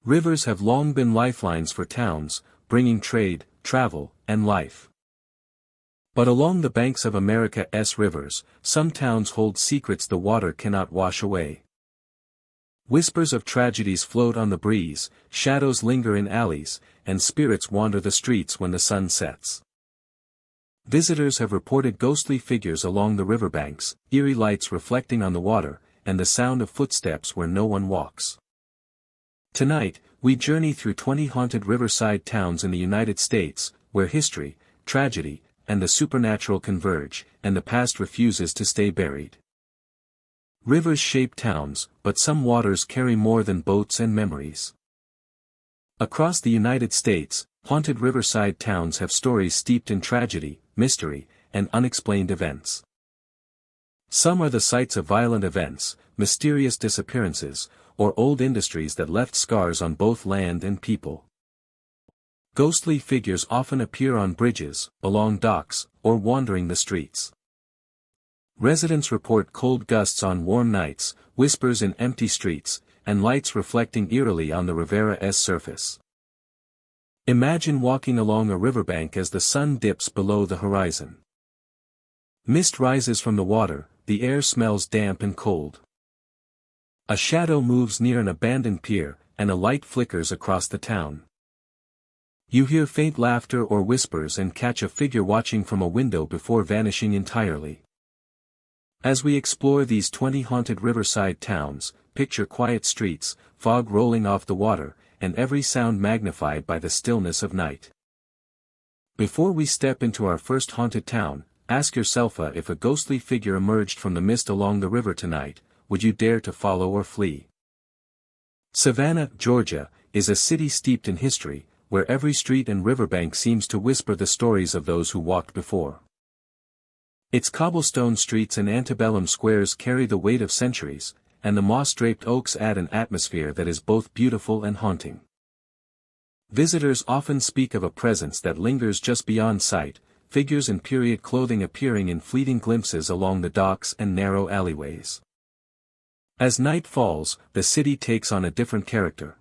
Rivers have long been lifelines for towns, bringing trade, travel, and life. But along the banks of America's rivers, some towns hold secrets the water cannot wash away. Whispers of tragedies float on the breeze, shadows linger in alleys, and spirits wander the streets when the sun sets. Visitors have reported ghostly figures along the riverbanks, eerie lights reflecting on the water, and the sound of footsteps where no one walks. Tonight, we journey through 20 haunted riverside towns in the United States, where history, tragedy, and the supernatural converge, and the past refuses to stay buried. Rivers shape towns, but some waters carry more than boats and memories. Across the United States, haunted riverside towns have stories steeped in tragedy, mystery, and unexplained events. Some are the sites of violent events, mysterious disappearances, or old industries that left scars on both land and people. Ghostly figures often appear on bridges, along docks, or wandering the streets. Residents report cold gusts on warm nights, whispers in empty streets, and lights reflecting eerily on the Rivera's surface. Imagine walking along a riverbank as the sun dips below the horizon. Mist rises from the water, the air smells damp and cold. A shadow moves near an abandoned pier, and a light flickers across the town. You hear faint laughter or whispers and catch a figure watching from a window before vanishing entirely. As we explore these 20 haunted riverside towns, picture quiet streets, fog rolling off the water, and every sound magnified by the stillness of night. Before we step into our first haunted town, ask yourself if a ghostly figure emerged from the mist along the river tonight, would you dare to follow or flee? Savannah, Georgia, is a city steeped in history, where every street and riverbank seems to whisper the stories of those who walked before. Its cobblestone streets and antebellum squares carry the weight of centuries, and the moss-draped oaks add an atmosphere that is both beautiful and haunting. Visitors often speak of a presence that lingers just beyond sight, figures in period clothing appearing in fleeting glimpses along the docks and narrow alleyways. As night falls, the city takes on a different character.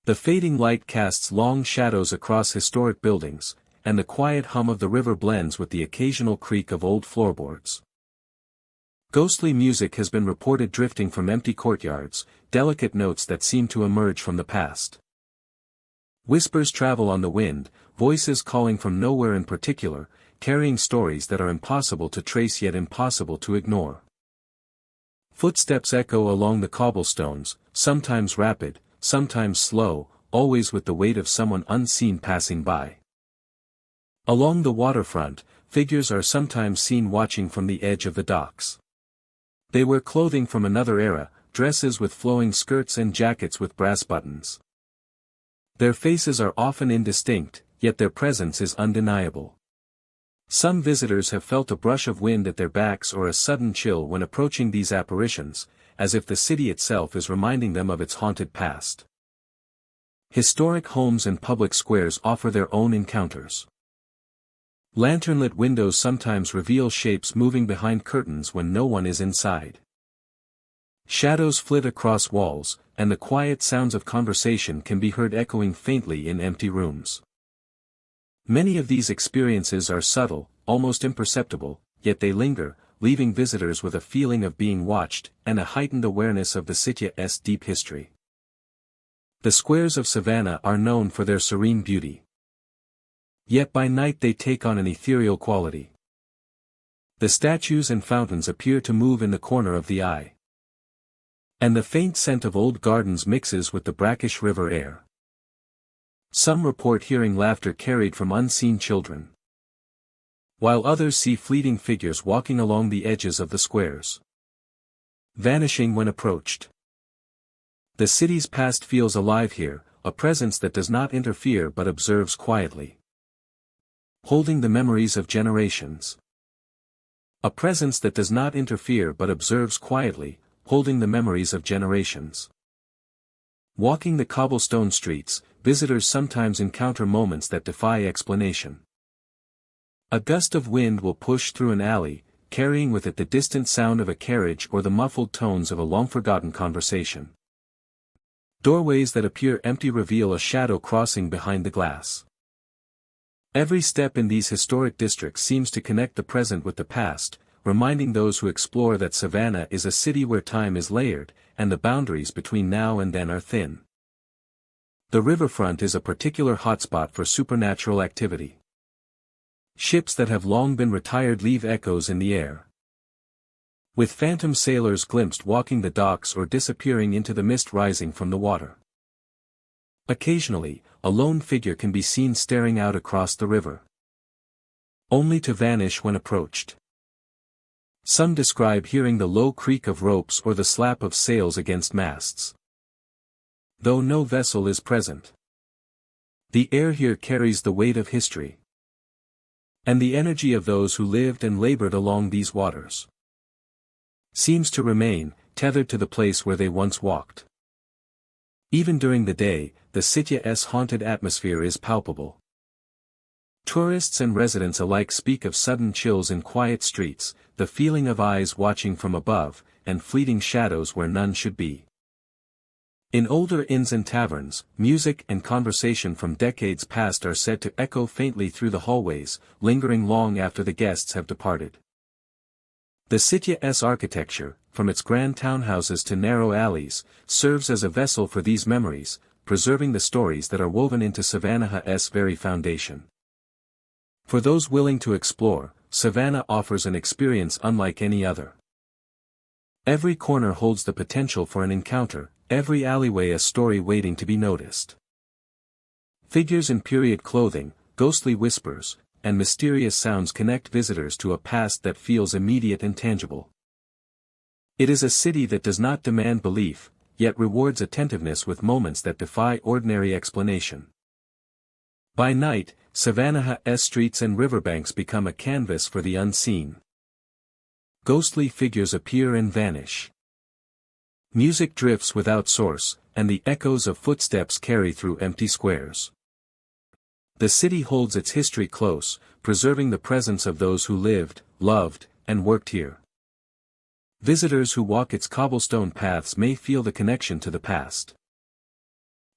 The fading light casts long shadows across historic buildings, and the quiet hum of the river blends with the occasional creak of old floorboards. Ghostly music has been reported drifting from empty courtyards, delicate notes that seem to emerge from the past. Whispers travel on the wind, voices calling from nowhere in particular, carrying stories that are impossible to trace yet impossible to ignore. Footsteps echo along the cobblestones, sometimes rapid, sometimes slow, always with the weight of someone unseen passing by. Along the waterfront, figures are sometimes seen watching from the edge of the docks. They wear clothing from another era, dresses with flowing skirts and jackets with brass buttons. Their faces are often indistinct, yet their presence is undeniable. Some visitors have felt a brush of wind at their backs or a sudden chill when approaching these apparitions, as if the city itself is reminding them of its haunted past. Historic homes and public squares offer their own encounters. Lantern-lit windows sometimes reveal shapes moving behind curtains when no one is inside. Shadows flit across walls, and the quiet sounds of conversation can be heard echoing faintly in empty rooms. Many of these experiences are subtle, almost imperceptible, yet they linger, leaving visitors with a feeling of being watched, and a heightened awareness of the city's deep history. The squares of Savannah are known for their serene beauty. Yet by night they take on an ethereal quality. The statues and fountains appear to move in the corner of the eye. And the faint scent of old gardens mixes with the brackish river air. Some report hearing laughter carried from unseen children, while others see fleeting figures walking along the edges of the squares, vanishing when approached. The city's past feels alive here, a presence that does not interfere but observes quietly, holding the memories of generations. A presence that does not interfere but observes quietly, holding the memories of generations. Walking the cobblestone streets, visitors sometimes encounter moments that defy explanation. A gust of wind will push through an alley, carrying with it the distant sound of a carriage or the muffled tones of a long-forgotten conversation. Doorways that appear empty reveal a shadow crossing behind the glass. Every step in these historic districts seems to connect the present with the past, reminding those who explore that Savannah is a city where time is layered, and the boundaries between now and then are thin. The riverfront is a particular hotspot for supernatural activity. Ships that have long been retired leave echoes in the air, with phantom sailors glimpsed walking the docks or disappearing into the mist rising from the water. Occasionally, a lone figure can be seen staring out across the river, only to vanish when approached. Some describe hearing the low creak of ropes or the slap of sails against masts, though no vessel is present. The air here carries the weight of history, and the energy of those who lived and labored along these waters seems to remain, tethered to the place where they once walked. Even during the day, the city's haunted atmosphere is palpable. Tourists and residents alike speak of sudden chills in quiet streets, the feeling of eyes watching from above, and fleeting shadows where none should be. In older inns and taverns, music and conversation from decades past are said to echo faintly through the hallways, lingering long after the guests have departed. The city's architecture, from its grand townhouses to narrow alleys, serves as a vessel for these memories, preserving the stories that are woven into Savannah's very foundation. For those willing to explore, Savannah offers an experience unlike any other. Every corner holds the potential for an encounter, every alleyway a story waiting to be noticed. Figures in period clothing, ghostly whispers, and mysterious sounds connect visitors to a past that feels immediate and tangible. It is a city that does not demand belief, yet rewards attentiveness with moments that defy ordinary explanation. By night, Savannah's streets and riverbanks become a canvas for the unseen. Ghostly figures appear and vanish. Music drifts without source, and the echoes of footsteps carry through empty squares. The city holds its history close, preserving the presence of those who lived, loved, and worked here. Visitors who walk its cobblestone paths may feel the connection to the past.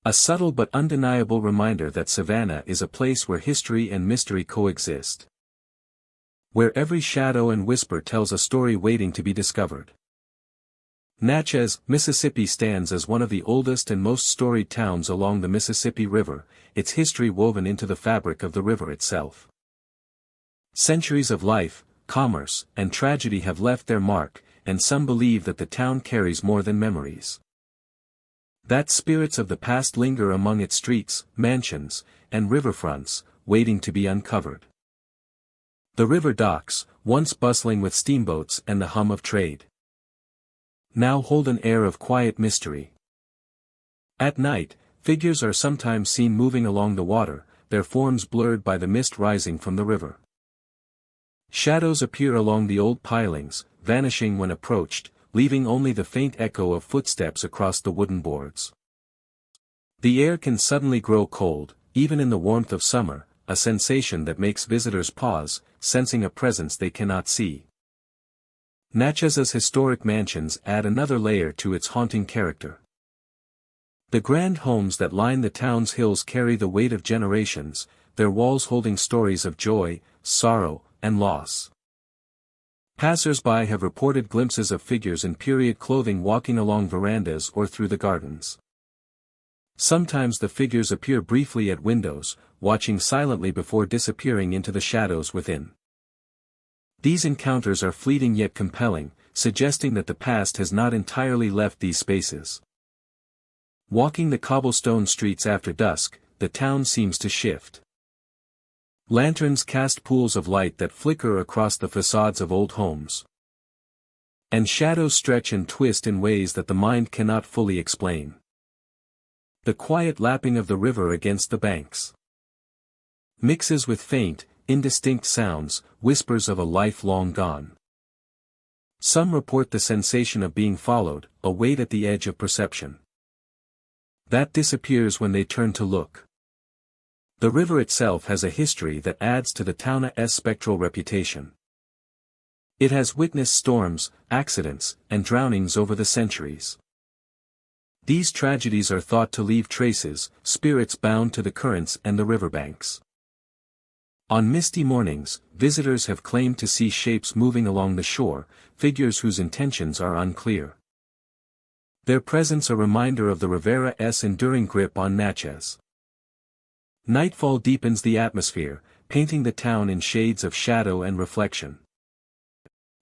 A subtle but undeniable reminder that Savannah is a place where history and mystery coexist, where every shadow and whisper tells a story waiting to be discovered. Natchez, Mississippi stands as one of the oldest and most storied towns along the Mississippi River, its history woven into the fabric of the river itself. Centuries of life, commerce, and tragedy have left their mark, and some believe that the town carries more than memories. That spirits of the past linger among its streets, mansions, and riverfronts, waiting to be uncovered. The river docks, once bustling with steamboats and the hum of trade, now hold an air of quiet mystery. At night, figures are sometimes seen moving along the water, their forms blurred by the mist rising from the river. Shadows appear along the old pilings, vanishing when approached, leaving only the faint echo of footsteps across the wooden boards. The air can suddenly grow cold, even in the warmth of summer, a sensation that makes visitors pause, sensing a presence they cannot see. Natchez's historic mansions add another layer to its haunting character. The grand homes that line the town's hills carry the weight of generations, their walls holding stories of joy, sorrow, and loss. Passers-by have reported glimpses of figures in period clothing walking along verandas or through the gardens. Sometimes the figures appear briefly at windows, watching silently before disappearing into the shadows within. These encounters are fleeting yet compelling, suggesting that the past has not entirely left these spaces. Walking the cobblestone streets after dusk, the town seems to shift. Lanterns cast pools of light that flicker across the facades of old homes, and shadows stretch and twist in ways that the mind cannot fully explain. The quiet lapping of the river against the banks mixes with faint, indistinct sounds, whispers of a life long gone. Some report the sensation of being followed, a weight at the edge of perception that disappears when they turn to look. The river itself has a history that adds to the town's spectral reputation. It has witnessed storms, accidents, and drownings over the centuries. These tragedies are thought to leave traces, spirits bound to the currents and the riverbanks. On misty mornings, visitors have claimed to see shapes moving along the shore, figures whose intentions are unclear. Their presence a reminder of the Rivera's enduring grip on Natchez. Nightfall deepens the atmosphere, painting the town in shades of shadow and reflection.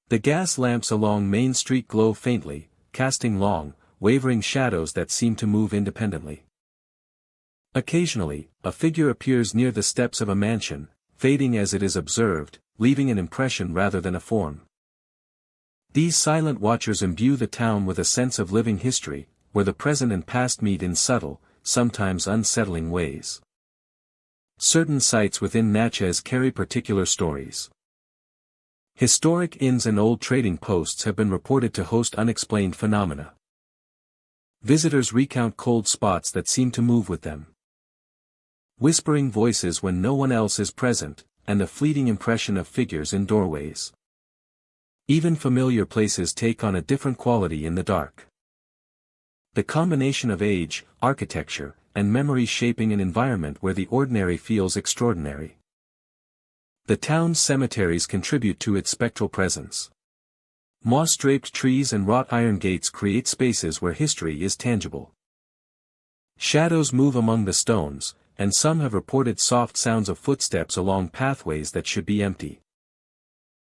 The gas lamps along Main Street glow faintly, casting long, wavering shadows that seem to move independently. Occasionally, a figure appears near the steps of a mansion, fading as it is observed, leaving an impression rather than a form. These silent watchers imbue the town with a sense of living history, where the present and past meet in subtle, sometimes unsettling ways. Certain sites within Natchez carry particular stories. Historic inns and old trading posts have been reported to host unexplained phenomena. Visitors recount cold spots that seem to move with them. Whispering voices when no one else is present, and a fleeting impression of figures in doorways. Even familiar places take on a different quality in the dark. The combination of age, architecture, and memory shaping an environment where the ordinary feels extraordinary. The town's cemeteries contribute to its spectral presence. Moss-draped trees and wrought iron gates create spaces where history is tangible. Shadows move among the stones, and some have reported soft sounds of footsteps along pathways that should be empty.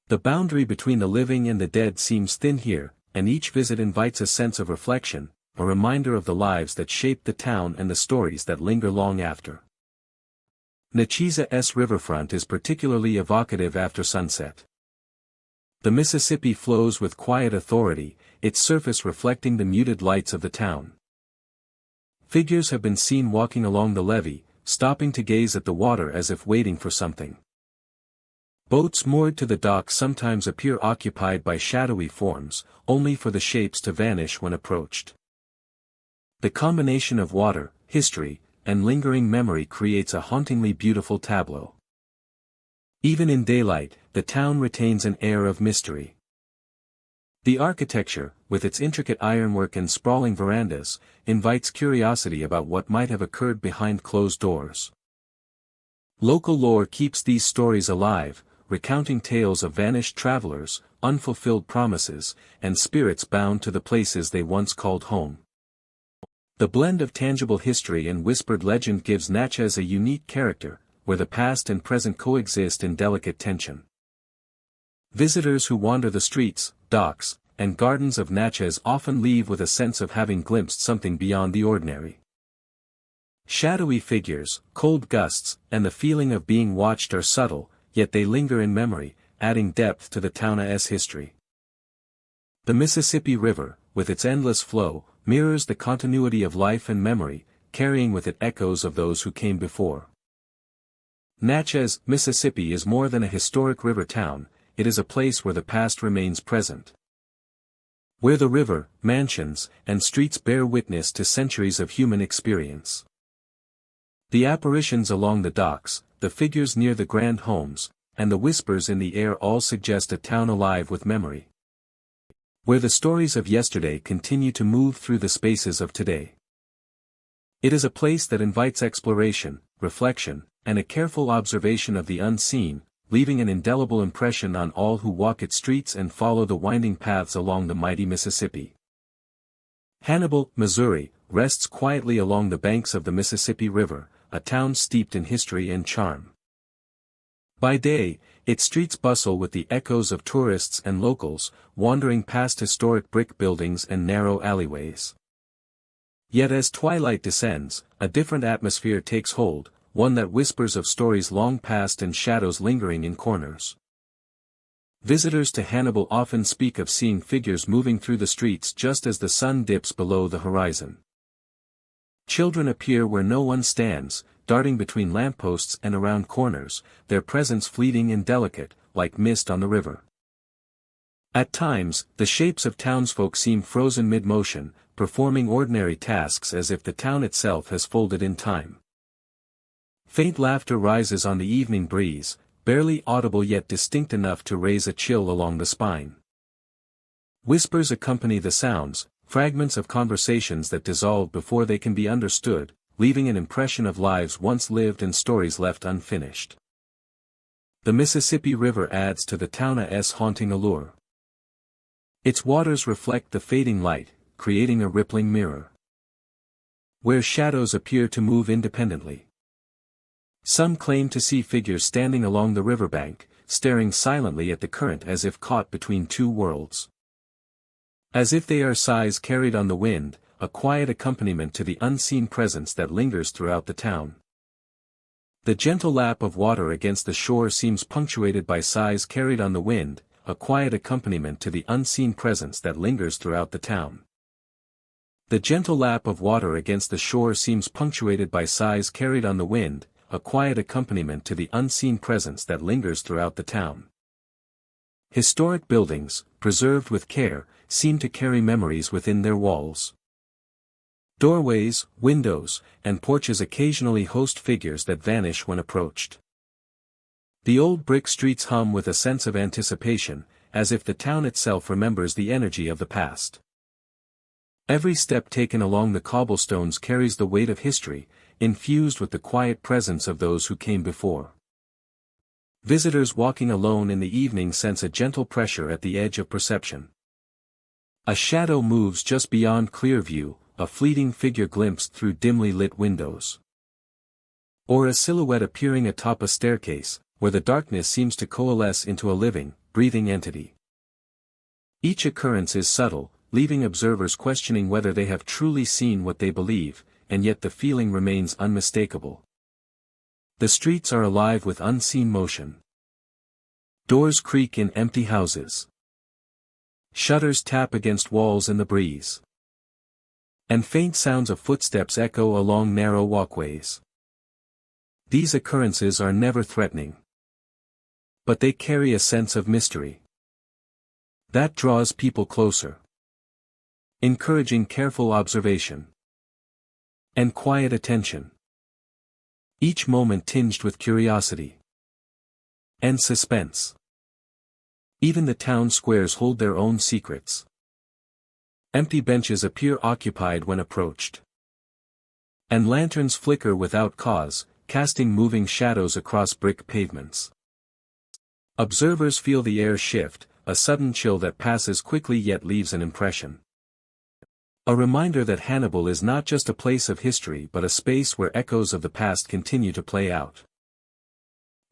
The boundary between the living and the dead seems thin here, and each visit invites a sense of reflection, a reminder of the lives that shaped the town and the stories that linger long after. Natchez's riverfront is particularly evocative after sunset. The Mississippi flows with quiet authority, its surface reflecting the muted lights of the town. Figures have been seen walking along the levee, stopping to gaze at the water as if waiting for something. Boats moored to the dock sometimes appear occupied by shadowy forms, only for the shapes to vanish when approached. The combination of water, history, and lingering memory creates a hauntingly beautiful tableau. Even in daylight, the town retains an air of mystery. The architecture, with its intricate ironwork and sprawling verandas, invites curiosity about what might have occurred behind closed doors. Local lore keeps these stories alive, recounting tales of vanished travelers, unfulfilled promises, and spirits bound to the places they once called home. The blend of tangible history and whispered legend gives Natchez a unique character, where the past and present coexist in delicate tension. Visitors who wander the streets, docks, and gardens of Natchez often leave with a sense of having glimpsed something beyond the ordinary. Shadowy figures, cold gusts, and the feeling of being watched are subtle, yet they linger in memory, adding depth to the town's history. The Mississippi River, with its endless flow, mirrors the continuity of life and memory, carrying with it echoes of those who came before. Natchez, Mississippi is more than a historic river town, it is a place where the past remains present. Where the river, mansions, and streets bear witness to centuries of human experience. The apparitions along the docks, the figures near the grand homes, and the whispers in the air all suggest a town alive with memory. Where the stories of yesterday continue to move through the spaces of today. It is a place that invites exploration, reflection, and a careful observation of the unseen, leaving an indelible impression on all who walk its streets and follow the winding paths along the mighty Mississippi. Hannibal, Missouri, rests quietly along the banks of the Mississippi River, a town steeped in history and charm. By day, its streets bustle with the echoes of tourists and locals, wandering past historic brick buildings and narrow alleyways. Yet as twilight descends, a different atmosphere takes hold, one that whispers of stories long past and shadows lingering in corners. Visitors to Hannibal often speak of seeing figures moving through the streets just as the sun dips below the horizon. Children appear where no one stands, darting between lampposts and around corners, their presence fleeting and delicate, like mist on the river. At times, the shapes of townsfolk seem frozen mid-motion, performing ordinary tasks as if the town itself has folded in time. Faint laughter rises on the evening breeze, barely audible yet distinct enough to raise a chill along the spine. Whispers accompany the sounds, fragments of conversations that dissolve before they can be understood, leaving an impression of lives once lived and stories left unfinished. The Mississippi River adds to the town's haunting allure. Its waters reflect the fading light, creating a rippling mirror, where shadows appear to move independently. Some claim to see figures standing along the riverbank, staring silently at the current as if caught between two worlds. As if they are sighs carried on the wind, a quiet accompaniment to the unseen presence that lingers throughout the town. The gentle lap of water against the shore seems punctuated by sighs carried on the wind, a quiet accompaniment to the unseen presence that lingers throughout the town. The gentle lap of water against the shore seems punctuated by sighs carried on the wind, a quiet accompaniment to the unseen presence that lingers throughout the town. Historic buildings, preserved with care, seem to carry memories within their walls. Doorways, windows, and porches occasionally host figures that vanish when approached. The old brick streets hum with a sense of anticipation, as if the town itself remembers the energy of the past. Every step taken along the cobblestones carries the weight of history, infused with the quiet presence of those who came before. Visitors walking alone in the evening sense a gentle pressure at the edge of perception. A shadow moves just beyond clear view, a fleeting figure glimpsed through dimly lit windows. Or a silhouette appearing atop a staircase, where the darkness seems to coalesce into a living, breathing entity. Each occurrence is subtle, leaving observers questioning whether they have truly seen what they believe, and yet the feeling remains unmistakable. The streets are alive with unseen motion. Doors creak in empty houses. Shutters tap against walls in the breeze. And faint sounds of footsteps echo along narrow walkways. These occurrences are never threatening. But they carry a sense of mystery that draws people closer, encouraging careful observation and quiet attention. Each moment tinged with curiosity and suspense. Even the town squares hold their own secrets. Empty benches appear occupied when approached. And lanterns flicker without cause, casting moving shadows across brick pavements. Observers feel the air shift, a sudden chill that passes quickly yet leaves an impression. A reminder that Hannibal is not just a place of history but a space where echoes of the past continue to play out.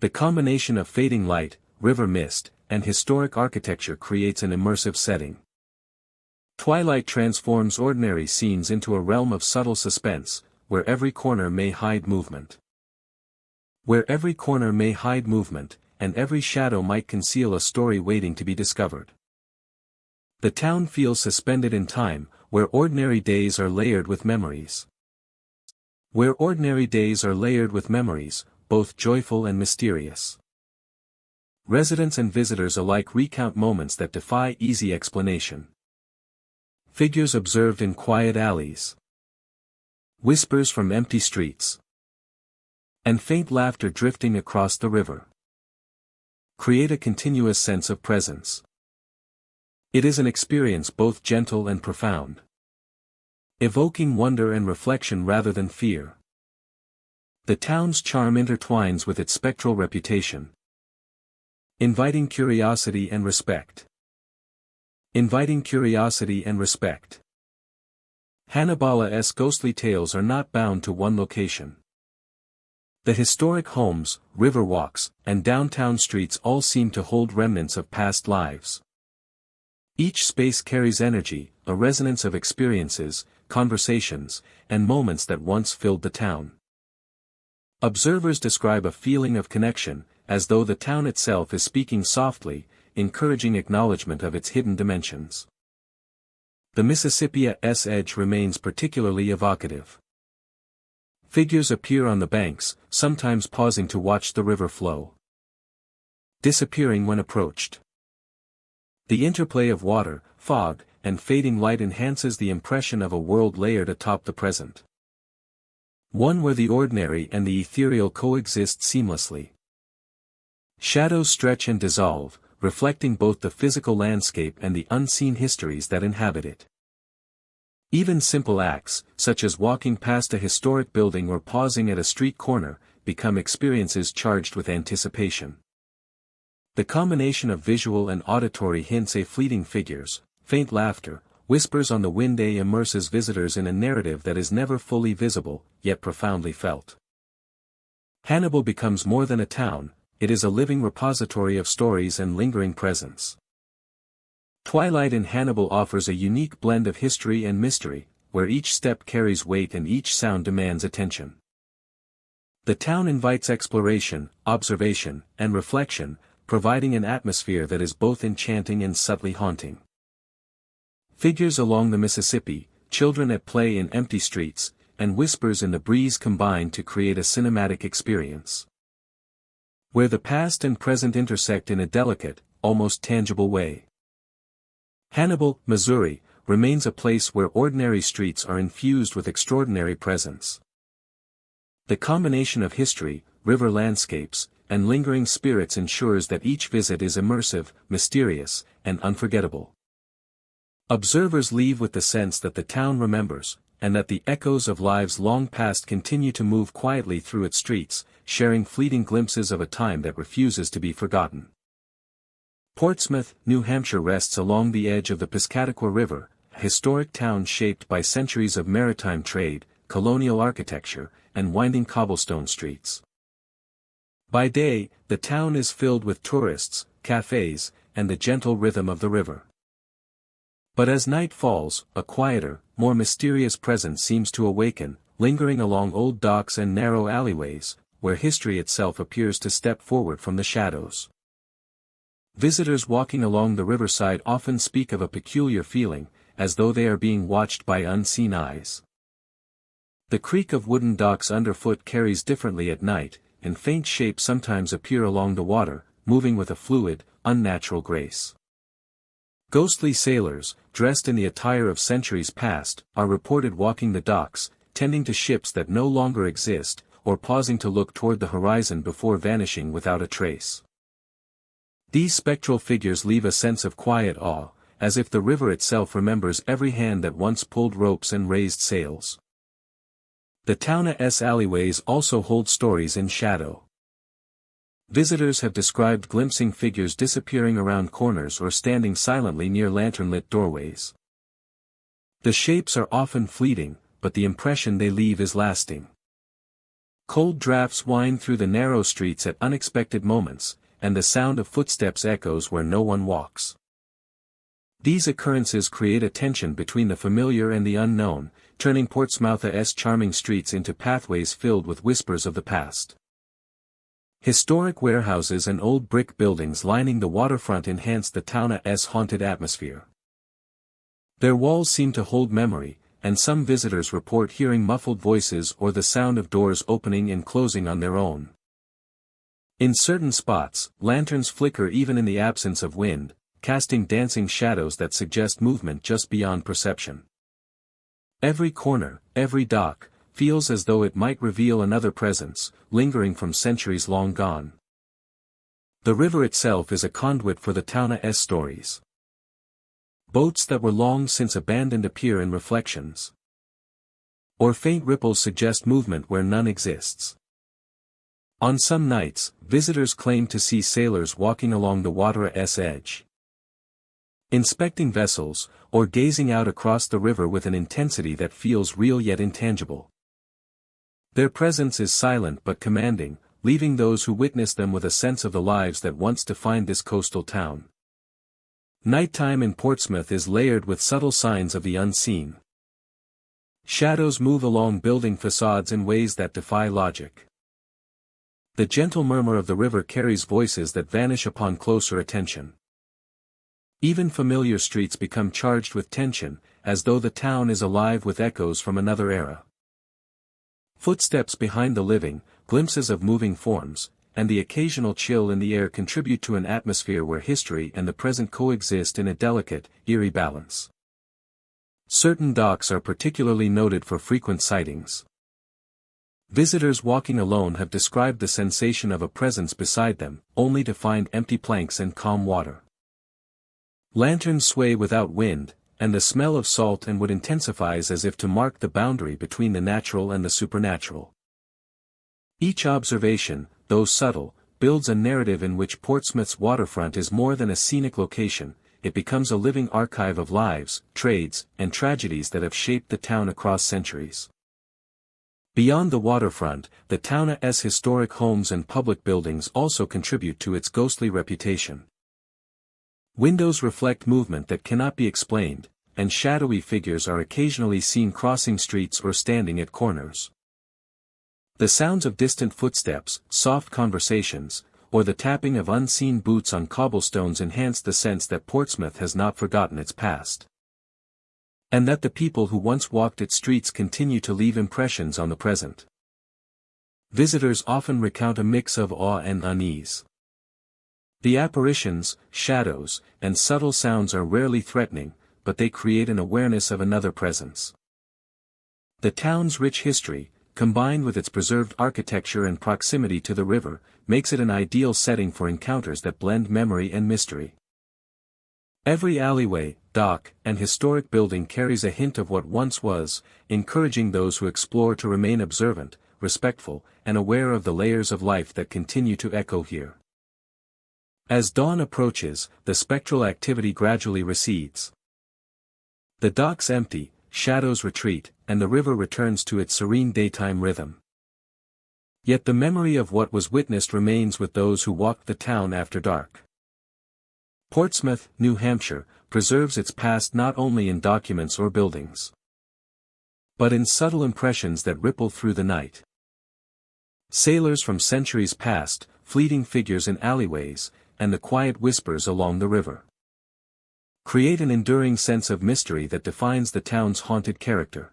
The combination of fading light, river mist, and historic architecture creates an immersive setting. Twilight transforms ordinary scenes into a realm of subtle suspense, where every corner may hide movement. Where every corner may hide movement, and every shadow might conceal a story waiting to be discovered. The town feels suspended in time, where ordinary days are layered with memories. Where ordinary days are layered with memories, both joyful and mysterious. Residents and visitors alike recount moments that defy easy explanation. Figures observed in quiet alleys. Whispers from empty streets. And faint laughter drifting across the river create a continuous sense of presence. It is an experience both gentle and profound, evoking wonder and reflection rather than fear. The town's charm intertwines with its spectral reputation, inviting curiosity and respect. Inviting curiosity and respect. Hannibal's ghostly tales are not bound to one location. The historic homes, river walks, and downtown streets all seem to hold remnants of past lives. Each space carries energy, a resonance of experiences, conversations, and moments that once filled the town. Observers describe a feeling of connection, as though the town itself is speaking softly, encouraging acknowledgement of its hidden dimensions. The Mississippi's edge remains particularly evocative. Figures appear on the banks, sometimes pausing to watch the river flow, disappearing when approached. The interplay of water, fog, and fading light enhances the impression of a world layered atop the present. One where the ordinary and the ethereal coexist seamlessly. Shadows stretch and dissolve, reflecting both the physical landscape and the unseen histories that inhabit it. Even simple acts, such as walking past a historic building or pausing at a street corner, become experiences charged with anticipation. The combination of visual and auditory hints at fleeting figures, faint laughter, whispers on the wind immerses visitors in a narrative that is never fully visible, yet profoundly felt. Hannibal becomes more than a town, it is a living repository of stories and lingering presence. Twilight in Hannibal offers a unique blend of history and mystery, where each step carries weight and each sound demands attention. The town invites exploration, observation, and reflection, providing an atmosphere that is both enchanting and subtly haunting. Figures along the Mississippi, children at play in empty streets, and whispers in the breeze combine to create a cinematic experience, where the past and present intersect in a delicate, almost tangible way. Hannibal, Missouri, remains a place where ordinary streets are infused with extraordinary presence. The combination of history, river landscapes, and lingering spirits ensures that each visit is immersive, mysterious, and unforgettable. Observers leave with the sense that the town remembers, and that the echoes of lives long past continue to move quietly through its streets, sharing fleeting glimpses of a time that refuses to be forgotten. Portsmouth, New Hampshire rests along the edge of the Piscataqua River, a historic town shaped by centuries of maritime trade, colonial architecture, and winding cobblestone streets. By day, the town is filled with tourists, cafes, and the gentle rhythm of the river. But as night falls, a quieter, more mysterious presence seems to awaken, lingering along old docks and narrow alleyways, where history itself appears to step forward from the shadows. Visitors walking along the riverside often speak of a peculiar feeling, as though they are being watched by unseen eyes. The creak of wooden docks underfoot carries differently at night, and faint shapes sometimes appear along the water, moving with a fluid, unnatural grace. Ghostly sailors, dressed in the attire of centuries past, are reported walking the docks, tending to ships that no longer exist, or pausing to look toward the horizon before vanishing without a trace. These spectral figures leave a sense of quiet awe, as if the river itself remembers every hand that once pulled ropes and raised sails. The town's alleyways also hold stories in shadow. Visitors have described glimpsing figures disappearing around corners or standing silently near lantern-lit doorways. The shapes are often fleeting, but the impression they leave is lasting. Cold drafts wind through the narrow streets at unexpected moments, and the sound of footsteps echoes where no one walks. These occurrences create a tension between the familiar and the unknown, turning Portsmouth's charming streets into pathways filled with whispers of the past. Historic warehouses and old brick buildings lining the waterfront enhance the town's haunted atmosphere. Their walls seem to hold memory, and some visitors report hearing muffled voices or the sound of doors opening and closing on their own. In certain spots, lanterns flicker even in the absence of wind, casting dancing shadows that suggest movement just beyond perception. Every corner, every dock, feels as though it might reveal another presence, lingering from centuries long gone. The river itself is a conduit for the town's stories. Boats that were long since abandoned appear in reflections, or faint ripples suggest movement where none exists. On some nights, visitors claim to see sailors walking along the water's edge, inspecting vessels, or gazing out across the river with an intensity that feels real yet intangible. Their presence is silent but commanding, leaving those who witness them with a sense of the lives that once defined this coastal town. Nighttime in Portsmouth is layered with subtle signs of the unseen. Shadows move along building facades in ways that defy logic. The gentle murmur of the river carries voices that vanish upon closer attention. Even familiar streets become charged with tension, as though the town is alive with echoes from another era. Footsteps behind the living, glimpses of moving forms, and the occasional chill in the air contribute to an atmosphere where history and the present coexist in a delicate, eerie balance. Certain docks are particularly noted for frequent sightings. Visitors walking alone have described the sensation of a presence beside them, only to find empty planks and calm water. Lanterns sway without wind, and the smell of salt and wood intensifies as if to mark the boundary between the natural and the supernatural. Each observation, though subtle, builds a narrative in which Portsmouth's waterfront is more than a scenic location. It becomes a living archive of lives, trades, and tragedies that have shaped the town across centuries. Beyond the waterfront, the town's historic homes and public buildings also contribute to its ghostly reputation. Windows reflect movement that cannot be explained, and shadowy figures are occasionally seen crossing streets or standing at corners. The sounds of distant footsteps, soft conversations, or the tapping of unseen boots on cobblestones enhance the sense that Portsmouth has not forgotten its past. And that the people who once walked its streets continue to leave impressions on the present. Visitors often recount a mix of awe and unease. The apparitions, shadows, and subtle sounds are rarely threatening, but they create an awareness of another presence. The town's rich history, combined with its preserved architecture and proximity to the river, makes it an ideal setting for encounters that blend memory and mystery. Every alleyway, dock, and historic building carries a hint of what once was, encouraging those who explore to remain observant, respectful, and aware of the layers of life that continue to echo here. As dawn approaches, the spectral activity gradually recedes. The docks empty, shadows retreat, and the river returns to its serene daytime rhythm. Yet the memory of what was witnessed remains with those who walked the town after dark. Portsmouth, New Hampshire, preserves its past not only in documents or buildings, but in subtle impressions that ripple through the night. Sailors from centuries past, fleeting figures in alleyways, and the quiet whispers along the river create an enduring sense of mystery that defines the town's haunted character.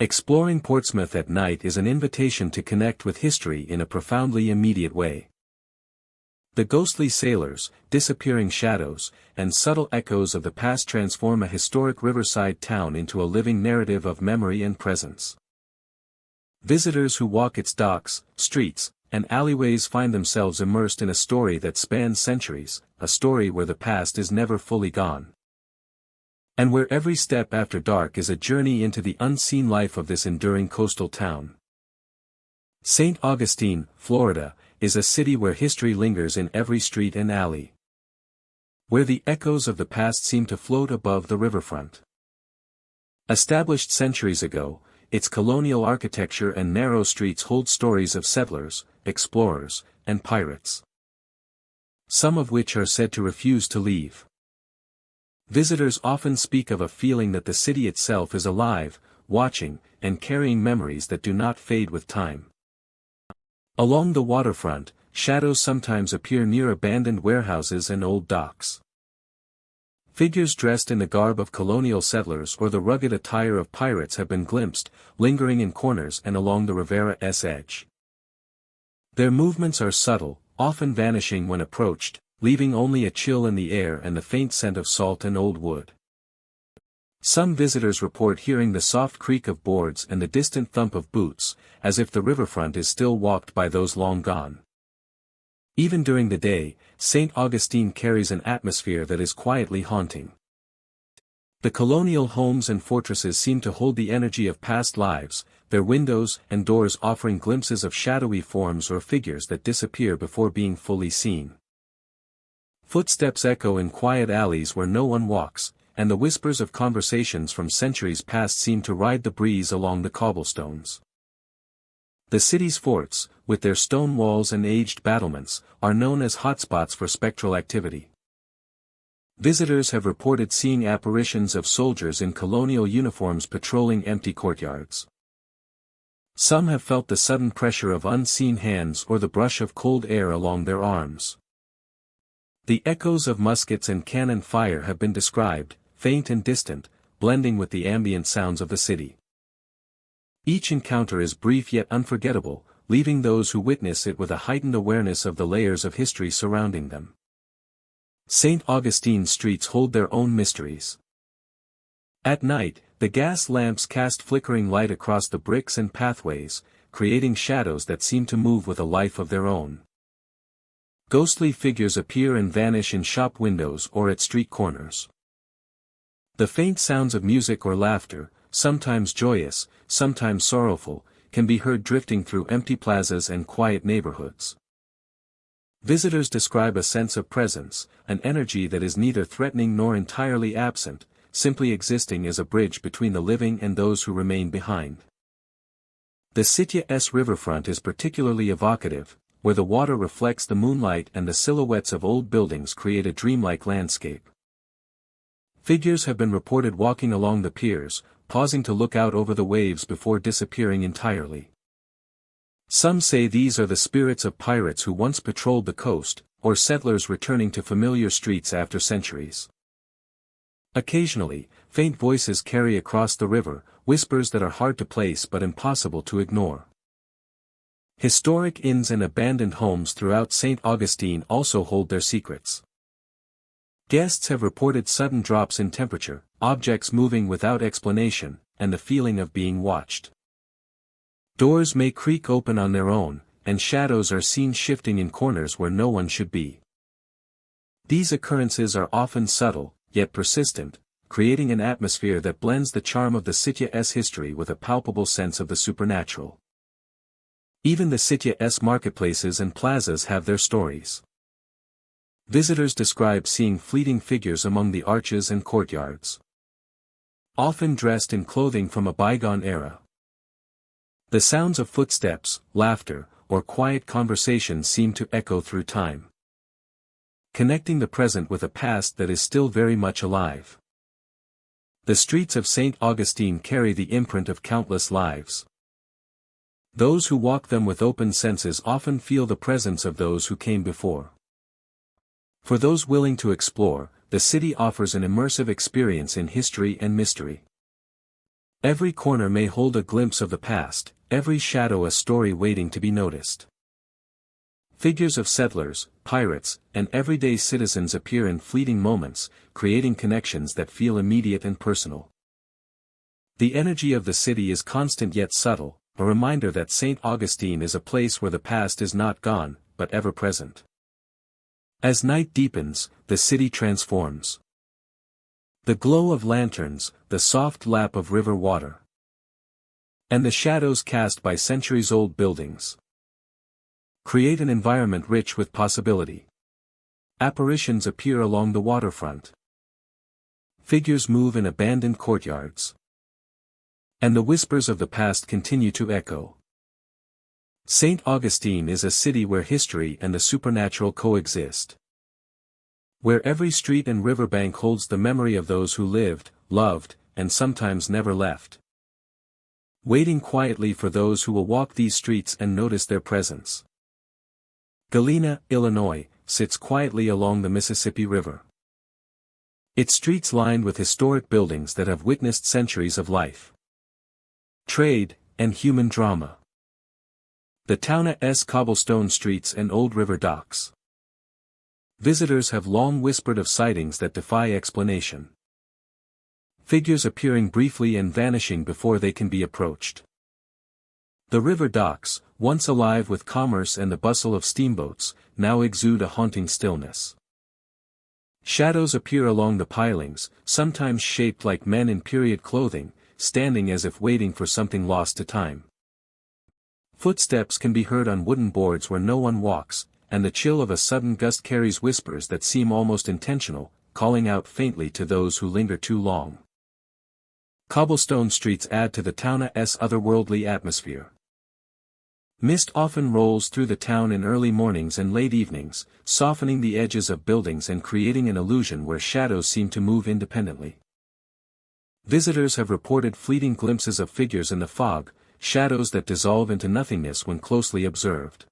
Exploring Portsmouth at night is an invitation to connect with history in a profoundly immediate way. The ghostly sailors, disappearing shadows, and subtle echoes of the past transform a historic riverside town into a living narrative of memory and presence. Visitors who walk its docks, streets, and alleyways find themselves immersed in a story that spans centuries, a story where the past is never fully gone. And where every step after dark is a journey into the unseen life of this enduring coastal town. St. Augustine, Florida, is a city where history lingers in every street and alley. Where the echoes of the past seem to float above the riverfront. Established centuries ago, its colonial architecture and narrow streets hold stories of settlers, explorers, and pirates. Some of which are said to refuse to leave. Visitors often speak of a feeling that the city itself is alive, watching, and carrying memories that do not fade with time. Along the waterfront, shadows sometimes appear near abandoned warehouses and old docks. Figures dressed in the garb of colonial settlers or the rugged attire of pirates have been glimpsed, lingering in corners and along the Riviera's edge. Their movements are subtle, often vanishing when approached, leaving only a chill in the air and the faint scent of salt and old wood. Some visitors report hearing the soft creak of boards and the distant thump of boots, as if the riverfront is still walked by those long gone. Even during the day, St. Augustine carries an atmosphere that is quietly haunting. The colonial homes and fortresses seem to hold the energy of past lives, their windows and doors offering glimpses of shadowy forms or figures that disappear before being fully seen. Footsteps echo in quiet alleys where no one walks, and the whispers of conversations from centuries past seem to ride the breeze along the cobblestones. The city's forts, with their stone walls and aged battlements, are known as hotspots for spectral activity. Visitors have reported seeing apparitions of soldiers in colonial uniforms patrolling empty courtyards. Some have felt the sudden pressure of unseen hands or the brush of cold air along their arms. The echoes of muskets and cannon fire have been described, faint and distant, blending with the ambient sounds of the city. Each encounter is brief yet unforgettable, leaving those who witness it with a heightened awareness of the layers of history surrounding them. St. Augustine's streets hold their own mysteries. At night, the gas lamps cast flickering light across the bricks and pathways, creating shadows that seem to move with a life of their own. Ghostly figures appear and vanish in shop windows or at street corners. The faint sounds of music or laughter, sometimes joyous, sometimes sorrowful, can be heard drifting through empty plazas and quiet neighborhoods. Visitors describe a sense of presence, an energy that is neither threatening nor entirely absent, simply existing as a bridge between the living and those who remain behind. The city's riverfront is particularly evocative, where the water reflects the moonlight and the silhouettes of old buildings create a dreamlike landscape. Figures have been reported walking along the piers, pausing to look out over the waves before disappearing entirely. Some say these are the spirits of pirates who once patrolled the coast, or settlers returning to familiar streets after centuries. Occasionally, faint voices carry across the river, whispers that are hard to place but impossible to ignore. Historic inns and abandoned homes throughout St. Augustine also hold their secrets. Guests have reported sudden drops in temperature, objects moving without explanation, and the feeling of being watched. Doors may creak open on their own, and shadows are seen shifting in corners where no one should be. These occurrences are often subtle, yet persistent, creating an atmosphere that blends the charm of the city's history with a palpable sense of the supernatural. Even the city's marketplaces and plazas have their stories. Visitors describe seeing fleeting figures among the arches and courtyards, often dressed in clothing from a bygone era. The sounds of footsteps, laughter, or quiet conversation seem to echo through time, connecting the present with a past that is still very much alive. The streets of St. Augustine carry the imprint of countless lives. Those who walk them with open senses often feel the presence of those who came before. For those willing to explore, the city offers an immersive experience in history and mystery. Every corner may hold a glimpse of the past, every shadow a story waiting to be noticed. Figures of settlers, pirates, and everyday citizens appear in fleeting moments, creating connections that feel immediate and personal. The energy of the city is constant yet subtle, a reminder that St. Augustine is a place where the past is not gone, but ever present. As night deepens, the city transforms. The glow of lanterns, the soft lap of river water, and the shadows cast by centuries-old buildings create an environment rich with possibility. Apparitions appear along the waterfront. Figures move in abandoned courtyards, and the whispers of the past continue to echo. St. Augustine is a city where history and the supernatural coexist, where every street and riverbank holds the memory of those who lived, loved, and sometimes never left, waiting quietly for those who will walk these streets and notice their presence. Galena, Illinois, sits quietly along the Mississippi River, its streets lined with historic buildings that have witnessed centuries of life, trade, and human drama. The town's cobblestone streets and old river docks. Visitors have long whispered of sightings that defy explanation. Figures appearing briefly and vanishing before they can be approached. The river docks, once alive with commerce and the bustle of steamboats, now exude a haunting stillness. Shadows appear along the pilings, sometimes shaped like men in period clothing, standing as if waiting for something lost to time. Footsteps can be heard on wooden boards where no one walks, and the chill of a sudden gust carries whispers that seem almost intentional, calling out faintly to those who linger too long. Cobblestone streets add to the town's otherworldly atmosphere. Mist often rolls through the town in early mornings and late evenings, softening the edges of buildings and creating an illusion where shadows seem to move independently. Visitors have reported fleeting glimpses of figures in the fog, shadows that dissolve into nothingness when closely observed.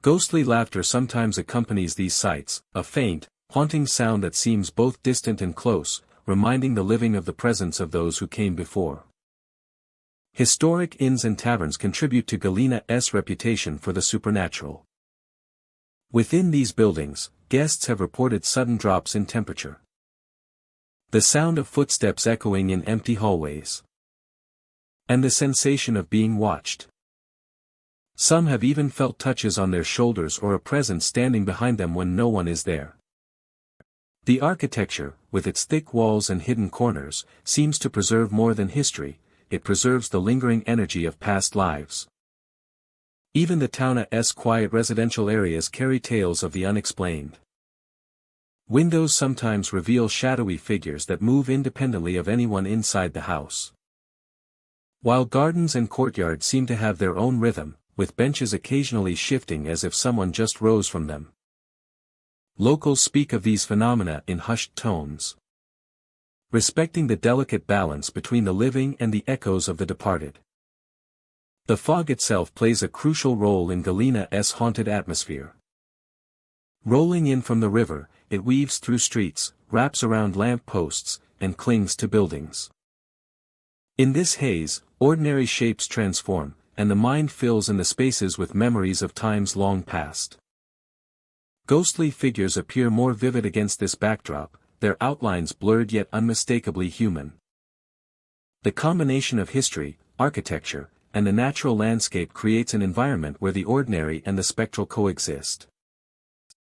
Ghostly laughter sometimes accompanies these sights, a faint, haunting sound that seems both distant and close, reminding the living of the presence of those who came before. Historic inns and taverns contribute to Galena's reputation for the supernatural. Within these buildings, guests have reported sudden drops in temperature. The sound of footsteps echoing in empty hallways, and the sensation of being watched. Some have even felt touches on their shoulders or a presence standing behind them when no one is there. The architecture, with its thick walls and hidden corners, seems to preserve more than history, it preserves the lingering energy of past lives. Even the town's quiet residential areas carry tales of the unexplained. Windows sometimes reveal shadowy figures that move independently of anyone inside the house. While gardens and courtyards seem to have their own rhythm, with benches occasionally shifting as if someone just rose from them. Locals speak of these phenomena in hushed tones, respecting the delicate balance between the living and the echoes of the departed. The fog itself plays a crucial role in Galena's haunted atmosphere. Rolling in from the river, it weaves through streets, wraps around lamp posts, and clings to buildings. In this haze, ordinary shapes transform, and the mind fills in the spaces with memories of times long past. Ghostly figures appear more vivid against this backdrop, their outlines blurred yet unmistakably human. The combination of history, architecture, and the natural landscape creates an environment where the ordinary and the spectral coexist.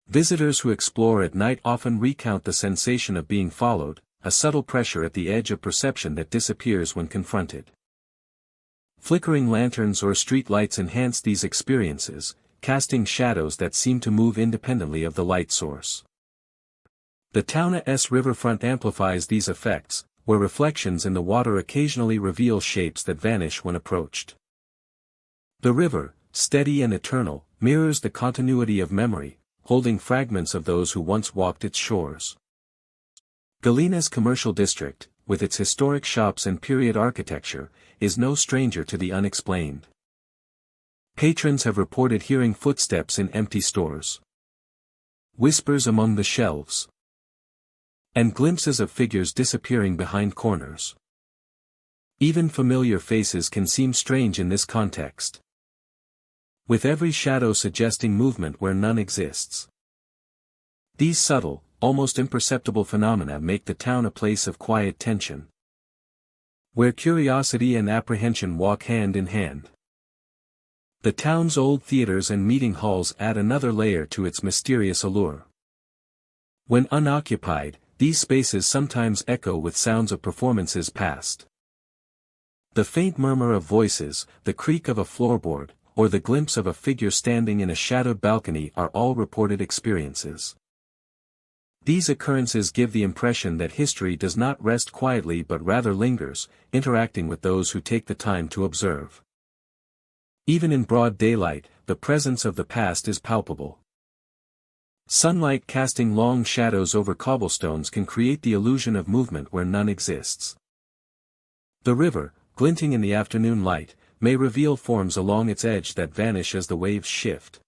Visitors who explore at night often recount the sensation of being followed, a subtle pressure at the edge of perception that disappears when confronted. Flickering lanterns or street lights enhance these experiences, casting shadows that seem to move independently of the light source. The town's riverfront amplifies these effects, where reflections in the water occasionally reveal shapes that vanish when approached. The river, steady and eternal, mirrors the continuity of memory, holding fragments of those who once walked its shores. Galena's commercial district, with its historic shops and period architecture, is no stranger to the unexplained. Patrons have reported hearing footsteps in empty stores, whispers among the shelves, and glimpses of figures disappearing behind corners. Even familiar faces can seem strange in this context, with every shadow suggesting movement where none exists. These subtle, almost imperceptible phenomena make the town a place of quiet tension, where curiosity and apprehension walk hand in hand. The town's old theaters and meeting halls add another layer to its mysterious allure. When unoccupied, these spaces sometimes echo with sounds of performances past. The faint murmur of voices, the creak of a floorboard, or the glimpse of a figure standing in a shadowed balcony are all reported experiences. These occurrences give the impression that history does not rest quietly but rather lingers, interacting with those who take the time to observe. Even in broad daylight, the presence of the past is palpable. Sunlight casting long shadows over cobblestones can create the illusion of movement where none exists. The river, glinting in the afternoon light, may reveal forms along its edge that vanish as the waves shift.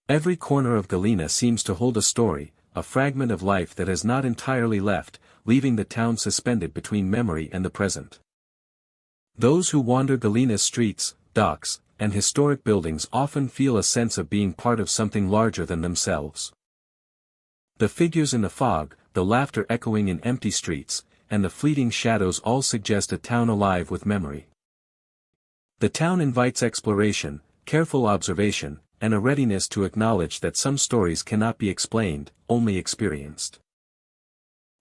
Every corner of Galena seems to hold a story, a fragment of life that has not entirely left, leaving the town suspended between memory and the present. Those who wander Galena's streets, docks, and historic buildings often feel a sense of being part of something larger than themselves. The figures in the fog, the laughter echoing in empty streets, and the fleeting shadows all suggest a town alive with memory. The town invites exploration, careful observation, and a readiness to acknowledge that some stories cannot be explained, only experienced.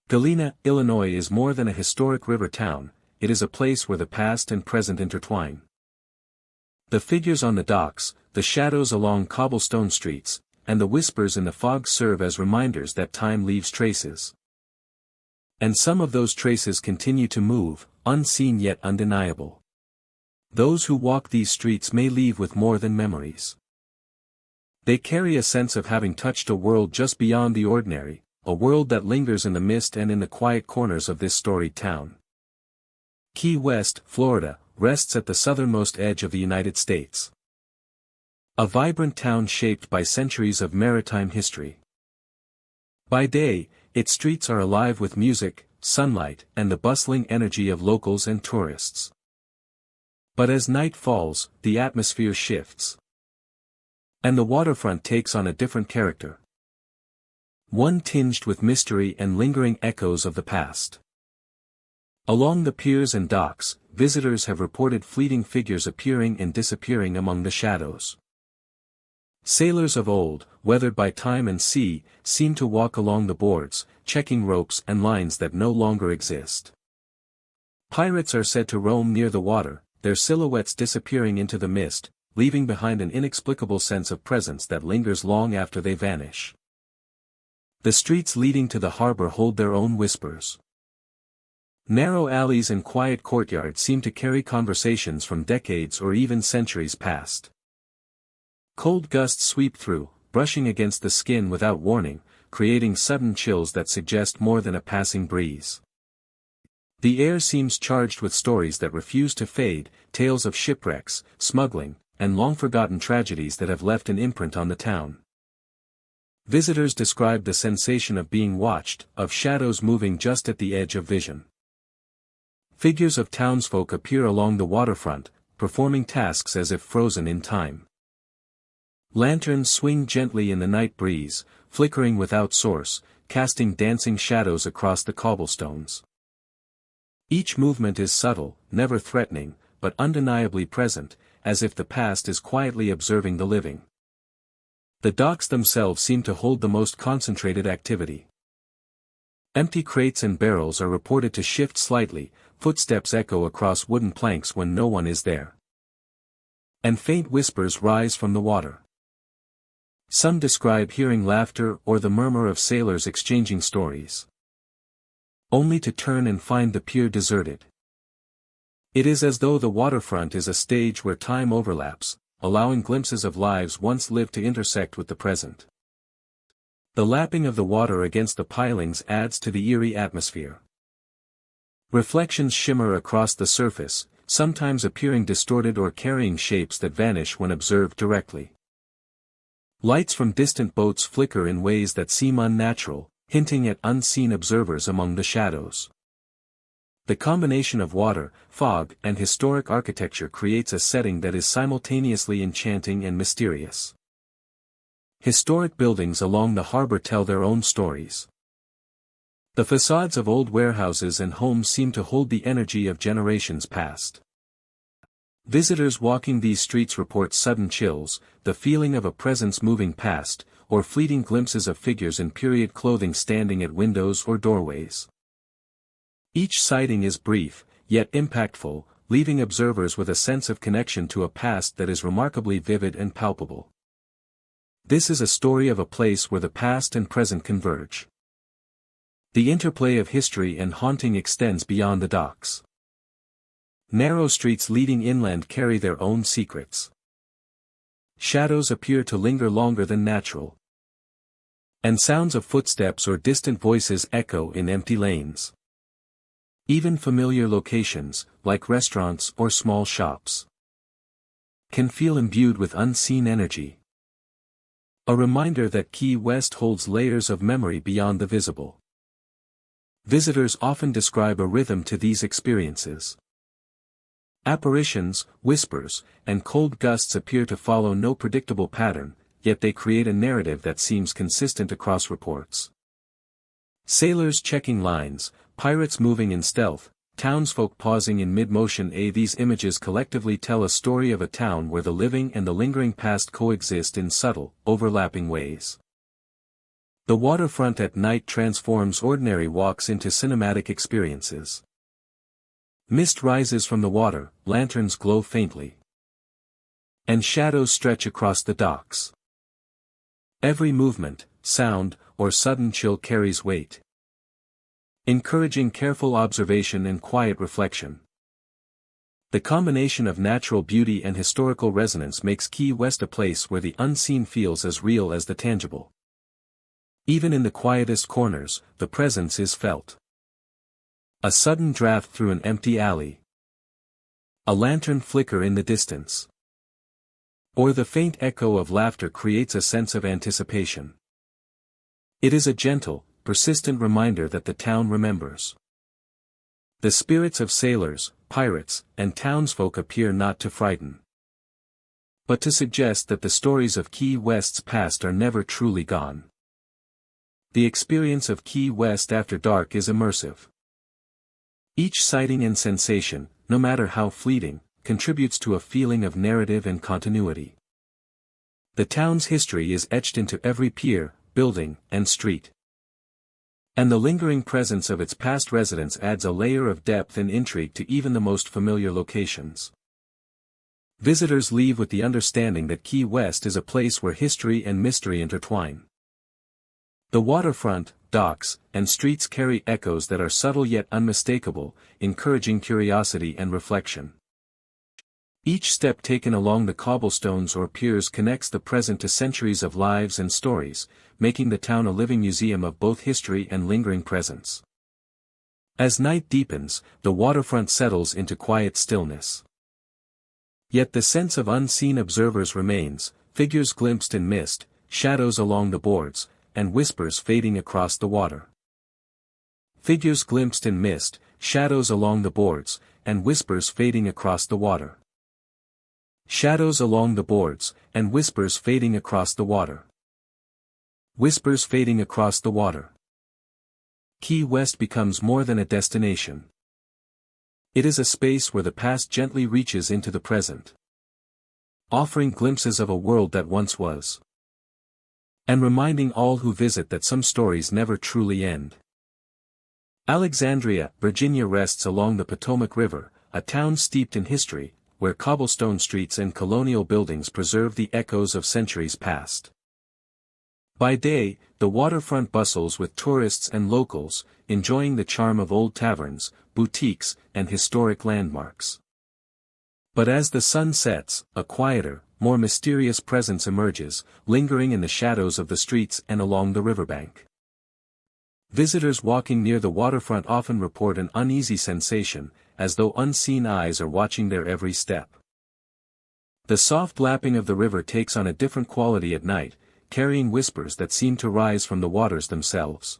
Galena, Illinois is more than a historic river town, it is a place where the past and present intertwine. The figures on the docks, the shadows along cobblestone streets, and the whispers in the fog serve as reminders that time leaves traces. And some of those traces continue to move, unseen yet undeniable. Those who walk these streets may leave with more than memories. They carry a sense of having touched a world just beyond the ordinary, a world that lingers in the mist and in the quiet corners of this storied town. Key West, Florida, rests at the southernmost edge of the United States. A vibrant town shaped by centuries of maritime history. By day, its streets are alive with music, sunlight, and the bustling energy of locals and tourists. But as night falls, the atmosphere shifts. And the waterfront takes on a different character. One tinged with mystery and lingering echoes of the past. Along the piers and docks, visitors have reported fleeting figures appearing and disappearing among the shadows. Sailors of old, weathered by time and sea, seem to walk along the boards, checking ropes and lines that no longer exist. Pirates are said to roam near the water, their silhouettes disappearing into the mist, leaving behind an inexplicable sense of presence that lingers long after they vanish. The streets leading to the harbor hold their own whispers. Narrow alleys and quiet courtyards seem to carry conversations from decades or even centuries past. Cold gusts sweep through, brushing against the skin without warning, creating sudden chills that suggest more than a passing breeze. The air seems charged with stories that refuse to fade, tales of shipwrecks, smuggling, and long-forgotten tragedies that have left an imprint on the town. Visitors describe the sensation of being watched, of shadows moving just at the edge of vision. Figures of townsfolk appear along the waterfront, performing tasks as if frozen in time. Lanterns swing gently in the night breeze, flickering without source, casting dancing shadows across the cobblestones. Each movement is subtle, never threatening, but undeniably present, as if the past is quietly observing the living. The docks themselves seem to hold the most concentrated activity. Empty crates and barrels are reported to shift slightly, footsteps echo across wooden planks when no one is there. And faint whispers rise from the water. Some describe hearing laughter or the murmur of sailors exchanging stories. Only to turn and find the pier deserted. It is as though the waterfront is a stage where time overlaps, allowing glimpses of lives once lived to intersect with the present. The lapping of the water against the pilings adds to the eerie atmosphere. Reflections shimmer across the surface, sometimes appearing distorted or carrying shapes that vanish when observed directly. Lights from distant boats flicker in ways that seem unnatural, hinting at unseen observers among the shadows. The combination of water, fog, and historic architecture creates a setting that is simultaneously enchanting and mysterious. Historic buildings along the harbor tell their own stories. The facades of old warehouses and homes seem to hold the energy of generations past. Visitors walking these streets report sudden chills, the feeling of a presence moving past, or fleeting glimpses of figures in period clothing standing at windows or doorways. Each sighting is brief, yet impactful, leaving observers with a sense of connection to a past that is remarkably vivid and palpable. This is a story of a place where the past and present converge. The interplay of history and haunting extends beyond the docks. Narrow streets leading inland carry their own secrets. Shadows appear to linger longer than natural. And sounds of footsteps or distant voices echo in empty lanes. Even familiar locations, like restaurants or small shops, can feel imbued with unseen energy. A reminder that Key West holds layers of memory beyond the visible. Visitors often describe a rhythm to these experiences. Apparitions, whispers, and cold gusts appear to follow no predictable pattern, yet they create a narrative that seems consistent across reports. Sailors checking lines, pirates moving in stealth, townsfolk pausing in mid-motion. These images collectively tell a story of a town where the living and the lingering past coexist in subtle, overlapping ways. The waterfront at night transforms ordinary walks into cinematic experiences. Mist rises from the water, lanterns glow faintly. And shadows stretch across the docks. Every movement, sound, or sudden chill carries weight, encouraging careful observation and quiet reflection. The combination of natural beauty and historical resonance makes Key West a place where the unseen feels as real as the tangible. Even in the quietest corners, the presence is felt. A sudden draft through an empty alley. A lantern flicker in the distance. Or the faint echo of laughter creates a sense of anticipation. It is a gentle, persistent reminder that the town remembers. The spirits of sailors, pirates, and townsfolk appear not to frighten, but to suggest that the stories of Key West's past are never truly gone. The experience of Key West after dark is immersive. Each sighting and sensation, no matter how fleeting, contributes to a feeling of narrative and continuity. The town's history is etched into every pier, building, and street. And the lingering presence of its past residents adds a layer of depth and intrigue to even the most familiar locations. Visitors leave with the understanding that Key West is a place where history and mystery intertwine. The waterfront, docks, and streets carry echoes that are subtle yet unmistakable, encouraging curiosity and reflection. Each step taken along the cobblestones or piers connects the present to centuries of lives and stories, making the town a living museum of both history and lingering presence. As night deepens, the waterfront settles into quiet stillness. Yet the sense of unseen observers remains, figures glimpsed in mist, shadows along the boards, and whispers fading across the water. Figures glimpsed in mist, shadows along the boards, and whispers fading across the water. Shadows along the boards, and whispers fading across the water. Whispers fading across the water. Key West becomes more than a destination. It is a space where the past gently reaches into the present, offering glimpses of a world that once was, and reminding all who visit that some stories never truly end. Alexandria, Virginia rests along the Potomac River, a town steeped in history, where cobblestone streets and colonial buildings preserve the echoes of centuries past. By day, the waterfront bustles with tourists and locals, enjoying the charm of old taverns, boutiques, and historic landmarks. But as the sun sets, a quieter, more mysterious presence emerges, lingering in the shadows of the streets and along the riverbank. Visitors walking near the waterfront often report an uneasy sensation, as though unseen eyes are watching their every step. The soft lapping of the river takes on a different quality at night, carrying whispers that seem to rise from the waters themselves.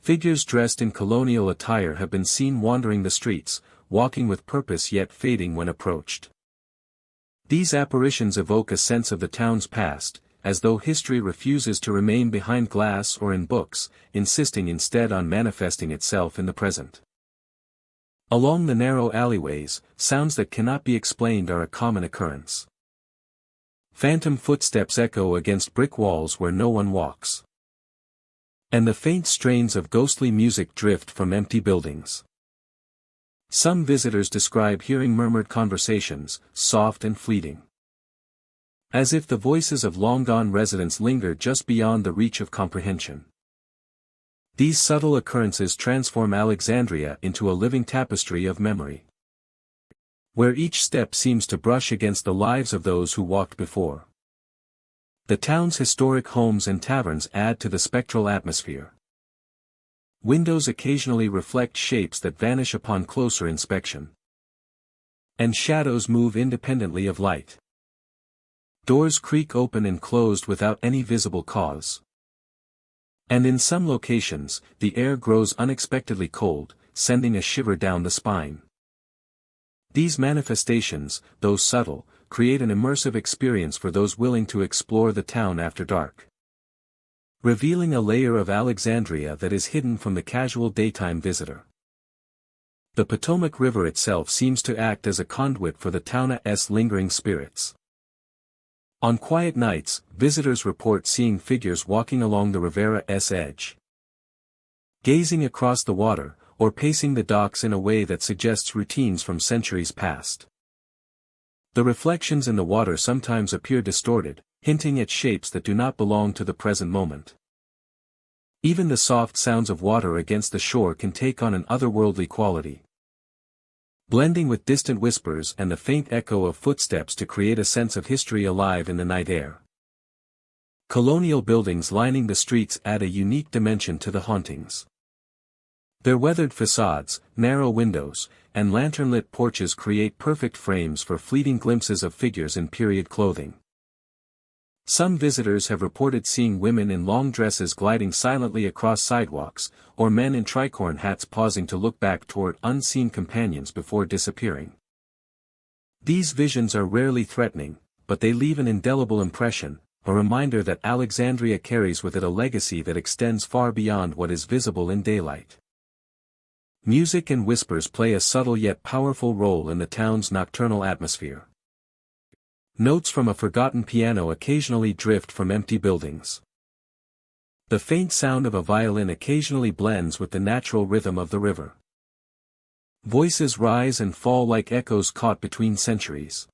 Figures dressed in colonial attire have been seen wandering the streets, walking with purpose yet fading when approached. These apparitions evoke a sense of the town's past, as though history refuses to remain behind glass or in books, insisting instead on manifesting itself in the present. Along the narrow alleyways, sounds that cannot be explained are a common occurrence. Phantom footsteps echo against brick walls where no one walks. And the faint strains of ghostly music drift from empty buildings. Some visitors describe hearing murmured conversations, soft and fleeting, as if the voices of long-gone residents linger just beyond the reach of comprehension. These subtle occurrences transform Alexandria into a living tapestry of memory, where each step seems to brush against the lives of those who walked before. The town's historic homes and taverns add to the spectral atmosphere. Windows occasionally reflect shapes that vanish upon closer inspection, and shadows move independently of light. Doors creak open and closed without any visible cause. And in some locations, the air grows unexpectedly cold, sending a shiver down the spine. These manifestations, though subtle, create an immersive experience for those willing to explore the town after dark, revealing a layer of Alexandria that is hidden from the casual daytime visitor. The Potomac River itself seems to act as a conduit for the town's lingering spirits. On quiet nights, visitors report seeing figures walking along the Rivera's edge, gazing across the water, or pacing the docks in a way that suggests routines from centuries past. The reflections in the water sometimes appear distorted, hinting at shapes that do not belong to the present moment. Even the soft sounds of water against the shore can take on an otherworldly quality, blending with distant whispers and the faint echo of footsteps to create a sense of history alive in the night air. Colonial buildings lining the streets add a unique dimension to the hauntings. Their weathered facades, narrow windows, and lantern-lit porches create perfect frames for fleeting glimpses of figures in period clothing. Some visitors have reported seeing women in long dresses gliding silently across sidewalks, or men in tricorn hats pausing to look back toward unseen companions before disappearing. These visions are rarely threatening, but they leave an indelible impression, a reminder that Alexandria carries with it a legacy that extends far beyond what is visible in daylight. Music and whispers play a subtle yet powerful role in the town's nocturnal atmosphere. Notes from a forgotten piano occasionally drift from empty buildings. The faint sound of a violin occasionally blends with the natural rhythm of the river. Voices rise and fall like echoes caught between centuries,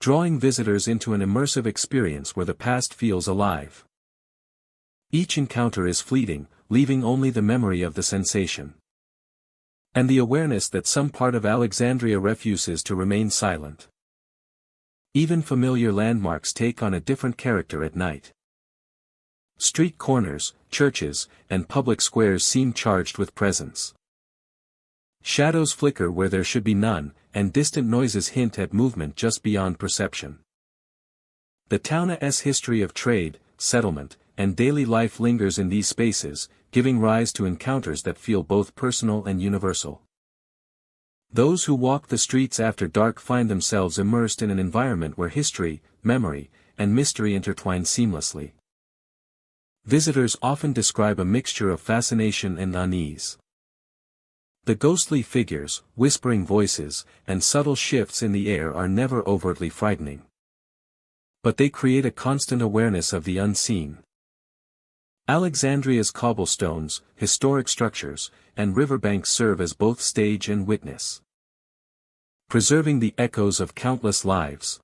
drawing visitors into an immersive experience where the past feels alive. Each encounter is fleeting, leaving only the memory of the sensation, and the awareness that some part of Alexandria refuses to remain silent. Even familiar landmarks take on a different character at night. Street corners, churches, and public squares seem charged with presence. Shadows flicker where there should be none, and distant noises hint at movement just beyond perception. The town's history of trade, settlement, and daily life lingers in these spaces, giving rise to encounters that feel both personal and universal. Those who walk the streets after dark find themselves immersed in an environment where history, memory, and mystery intertwine seamlessly. Visitors often describe a mixture of fascination and unease. The ghostly figures, whispering voices, and subtle shifts in the air are never overtly frightening, but they create a constant awareness of the unseen. Alexandria's cobblestones, historic structures, and riverbanks serve as both stage and witness, preserving the echoes of countless lives.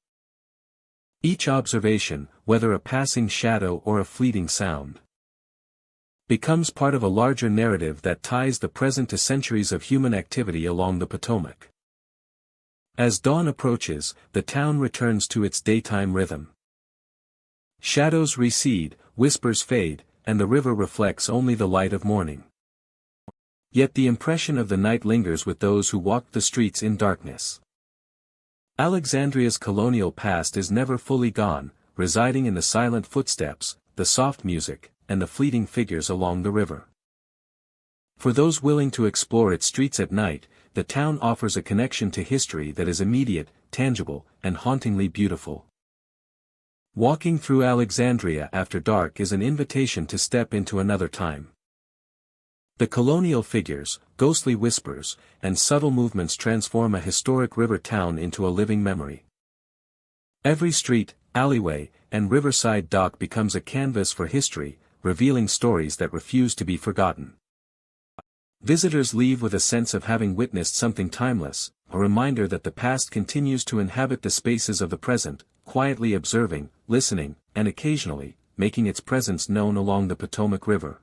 Each observation, whether a passing shadow or a fleeting sound, becomes part of a larger narrative that ties the present to centuries of human activity along the Potomac. As dawn approaches, the town returns to its daytime rhythm. Shadows recede, whispers fade, and the river reflects only the light of morning. Yet the impression of the night lingers with those who walk the streets in darkness. Alexandria's colonial past is never fully gone, residing in the silent footsteps, the soft music, and the fleeting figures along the river. For those willing to explore its streets at night, the town offers a connection to history that is immediate, tangible, and hauntingly beautiful. Walking through Alexandria after dark is an invitation to step into another time. The colonial figures, ghostly whispers, and subtle movements transform a historic river town into a living memory. Every street, alleyway, and riverside dock becomes a canvas for history, revealing stories that refuse to be forgotten. Visitors leave with a sense of having witnessed something timeless, a reminder that the past continues to inhabit the spaces of the present, quietly observing, listening, and occasionally, making its presence known along the Potomac River.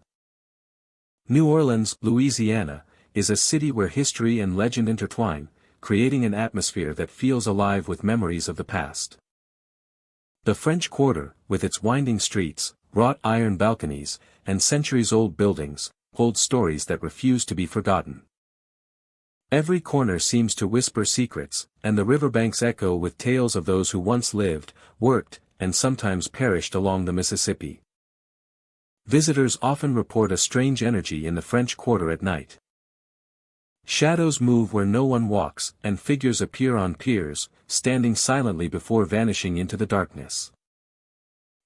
New Orleans, Louisiana, is a city where history and legend intertwine, creating an atmosphere that feels alive with memories of the past. The French Quarter, with its winding streets, wrought iron balconies, and centuries-old buildings, holds stories that refuse to be forgotten. Every corner seems to whisper secrets, and the riverbanks echo with tales of those who once lived, worked, and sometimes perished along the Mississippi. Visitors often report a strange energy in the French Quarter at night. Shadows move where no one walks, and figures appear on piers, standing silently before vanishing into the darkness.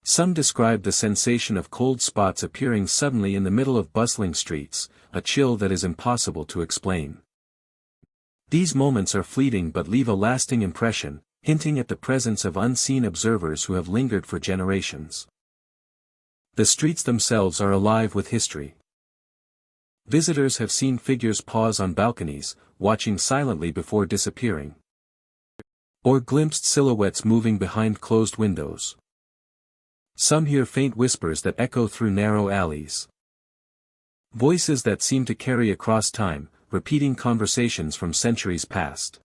Some describe the sensation of cold spots appearing suddenly in the middle of bustling streets, a chill that is impossible to explain. These moments are fleeting but leave a lasting impression, hinting at the presence of unseen observers who have lingered for generations. The streets themselves are alive with history. Visitors have seen figures pause on balconies, watching silently before disappearing, or glimpsed silhouettes moving behind closed windows. Some hear faint whispers that echo through narrow alleys. Voices that seem to carry across time, repeating conversations from centuries past.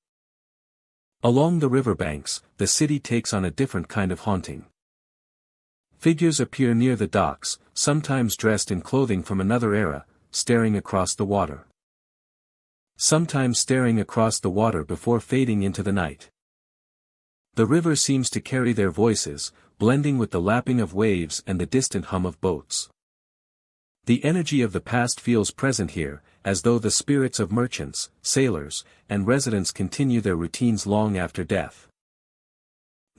Along the riverbanks, the city takes on a different kind of haunting. Figures appear near the docks, sometimes dressed in clothing from another era, staring across the water. Sometimes staring across the water before fading into the night. The river seems to carry their voices, blending with the lapping of waves and the distant hum of boats. The energy of the past feels present here, as though the spirits of merchants, sailors, and residents continue their routines long after death.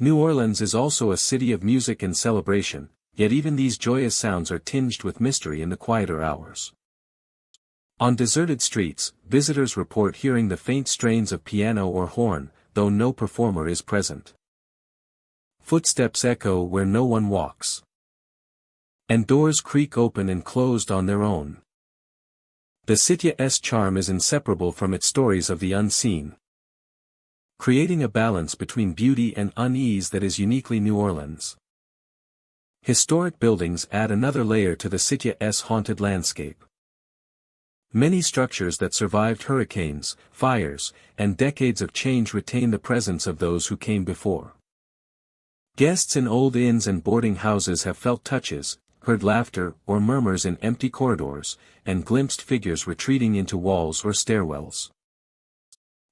New Orleans is also a city of music and celebration, yet even these joyous sounds are tinged with mystery in the quieter hours. On deserted streets, visitors report hearing the faint strains of piano or horn, though no performer is present. footsteps echo where no one walks. And doors creak open and closed on their own. The city's charm is inseparable from its stories of the unseen, creating a balance between beauty and unease that is uniquely New Orleans. Historic buildings add another layer to the city's haunted landscape. Many structures that survived hurricanes, fires, and decades of change retain the presence of those who came before. Guests in old inns and boarding houses have felt touches, heard laughter or murmurs in empty corridors, and glimpsed figures retreating into walls or stairwells.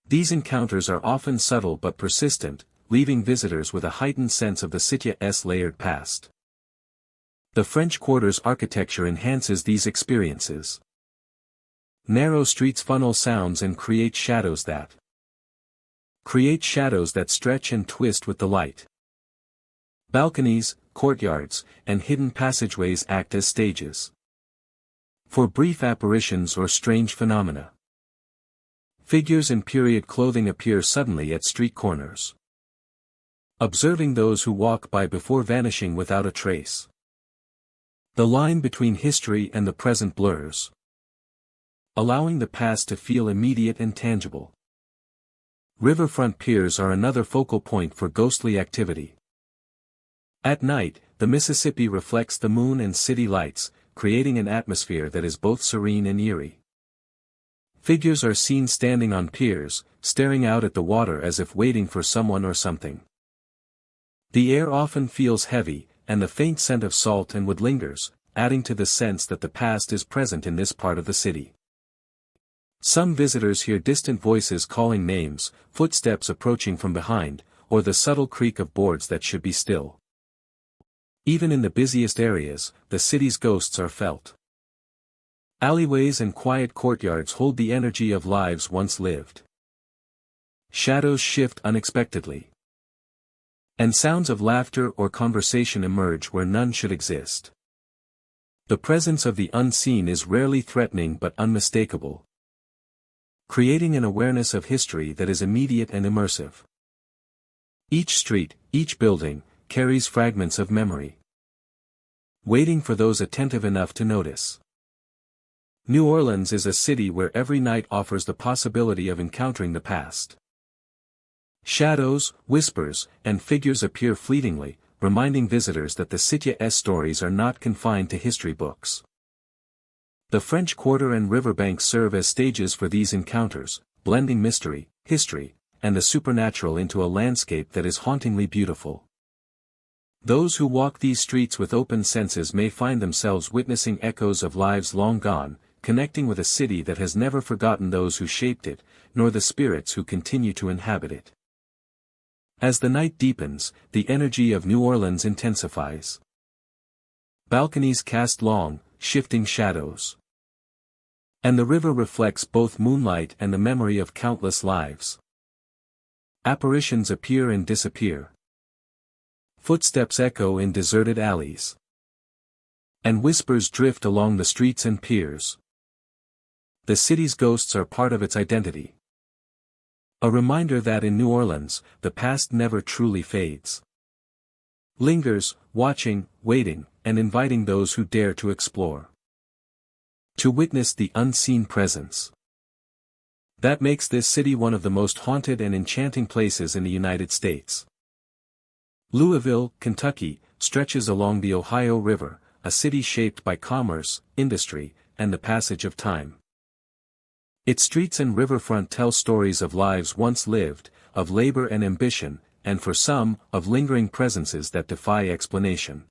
These encounters are often subtle but persistent, leaving visitors with a heightened sense of the city's layered past. The French Quarter's architecture enhances these experiences. Narrow streets funnel sounds and create shadows that stretch and twist with the light. Balconies, courtyards, and hidden passageways act as stages for brief apparitions or strange phenomena. Figures in period clothing appear suddenly at street corners, observing those who walk by before vanishing without a trace. The line between history and the present blurs, allowing the past to feel immediate and tangible. Riverfront piers are another focal point for ghostly activity. At night, the Mississippi reflects the moon and city lights, creating an atmosphere that is both serene and eerie. Figures are seen standing on piers, staring out at the water as if waiting for someone or something. The air often feels heavy, and the faint scent of salt and wood lingers, adding to the sense that the past is present in this part of the city. Some visitors hear distant voices calling names, footsteps approaching from behind, or the subtle creak of boards that should be still. Even in the busiest areas, the city's ghosts are felt. Alleyways and quiet courtyards hold the energy of lives once lived. Shadows shift unexpectedly, and sounds of laughter or conversation emerge where none should exist. The presence of the unseen is rarely threatening but unmistakable, creating an awareness of history that is immediate and immersive. Each street, each building, carries fragments of memory, waiting for those attentive enough to notice. New Orleans is a city where every night offers the possibility of encountering the past. Shadows, whispers, and figures appear fleetingly, reminding visitors that the city's stories are not confined to history books. The French Quarter and riverbank serve as stages for these encounters, blending mystery, history, and the supernatural into a landscape that is hauntingly beautiful. Those who walk these streets with open senses may find themselves witnessing echoes of lives long gone, connecting with a city that has never forgotten those who shaped it, nor the spirits who continue to inhabit it. As the night deepens, the energy of New Orleans intensifies. Balconies cast long, shifting shadows, and the river reflects both moonlight and the memory of countless lives. Apparitions appear and disappear. Footsteps echo in deserted alleys, and whispers drift along the streets and piers. The city's ghosts are part of its identity, a reminder that in New Orleans, the past never truly fades. Lingers, watching, waiting, and inviting those who dare to explore, to witness the unseen presence. That makes this city one of the most haunted and enchanting places in the United States. Louisville, Kentucky, stretches along the Ohio River, a city shaped by commerce, industry, and the passage of time. Its streets and riverfront tell stories of lives once lived, of labor and ambition, and for some, of lingering presences that defy explanation.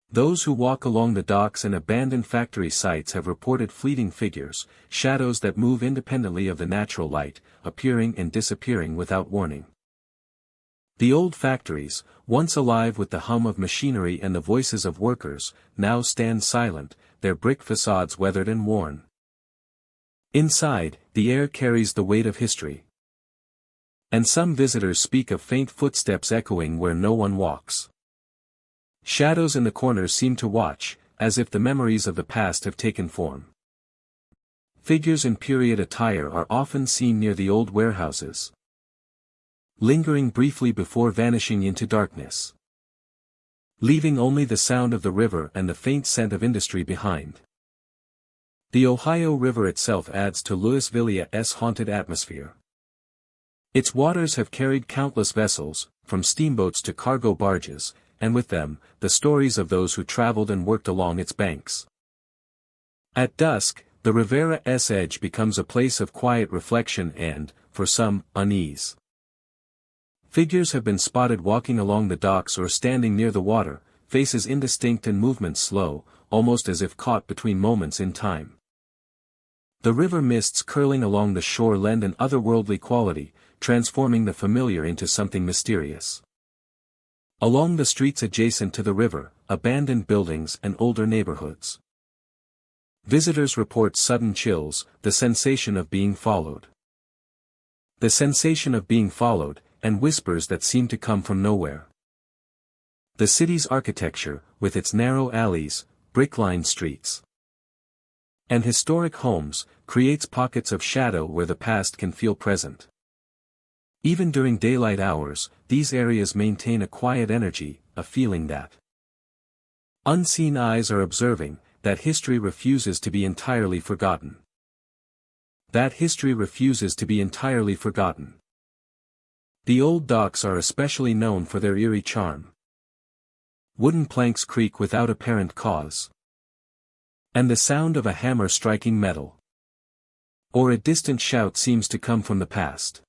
Those who walk along the docks and abandoned factory sites have reported fleeting figures, shadows that move independently of the natural light, appearing and disappearing without warning. The old factories, once alive with the hum of machinery and the voices of workers, now stand silent, their brick facades weathered and worn. Inside, the air carries the weight of history, and some visitors speak of faint footsteps echoing where no one walks. Shadows in the corners seem to watch, as if the memories of the past have taken form. Figures in period attire are often seen near the old warehouses, lingering briefly before vanishing into darkness, leaving only the sound of the river and the faint scent of industry behind. The Ohio River itself adds to Louisvilla's haunted atmosphere. Its waters have carried countless vessels, from steamboats to cargo barges, and with them, the stories of those who traveled and worked along its banks. At dusk, the Rivera's edge becomes a place of quiet reflection and, for some, unease. Figures have been spotted walking along the docks or standing near the water, faces indistinct and movements slow, almost as if caught between moments in time. The river mists curling along the shore lend an otherworldly quality, transforming the familiar into something mysterious. Along the streets adjacent to the river, abandoned buildings and older neighborhoods. Visitors report sudden chills, the sensation of being followed. The sensation of being followed, and whispers that seem to come from nowhere. The city's architecture, with its narrow alleys, brick-lined streets, and historic homes, creates pockets of shadow where the past can feel present. Even during daylight hours, these areas maintain a quiet energy, a feeling that unseen eyes are observing, that history refuses to be entirely forgotten. That history refuses to be entirely forgotten. The old docks are especially known for their eerie charm. Wooden planks creak without apparent cause, and the sound of a hammer striking metal, or a distant shout, seems to come from the past.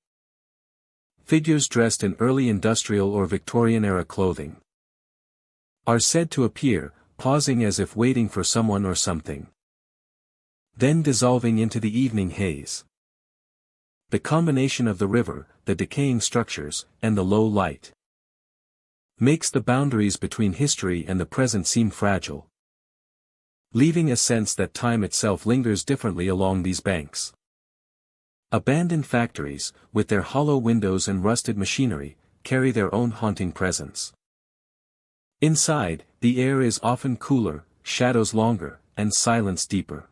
Figures dressed in early industrial or Victorian-era clothing are said to appear, pausing as if waiting for someone or something, then dissolving into the evening haze. The combination of the river, the decaying structures, and the low light makes the boundaries between history and the present seem fragile, leaving a sense that time itself lingers differently along these banks. Abandoned factories, with their hollow windows and rusted machinery, carry their own haunting presence. Inside, the air is often cooler, shadows longer, and silence deeper.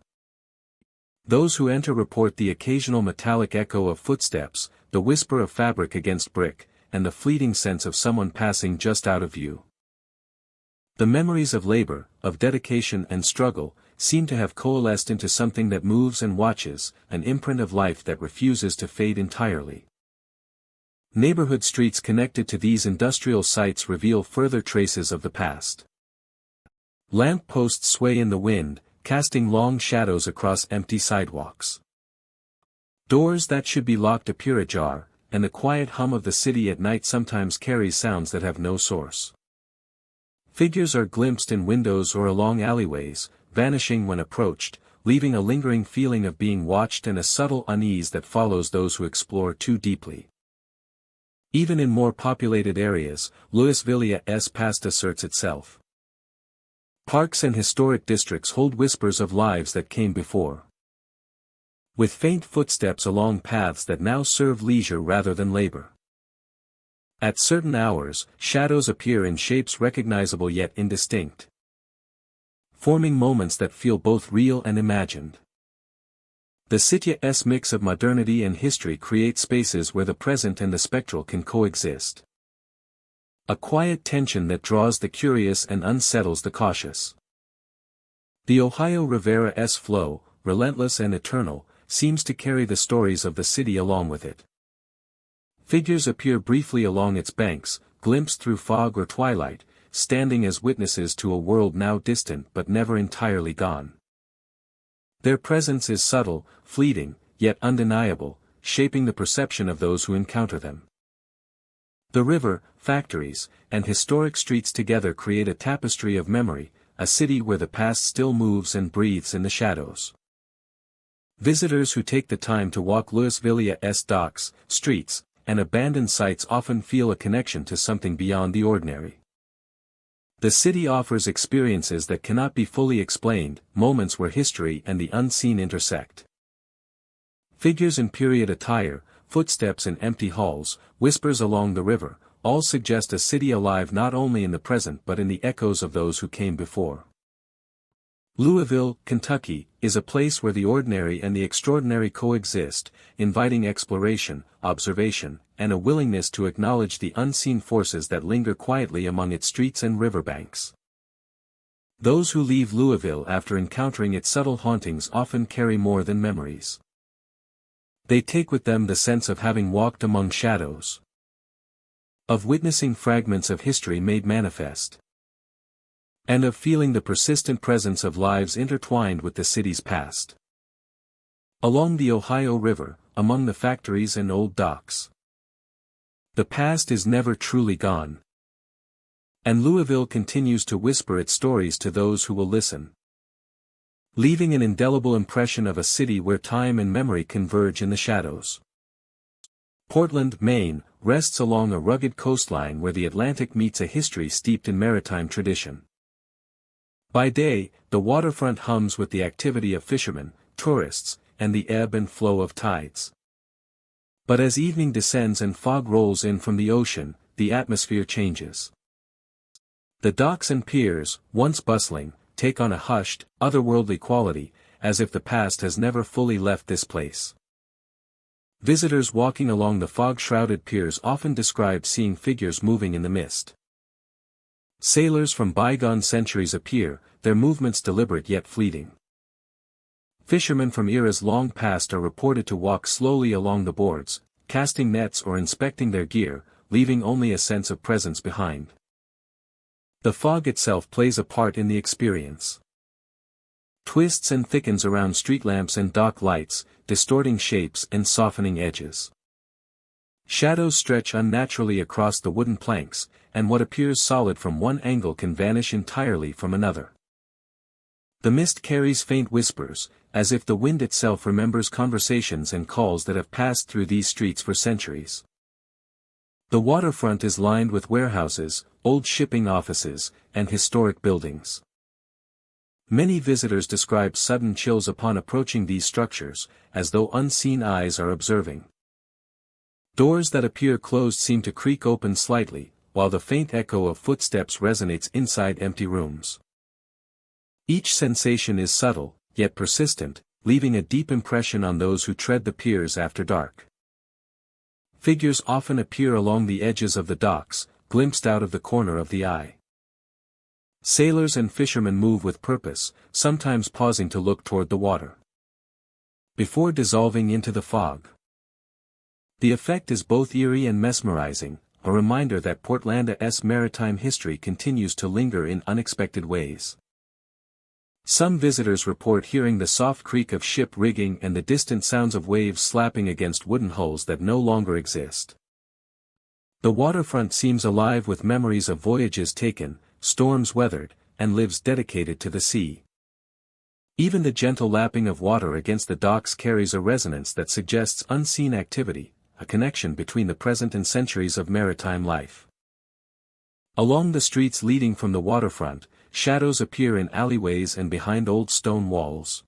Those who enter report the occasional metallic echo of footsteps, the whisper of fabric against brick, and the fleeting sense of someone passing just out of view. The memories of labor, of dedication and struggle, seem to have coalesced into something that moves and watches, an imprint of life that refuses to fade entirely. Neighborhood streets connected to these industrial sites reveal further traces of the past. Lamp posts sway in the wind, casting long shadows across empty sidewalks. Doors that should be locked appear ajar, and the quiet hum of the city at night sometimes carries sounds that have no source. Figures are glimpsed in windows or along alleyways, vanishing when approached, leaving a lingering feeling of being watched and a subtle unease that follows those who explore too deeply. Even in more populated areas, Louisvilla's past asserts itself. Parks and historic districts hold whispers of lives that came before, with faint footsteps along paths that now serve leisure rather than labor. At certain hours, shadows appear in shapes recognizable yet indistinct, forming moments that feel both real and imagined. The city's mix of modernity and history creates spaces where the present and the spectral can coexist. A quiet tension that draws the curious and unsettles the cautious. The Ohio River's flow, relentless and eternal, seems to carry the stories of the city along with it. Figures appear briefly along its banks, glimpsed through fog or twilight, standing as witnesses to a world now distant but never entirely gone. Their presence is subtle, fleeting, yet undeniable, shaping the perception of those who encounter them. The river, factories, and historic streets together create a tapestry of memory, a city where the past still moves and breathes in the shadows. Visitors who take the time to walk Louisvilla's docks, streets, and abandoned sites often feel a connection to something beyond the ordinary. The city offers experiences that cannot be fully explained, moments where history and the unseen intersect. Figures in period attire, footsteps in empty halls, whispers along the river, all suggest a city alive not only in the present but in the echoes of those who came before. Louisville, Kentucky, is a place where the ordinary and the extraordinary coexist, inviting exploration, observation, and a willingness to acknowledge the unseen forces that linger quietly among its streets and riverbanks. Those who leave Louisville after encountering its subtle hauntings often carry more than memories. They take with them the sense of having walked among shadows, of witnessing fragments of history made manifest, and of feeling the persistent presence of lives intertwined with the city's past. Along the Ohio River, among the factories and old docks, the past is never truly gone. And Louisville continues to whisper its stories to those who will listen, leaving an indelible impression of a city where time and memory converge in the shadows. Portland, Maine, rests along a rugged coastline where the Atlantic meets a history steeped in maritime tradition. By day, the waterfront hums with the activity of fishermen, tourists, and the ebb and flow of tides. But as evening descends and fog rolls in from the ocean, the atmosphere changes. The docks and piers, once bustling, take on a hushed, otherworldly quality, as if the past has never fully left this place. Visitors walking along the fog-shrouded piers often describe seeing figures moving in the mist. Sailors from bygone centuries appear, their movements deliberate yet fleeting. Fishermen from eras long past are reported to walk slowly along the boards, casting nets or inspecting their gear, leaving only a sense of presence behind. The fog itself plays a part in the experience. Twists and thickens around street lamps and dock lights, distorting shapes and softening edges. Shadows stretch unnaturally across the wooden planks, and what appears solid from one angle can vanish entirely from another. The mist carries faint whispers, as if the wind itself remembers conversations and calls that have passed through these streets for centuries. The waterfront is lined with warehouses, old shipping offices, and historic buildings. Many visitors describe sudden chills upon approaching these structures, as though unseen eyes are observing. Doors that appear closed seem to creak open slightly, while the faint echo of footsteps resonates inside empty rooms. Each sensation is subtle, yet persistent, leaving a deep impression on those who tread the piers after dark. Figures often appear along the edges of the docks, glimpsed out of the corner of the eye. Sailors and fishermen move with purpose, sometimes pausing to look toward the water, before dissolving into the fog. The effect is both eerie and mesmerizing, a reminder that Portland's maritime history continues to linger in unexpected ways. Some visitors report hearing the soft creak of ship rigging and the distant sounds of waves slapping against wooden hulls that no longer exist. The waterfront seems alive with memories of voyages taken, storms weathered, and lives dedicated to the sea. Even the gentle lapping of water against the docks carries a resonance that suggests unseen activity, a connection between the present and centuries of maritime life. Along the streets leading from the waterfront, shadows appear in alleyways and behind old stone walls.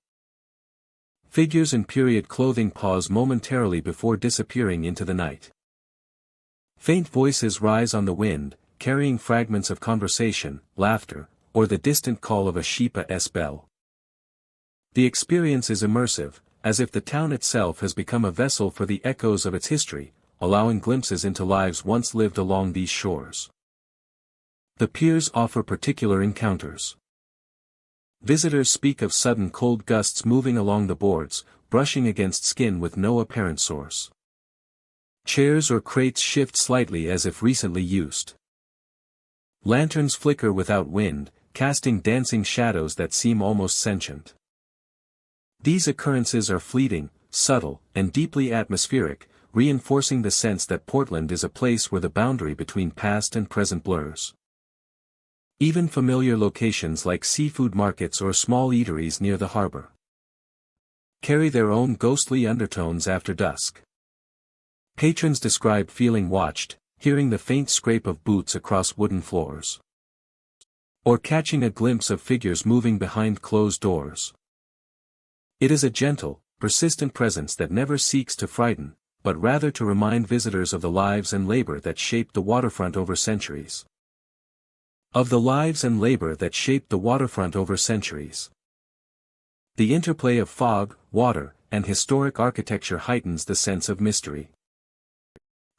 Figures in period clothing pause momentarily before disappearing into the night. Faint voices rise on the wind, carrying fragments of conversation, laughter, or the distant call of a sheep's bell. The experience is immersive, as if the town itself has become a vessel for the echoes of its history, allowing glimpses into lives once lived along these shores. The piers offer particular encounters. Visitors speak of sudden cold gusts moving along the boards, brushing against skin with no apparent source. Chairs or crates shift slightly as if recently used. Lanterns flicker without wind, casting dancing shadows that seem almost sentient. These occurrences are fleeting, subtle, and deeply atmospheric, reinforcing the sense that Portland is a place where the boundary between past and present blurs. Even familiar locations like seafood markets or small eateries near the harbor carry their own ghostly undertones after dusk. Patrons describe feeling watched, hearing the faint scrape of boots across wooden floors, or catching a glimpse of figures moving behind closed doors. It is a gentle, persistent presence that never seeks to frighten, but rather to remind visitors of the lives and labor that shaped the waterfront over centuries. The interplay of fog, water, and historic architecture heightens the sense of mystery.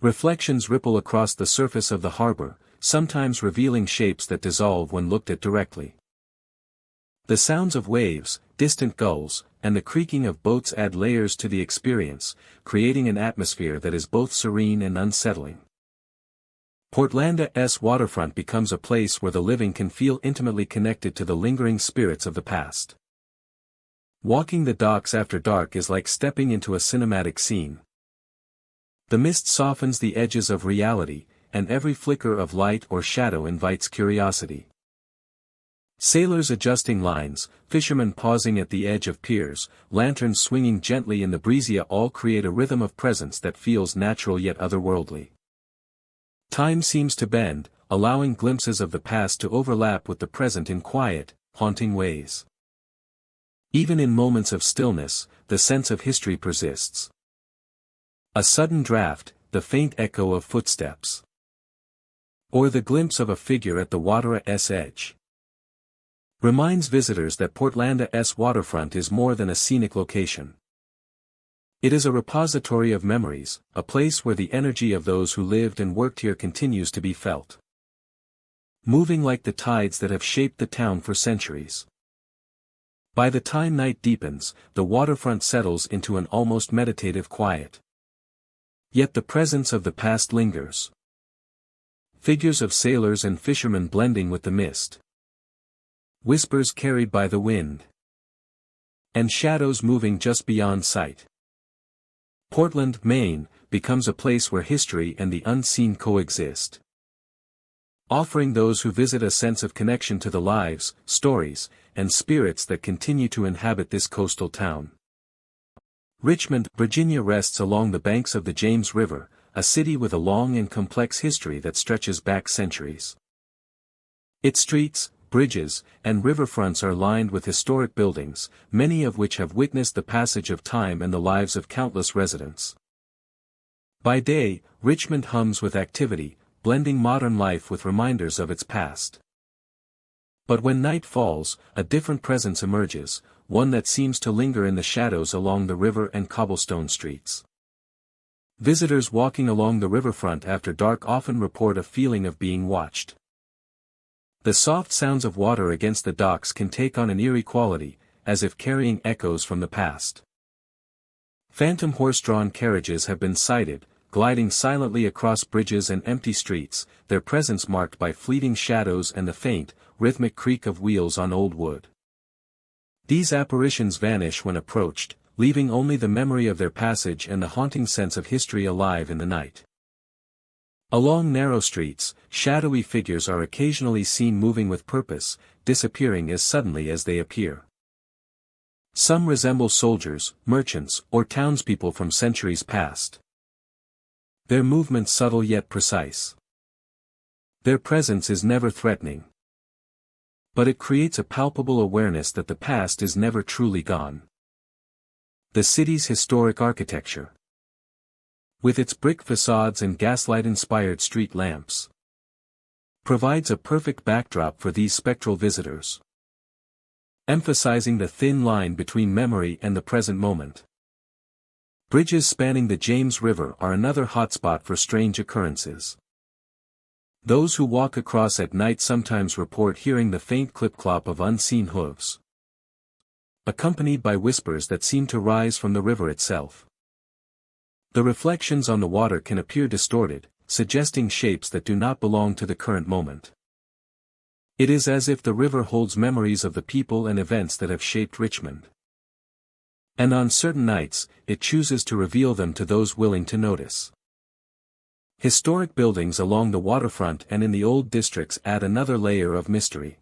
Reflections ripple across the surface of the harbor, sometimes revealing shapes that dissolve when looked at directly. The sounds of waves, distant gulls, and the creaking of boats add layers to the experience, creating an atmosphere that is both serene and unsettling. Portland's waterfront becomes a place where the living can feel intimately connected to the lingering spirits of the past. Walking the docks after dark is like stepping into a cinematic scene. The mist softens the edges of reality, and every flicker of light or shadow invites curiosity. Sailors adjusting lines, fishermen pausing at the edge of piers, lanterns swinging gently in the breezia all create a rhythm of presence that feels natural yet otherworldly. Time seems to bend, allowing glimpses of the past to overlap with the present in quiet, haunting ways. Even in moments of stillness, the sense of history persists. A sudden draft, the faint echo of footsteps. Or the glimpse of a figure at the water's edge. Reminds visitors that Portland's waterfront is more than a scenic location. It is a repository of memories, a place where the energy of those who lived and worked here continues to be felt. Moving like the tides that have shaped the town for centuries. By the time night deepens, the waterfront settles into an almost meditative quiet. Yet the presence of the past lingers. Figures of sailors and fishermen blending with the mist. Whispers carried by the wind. And shadows moving just beyond sight. Portland, Maine, becomes a place where history and the unseen coexist. Offering those who visit a sense of connection to the lives, stories, and spirits that continue to inhabit this coastal town. Richmond, Virginia rests along the banks of the James River, a city with a long and complex history that stretches back centuries. Its streets, bridges, and riverfronts are lined with historic buildings, many of which have witnessed the passage of time and the lives of countless residents. By day, Richmond hums with activity, blending modern life with reminders of its past. But when night falls, a different presence emerges, one that seems to linger in the shadows along the river and cobblestone streets. Visitors walking along the riverfront after dark often report a feeling of being watched. The soft sounds of water against the docks can take on an eerie quality, as if carrying echoes from the past. Phantom horse-drawn carriages have been sighted, gliding silently across bridges and empty streets, their presence marked by fleeting shadows and the faint, rhythmic creak of wheels on old wood. These apparitions vanish when approached, leaving only the memory of their passage and the haunting sense of history alive in the night. Along narrow streets, shadowy figures are occasionally seen moving with purpose, disappearing as suddenly as they appear. Some resemble soldiers, merchants, or townspeople from centuries past. Their movements subtle yet precise. Their presence is never threatening. But it creates a palpable awareness that the past is never truly gone. The city's historic architecture. With its brick facades and gaslight-inspired street lamps, provides a perfect backdrop for these spectral visitors. Emphasizing the thin line between memory and the present moment. Bridges spanning the James River are another hotspot for strange occurrences. Those who walk across at night sometimes report hearing the faint clip-clop of unseen hooves, accompanied by whispers that seem to rise from the river itself. The reflections on the water can appear distorted, suggesting shapes that do not belong to the current moment. It is as if the river holds memories of the people and events that have shaped Richmond. And on certain nights, it chooses to reveal them to those willing to notice. Historic buildings along the waterfront and in the old districts add another layer of mystery.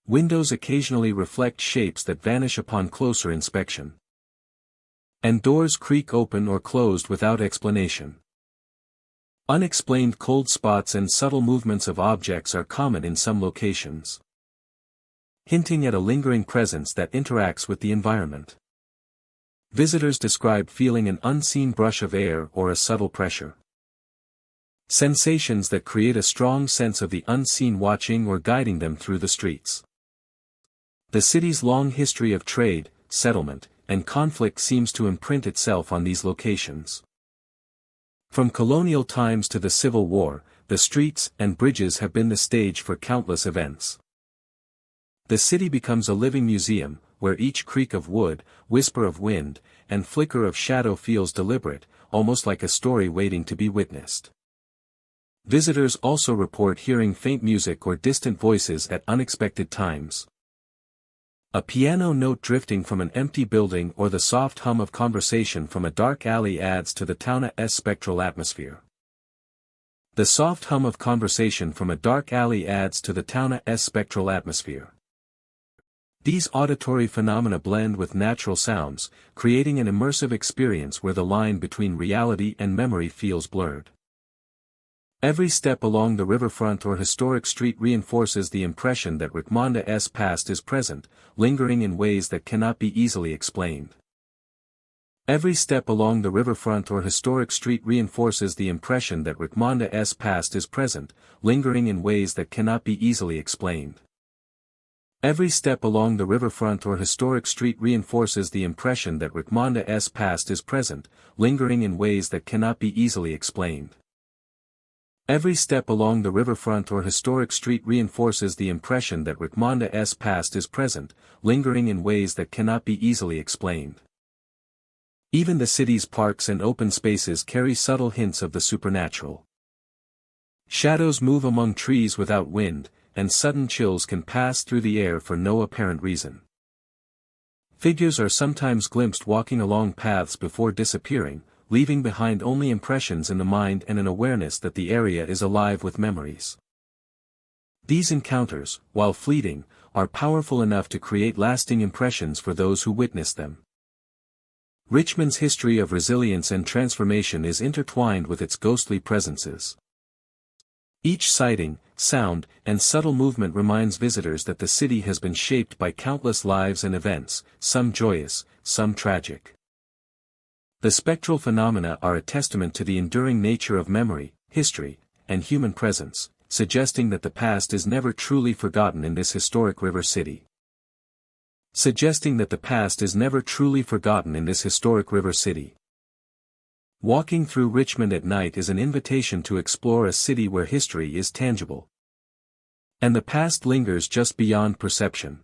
Windows occasionally reflect shapes that vanish upon closer inspection. And doors creak open or closed without explanation. Unexplained cold spots and subtle movements of objects are common in some locations, hinting at a lingering presence that interacts with the environment. Visitors describe feeling an unseen brush of air or a subtle pressure. Sensations that create a strong sense of the unseen watching or guiding them through the streets. The city's long history of trade, settlement, and conflict seems to imprint itself on these locations. From colonial times to the Civil War, the streets and bridges have been the stage for countless events. The city becomes a living museum, where each creak of wood, whisper of wind, and flicker of shadow feels deliberate, almost like a story waiting to be witnessed. Visitors also report hearing faint music or distant voices at unexpected times. A piano note drifting from an empty building or the soft hum of conversation from a dark alley adds to the town's spectral atmosphere. The soft hum of conversation from a dark alley adds to the town's spectral atmosphere. These auditory phenomena blend with natural sounds, creating an immersive experience where the line between reality and memory feels blurred. Every step along the riverfront or historic street reinforces the impression that Richmonda's past is present, lingering in ways that cannot be easily explained. Every step along the riverfront or historic street reinforces the impression that Richmonda's past is present, lingering in ways that cannot be easily explained. Every step along the riverfront or historic street reinforces the impression that Richmonda's past is present, lingering in ways that cannot be easily explained. Every step along the riverfront or historic street reinforces the impression that Richmonda's past is present, lingering in ways that cannot be easily explained. Even the city's parks and open spaces carry subtle hints of the supernatural. Shadows move among trees without wind, and sudden chills can pass through the air for no apparent reason. Figures are sometimes glimpsed walking along paths before disappearing, leaving behind only impressions in the mind and an awareness that the area is alive with memories. These encounters, while fleeting, are powerful enough to create lasting impressions for those who witness them. Richmond's history of resilience and transformation is intertwined with its ghostly presences. Each sighting, sound, and subtle movement reminds visitors that the city has been shaped by countless lives and events, some joyous, some tragic. The spectral phenomena are a testament to the enduring nature of memory, history, and human presence, suggesting that the past is never truly forgotten in this historic river city. Suggesting that the past is never truly forgotten in this historic river city. Walking through Richmond at night is an invitation to explore a city where history is tangible. And the past lingers just beyond perception.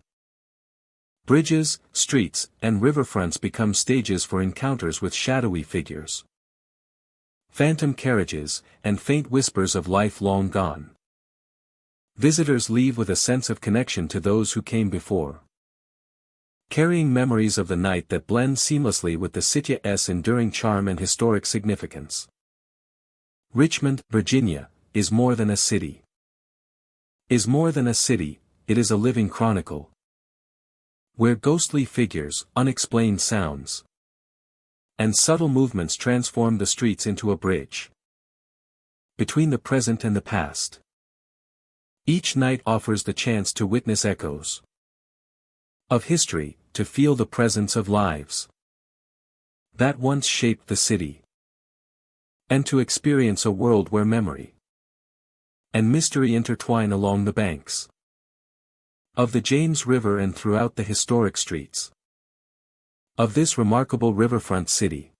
Bridges, streets, and riverfronts become stages for encounters with shadowy figures. Phantom carriages, and faint whispers of life long gone. Visitors leave with a sense of connection to those who came before. Carrying memories of the night that blend seamlessly with the city's enduring charm and historic significance. Richmond, Virginia, is more than a city. Is more than a city, it is a living chronicle. Where ghostly figures, unexplained sounds, and subtle movements transform the streets into a bridge between the present and the past. Each night offers the chance to witness echoes of history, to feel the presence of lives that once shaped the city, and to experience a world where memory and mystery intertwine along the banks of the James River and throughout the historic streets of this remarkable riverfront city.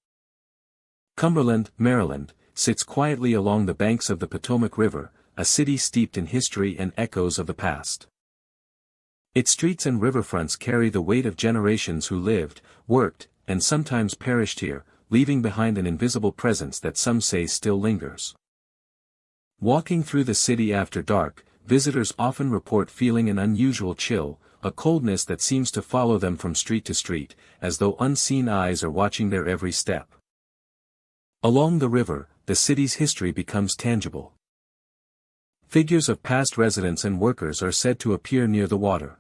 Cumberland, Maryland, sits quietly along the banks of the Potomac River, a city steeped in history and echoes of the past. Its streets and riverfronts carry the weight of generations who lived, worked, and sometimes perished here, leaving behind an invisible presence that some say still lingers. Walking through the city after dark, visitors often report feeling an unusual chill, a coldness that seems to follow them from street to street, as though unseen eyes are watching their every step. Along the river, the city's history becomes tangible. Figures of past residents and workers are said to appear near the water.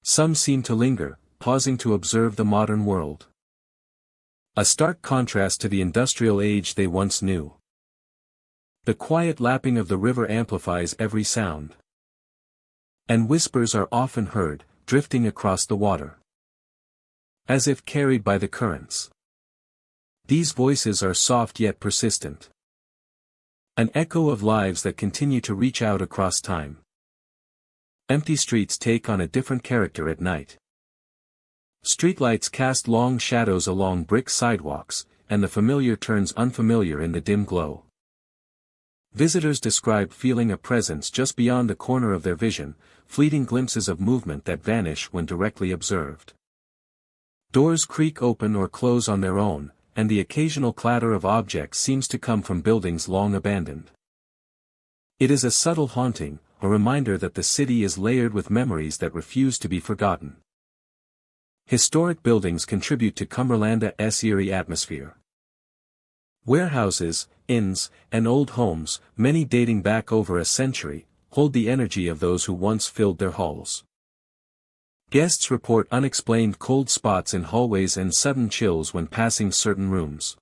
Some seem to linger, pausing to observe the modern world. A stark contrast to the industrial age they once knew. The quiet lapping of the river amplifies every sound. And whispers are often heard, drifting across the water, as if carried by the currents. These voices are soft yet persistent. An echo of lives that continue to reach out across time. Empty streets take on a different character at night. Streetlights cast long shadows along brick sidewalks, and the familiar turns unfamiliar in the dim glow. Visitors describe feeling a presence just beyond the corner of their vision, fleeting glimpses of movement that vanish when directly observed. Doors creak open or close on their own, and the occasional clatter of objects seems to come from buildings long abandoned. It is a subtle haunting, a reminder that the city is layered with memories that refuse to be forgotten. Historic buildings contribute to Cumberland's eerie atmosphere. Warehouses, inns, and old homes, many dating back over a century, hold the energy of those who once filled their halls. Guests report unexplained cold spots in hallways and sudden chills when passing certain rooms.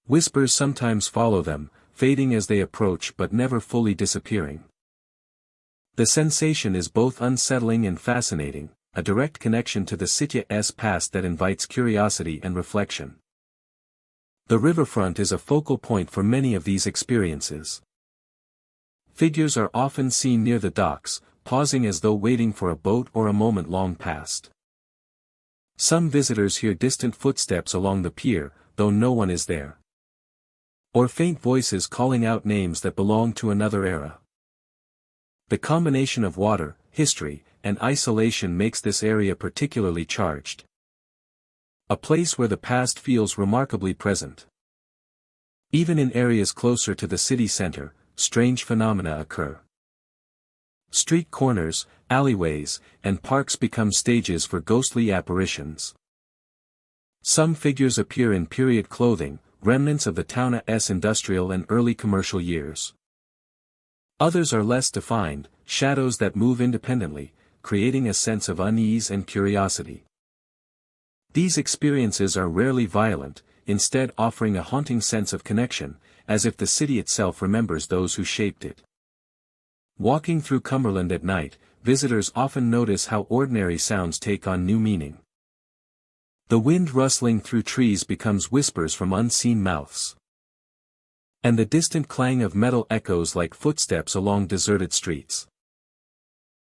Whispers sometimes follow them, fading as they approach but never fully disappearing. The sensation is both unsettling and fascinating, a direct connection to the city's past that invites curiosity and reflection. The riverfront is a focal point for many of these experiences. Figures are often seen near the docks, pausing as though waiting for a boat or a moment long past. Some visitors hear distant footsteps along the pier, though no one is there. Or faint voices calling out names that belong to another era. The combination of water, history, and isolation makes this area particularly charged. A place where the past feels remarkably present. Even in areas closer to the city center, strange phenomena occur. Street corners, alleyways, and parks become stages for ghostly apparitions. Some figures appear in period clothing, remnants of the town's industrial and early commercial years. Others are less defined, shadows that move independently, creating a sense of unease and curiosity. These experiences are rarely violent, instead offering a haunting sense of connection, as if the city itself remembers those who shaped it. Walking through Cumberland at night, visitors often notice how ordinary sounds take on new meaning. The wind rustling through trees becomes whispers from unseen mouths. And the distant clang of metal echoes like footsteps along deserted streets.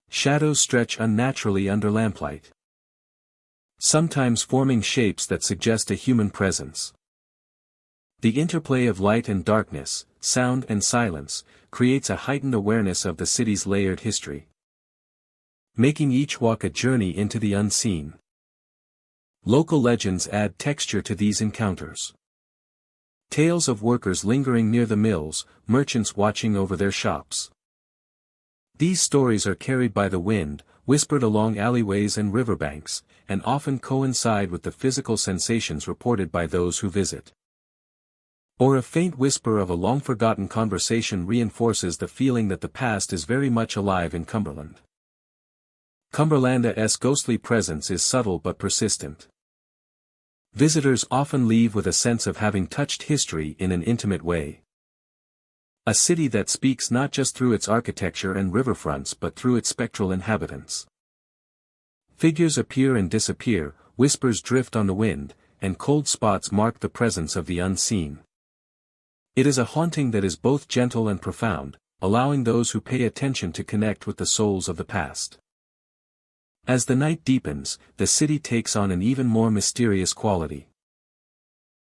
Shadows stretch unnaturally under lamplight, sometimes forming shapes that suggest a human presence. The interplay of light and darkness, sound and silence, creates a heightened awareness of the city's layered history, making each walk a journey into the unseen. Local legends add texture to these encounters. Tales of workers lingering near the mills, merchants watching over their shops. These stories are carried by the wind, whispered along alleyways and riverbanks, and often coincide with the physical sensations reported by those who visit. Or a faint whisper of a long-forgotten conversation reinforces the feeling that the past is very much alive in Cumberland. Cumberland's ghostly presence is subtle but persistent. Visitors often leave with a sense of having touched history in an intimate way. A city that speaks not just through its architecture and riverfronts but through its spectral inhabitants. Figures appear and disappear, whispers drift on the wind, and cold spots mark the presence of the unseen. It is a haunting that is both gentle and profound, allowing those who pay attention to connect with the souls of the past. As the night deepens, the city takes on an even more mysterious quality.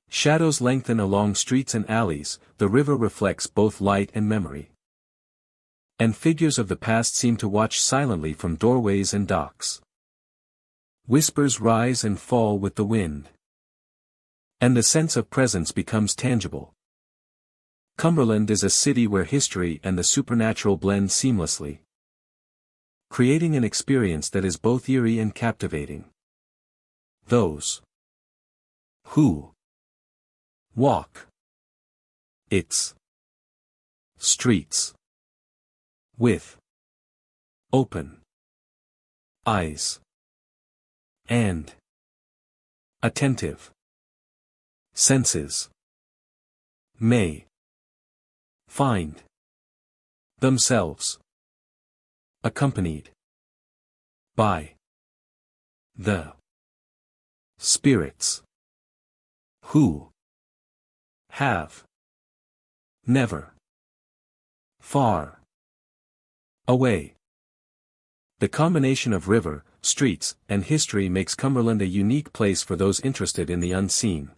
Shadows lengthen along streets and alleys, the river reflects both light and memory. And figures of the past seem to watch silently from doorways and docks. Whispers rise and fall with the wind. And the sense of presence becomes tangible. Cumberland is a city where history and the supernatural blend seamlessly, creating an experience that is both eerie and captivating. Those who walk its streets with open eyes and attentive senses may find themselves accompanied by the spirits who have never far away. The combination of river, streets, and history makes Cumberland a unique place for those interested in the unseen.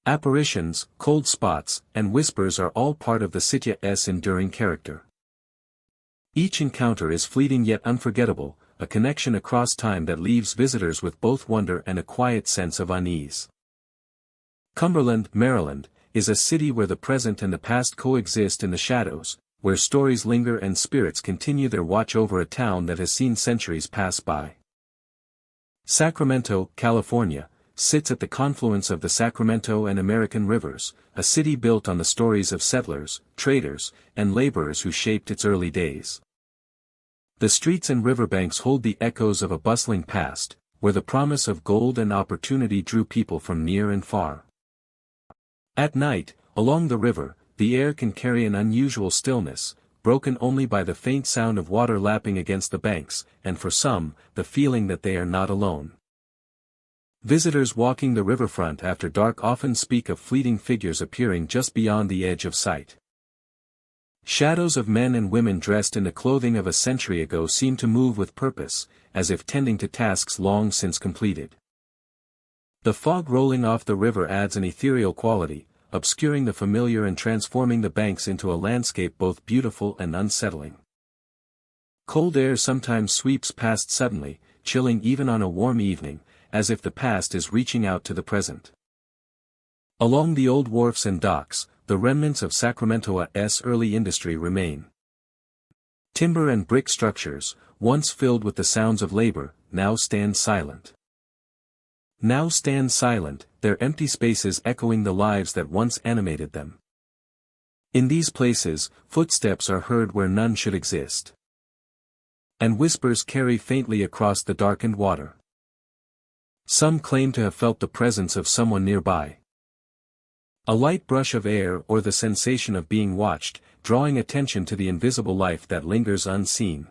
Apparitions, cold spots, and whispers are all part of the city's enduring character. Each encounter is fleeting yet unforgettable, a connection across time that leaves visitors with both wonder and a quiet sense of unease. Cumberland, Maryland, is a city where the present and the past coexist in the shadows, where stories linger and spirits continue their watch over a town that has seen centuries pass by. Sacramento, California, sits at the confluence of the Sacramento and American rivers, a city built on the stories of settlers, traders, and laborers who shaped its early days. The streets and riverbanks hold the echoes of a bustling past, where the promise of gold and opportunity drew people from near and far. At night, along the river, the air can carry an unusual stillness, broken only by the faint sound of water lapping against the banks, and for some, the feeling that they are not alone. Visitors walking the riverfront after dark often speak of fleeting figures appearing just beyond the edge of sight. Shadows of men and women dressed in the clothing of a century ago seem to move with purpose, as if tending to tasks long since completed. The fog rolling off the river adds an ethereal quality, obscuring the familiar and transforming the banks into a landscape both beautiful and unsettling. Cold air sometimes sweeps past suddenly, chilling even on a warm evening, as if the past is reaching out to the present. Along the old wharfs and docks, the remnants of Sacramento's early industry remain. Timber and brick structures, once filled with the sounds of labor, now stand silent. Their empty spaces echoing the lives that once animated them. In these places, footsteps are heard where none should exist. And whispers carry faintly across the darkened water. Some claim to have felt the presence of someone nearby. A light brush of air or the sensation of being watched, drawing attention to the invisible life that lingers unseen.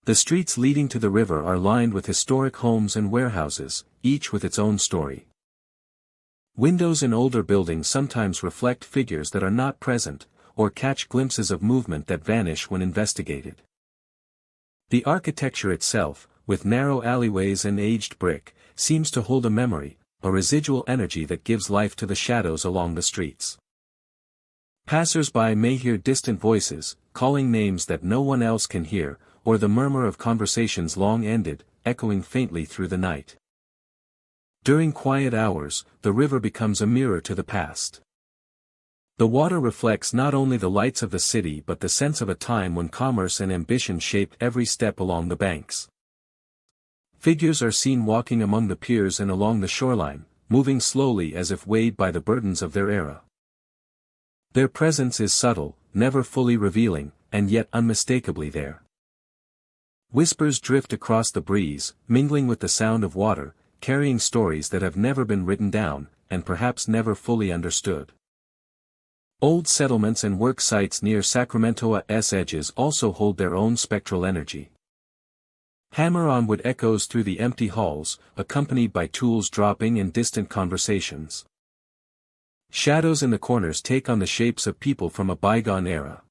The streets leading to the river are lined with historic homes and warehouses, each with its own story. Windows in older buildings sometimes reflect figures that are not present, or catch glimpses of movement that vanish when investigated. The architecture itself, with narrow alleyways and aged brick, seems to hold a memory, a residual energy that gives life to the shadows along the streets. Passers-by may hear distant voices, calling names that no one else can hear, or the murmur of conversations long ended, echoing faintly through the night. During quiet hours, the river becomes a mirror to the past. The water reflects not only the lights of the city but the sense of a time when commerce and ambition shaped every step along the banks. Figures are seen walking among the piers and along the shoreline, moving slowly as if weighed by the burdens of their era. Their presence is subtle, never fully revealing, and yet unmistakably there. Whispers drift across the breeze, mingling with the sound of water, carrying stories that have never been written down, and perhaps never fully understood. Old settlements and work sites near Sacramento's edges also hold their own spectral energy. Hammer-on wood echoes through the empty halls, accompanied by tools dropping and distant conversations. Shadows in the corners take on the shapes of people from a bygone era.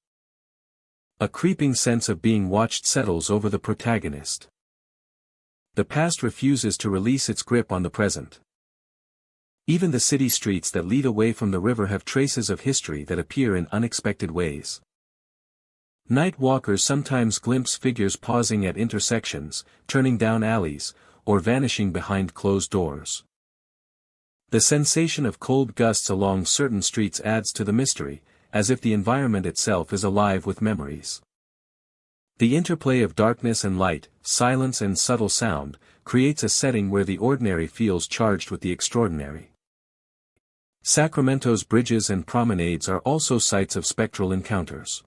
A creeping sense of being watched settles over the protagonist. The past refuses to release its grip on the present. Even the city streets that lead away from the river have traces of history that appear in unexpected ways. Night walkers sometimes glimpse figures pausing at intersections, turning down alleys, or vanishing behind closed doors. The sensation of cold gusts along certain streets adds to the mystery, as if the environment itself is alive with memories. The interplay of darkness and light, silence and subtle sound, creates a setting where the ordinary feels charged with the extraordinary. Sacramento's bridges and promenades are also sites of spectral encounters.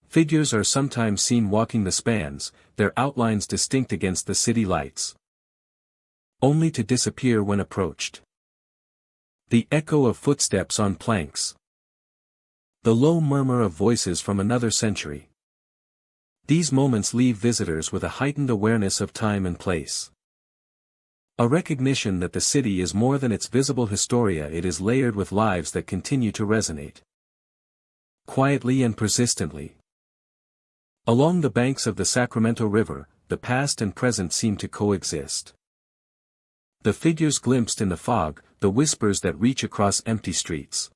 Figures are sometimes seen walking the spans, their outlines distinct against the city lights, only to disappear when approached. The echo of footsteps on planks. The low murmur of voices from another century. These moments leave visitors with a heightened awareness of time and place. A recognition that the city is more than its visible historia, it is layered with lives that continue to resonate. Quietly and persistently. Along the banks of the Sacramento River, the past and present seem to coexist. The figures glimpsed in the fog, the whispers that reach across empty streets,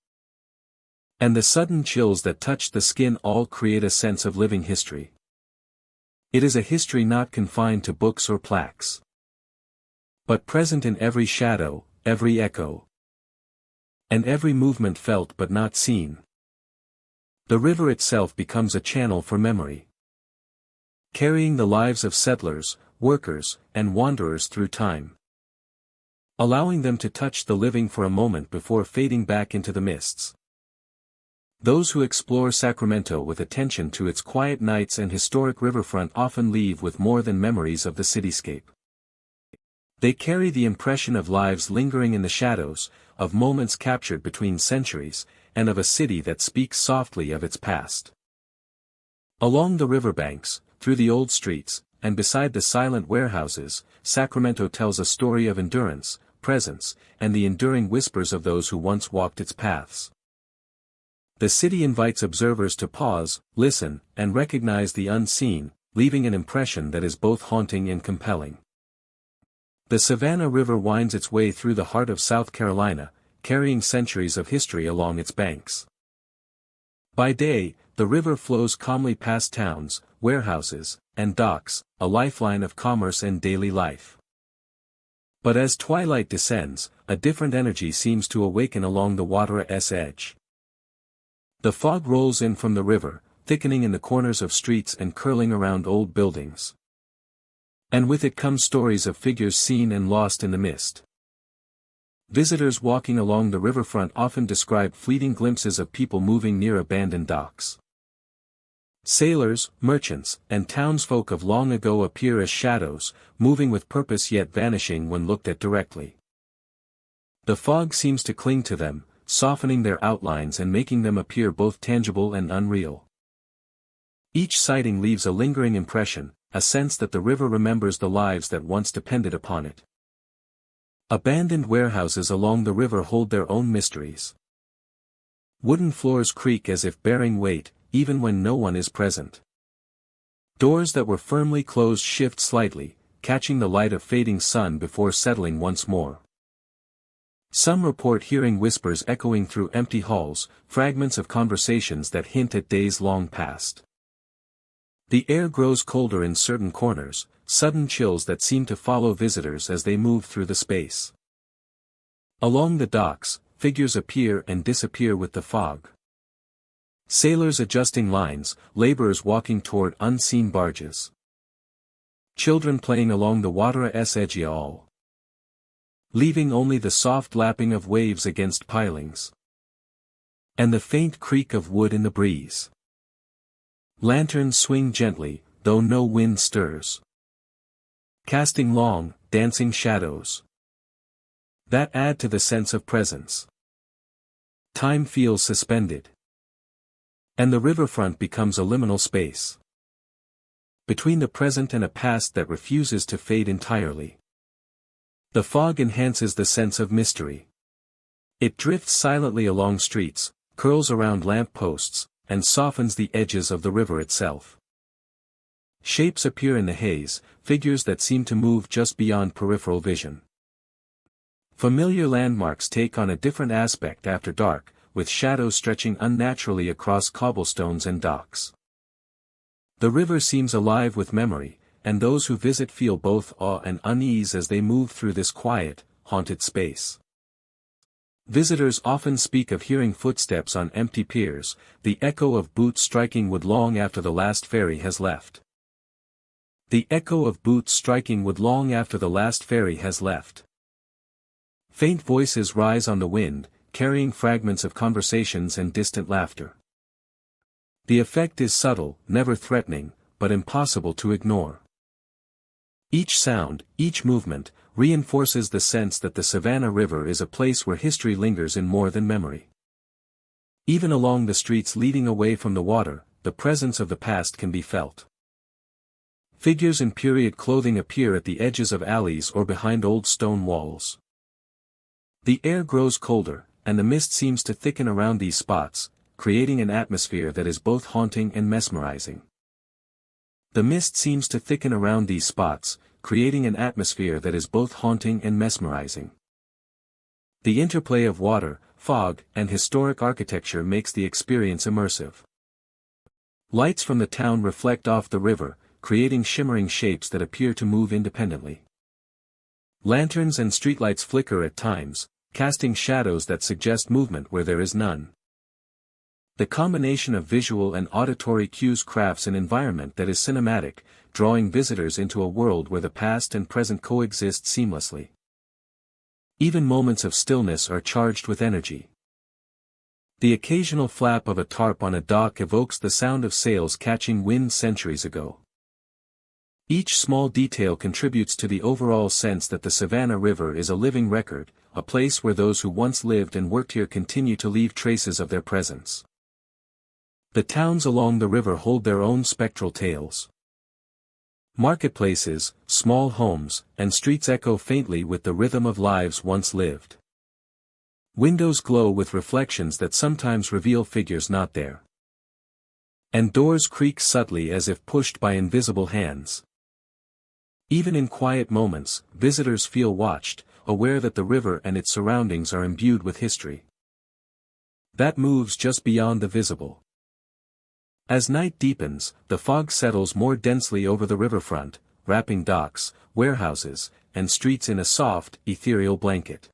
and the sudden chills that touch the skin all create a sense of living history. It is a history not confined to books or plaques, but present in every shadow, every echo, and every movement felt but not seen. The river itself becomes a channel for memory, carrying the lives of settlers, workers, and wanderers through time, allowing them to touch the living for a moment before fading back into the mists. Those who explore Sacramento with attention to its quiet nights and historic riverfront often leave with more than memories of the cityscape. They carry the impression of lives lingering in the shadows, of moments captured between centuries, and of a city that speaks softly of its past. Along the riverbanks, through the old streets, and beside the silent warehouses, Sacramento tells a story of endurance, presence, and the enduring whispers of those who once walked its paths. The city invites observers to pause, listen, and recognize the unseen, leaving an impression that is both haunting and compelling. The Savannah River winds its way through the heart of South Carolina, carrying centuries of history along its banks. By day, the river flows calmly past towns, warehouses, and docks, a lifeline of commerce and daily life. But as twilight descends, a different energy seems to awaken along the water's edge. The fog rolls in from the river, thickening in the corners of streets and curling around old buildings. And with it come stories of figures seen and lost in the mist. Visitors walking along the riverfront often describe fleeting glimpses of people moving near abandoned docks. Sailors, merchants, and townsfolk of long ago appear as shadows, moving with purpose yet vanishing when looked at directly. The fog seems to cling to them, softening their outlines and making them appear both tangible and unreal. Each sighting leaves a lingering impression, a sense that the river remembers the lives that once depended upon it. Abandoned warehouses along the river hold their own mysteries. Wooden floors creak as if bearing weight, even when no one is present. Doors that were firmly closed shift slightly, catching the light of fading sun before settling once more. Some report hearing whispers echoing through empty halls, fragments of conversations that hint at days long past. The air grows colder in certain corners, sudden chills that seem to follow visitors as they move through the space. Along the docks, figures appear and disappear with the fog. Sailors adjusting lines, laborers walking toward unseen barges. Children playing along the water's edge, all leaving only the soft lapping of waves against pilings, and the faint creak of wood in the breeze. Lanterns swing gently, though no wind stirs, casting long, dancing shadows that add to the sense of presence. Time feels suspended, and the riverfront becomes a liminal space between the present and a past that refuses to fade entirely. The fog enhances the sense of mystery. It drifts silently along streets, curls around lamp posts, and softens the edges of the river itself. Shapes appear in the haze, figures that seem to move just beyond peripheral vision. Familiar landmarks take on a different aspect after dark, with shadows stretching unnaturally across cobblestones and docks. The river seems alive with memory, and those who visit feel both awe and unease as they move through this quiet, haunted space. Visitors often speak of hearing footsteps on empty piers, the echo of boots striking wood long after the last ferry has left. The echo of boots striking wood long after the last ferry has left. Faint voices rise on the wind, carrying fragments of conversations and distant laughter. The effect is subtle, never threatening, but impossible to ignore. Each sound, each movement, reinforces the sense that the Savannah River is a place where history lingers in more than memory. Even along the streets leading away from the water, the presence of the past can be felt. Figures in period clothing appear at the edges of alleys or behind old stone walls. The air grows colder, and the mist seems to thicken around these spots, creating an atmosphere that is both haunting and mesmerizing. The mist seems to thicken around these spots, creating an atmosphere that is both haunting and mesmerizing. The interplay of water, fog, and historic architecture makes the experience immersive. Lights from the town reflect off the river, creating shimmering shapes that appear to move independently. Lanterns and streetlights flicker at times, casting shadows that suggest movement where there is none. The combination of visual and auditory cues crafts an environment that is cinematic, drawing visitors into a world where the past and present coexist seamlessly. Even moments of stillness are charged with energy. The occasional flap of a tarp on a dock evokes the sound of sails catching wind centuries ago. Each small detail contributes to the overall sense that the Savannah River is a living record, a place where those who once lived and worked here continue to leave traces of their presence. The towns along the river hold their own spectral tales. Marketplaces, small homes, and streets echo faintly with the rhythm of lives once lived. Windows glow with reflections that sometimes reveal figures not there. And doors creak subtly as if pushed by invisible hands. Even in quiet moments, visitors feel watched, aware that the river and its surroundings are imbued with history that moves just beyond the visible. As night deepens, the fog settles more densely over the riverfront, wrapping docks, warehouses, and streets in a soft, ethereal blanket.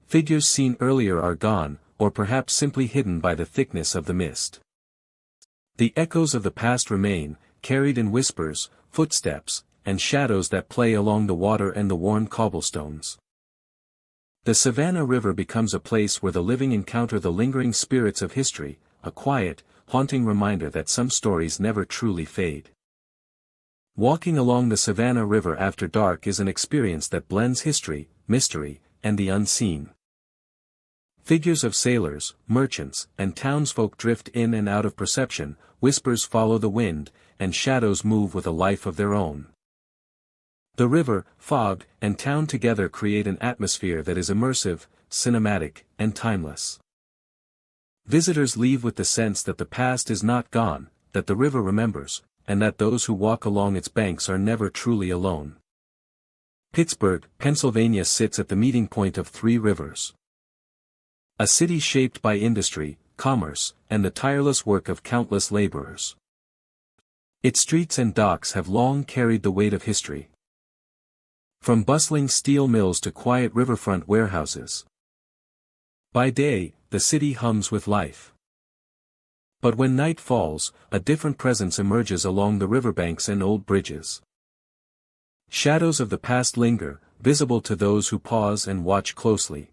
Figures seen earlier are gone, or perhaps simply hidden by the thickness of the mist. The echoes of the past remain, carried in whispers, footsteps, and shadows that play along the water and the worn cobblestones. The Savannah River becomes a place where the living encounter the lingering spirits of history, a quiet, haunting reminder that some stories never truly fade. Walking along the Savannah River after dark is an experience that blends history, mystery, and the unseen. Figures of sailors, merchants, and townsfolk drift in and out of perception, whispers follow the wind, and shadows move with a life of their own. The river, fog, and town together create an atmosphere that is immersive, cinematic, and timeless. Visitors leave with the sense that the past is not gone, that the river remembers, and that those who walk along its banks are never truly alone. Pittsburgh, Pennsylvania sits at the meeting point of three rivers. A city shaped by industry, commerce, and the tireless work of countless laborers. Its streets and docks have long carried the weight of history. From bustling steel mills to quiet riverfront warehouses. By day, the city hums with life. But when night falls, a different presence emerges along the riverbanks and old bridges. Shadows of the past linger, visible to those who pause and watch closely.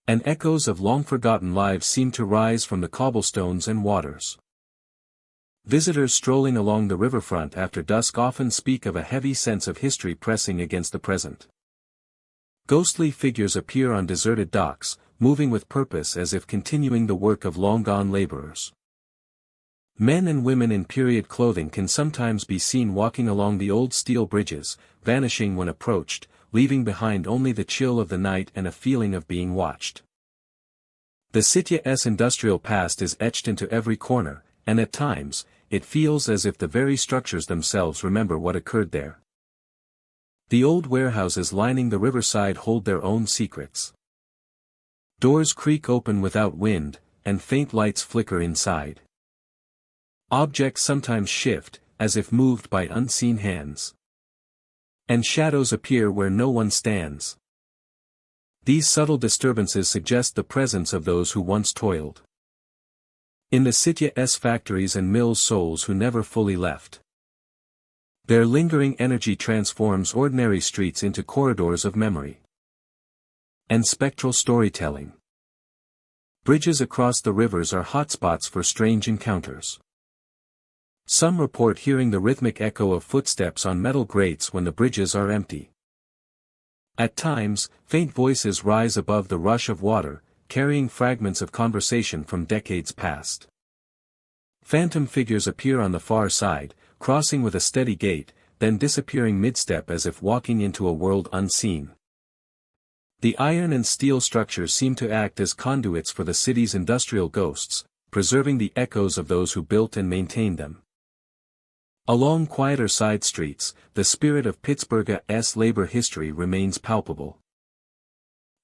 And echoes of long-forgotten lives seem to rise from the cobblestones and waters. Visitors strolling along the riverfront after dusk often speak of a heavy sense of history pressing against the present. Ghostly figures appear on deserted docks, moving with purpose as if continuing the work of long-gone laborers. Men and women in period clothing can sometimes be seen walking along the old steel bridges, vanishing when approached, leaving behind only the chill of the night and a feeling of being watched. The city's industrial past is etched into every corner, and at times, it feels as if the very structures themselves remember what occurred there. The old warehouses lining the riverside hold their own secrets. Doors creak open without wind, and faint lights flicker inside. Objects sometimes shift, as if moved by unseen hands. And shadows appear where no one stands. These subtle disturbances suggest the presence of those who once toiled. In the city's factories and mills, souls who never fully left. Their lingering energy transforms ordinary streets into corridors of memory and spectral storytelling. Bridges across the rivers are hotspots for strange encounters. Some report hearing the rhythmic echo of footsteps on metal grates when the bridges are empty. At times, faint voices rise above the rush of water, carrying fragments of conversation from decades past. Phantom figures appear on the far side, crossing with a steady gait, then disappearing mid-step as if walking into a world unseen. The iron and steel structures seem to act as conduits for the city's industrial ghosts, preserving the echoes of those who built and maintained them. Along quieter side streets, the spirit of Pittsburgh's labor history remains palpable.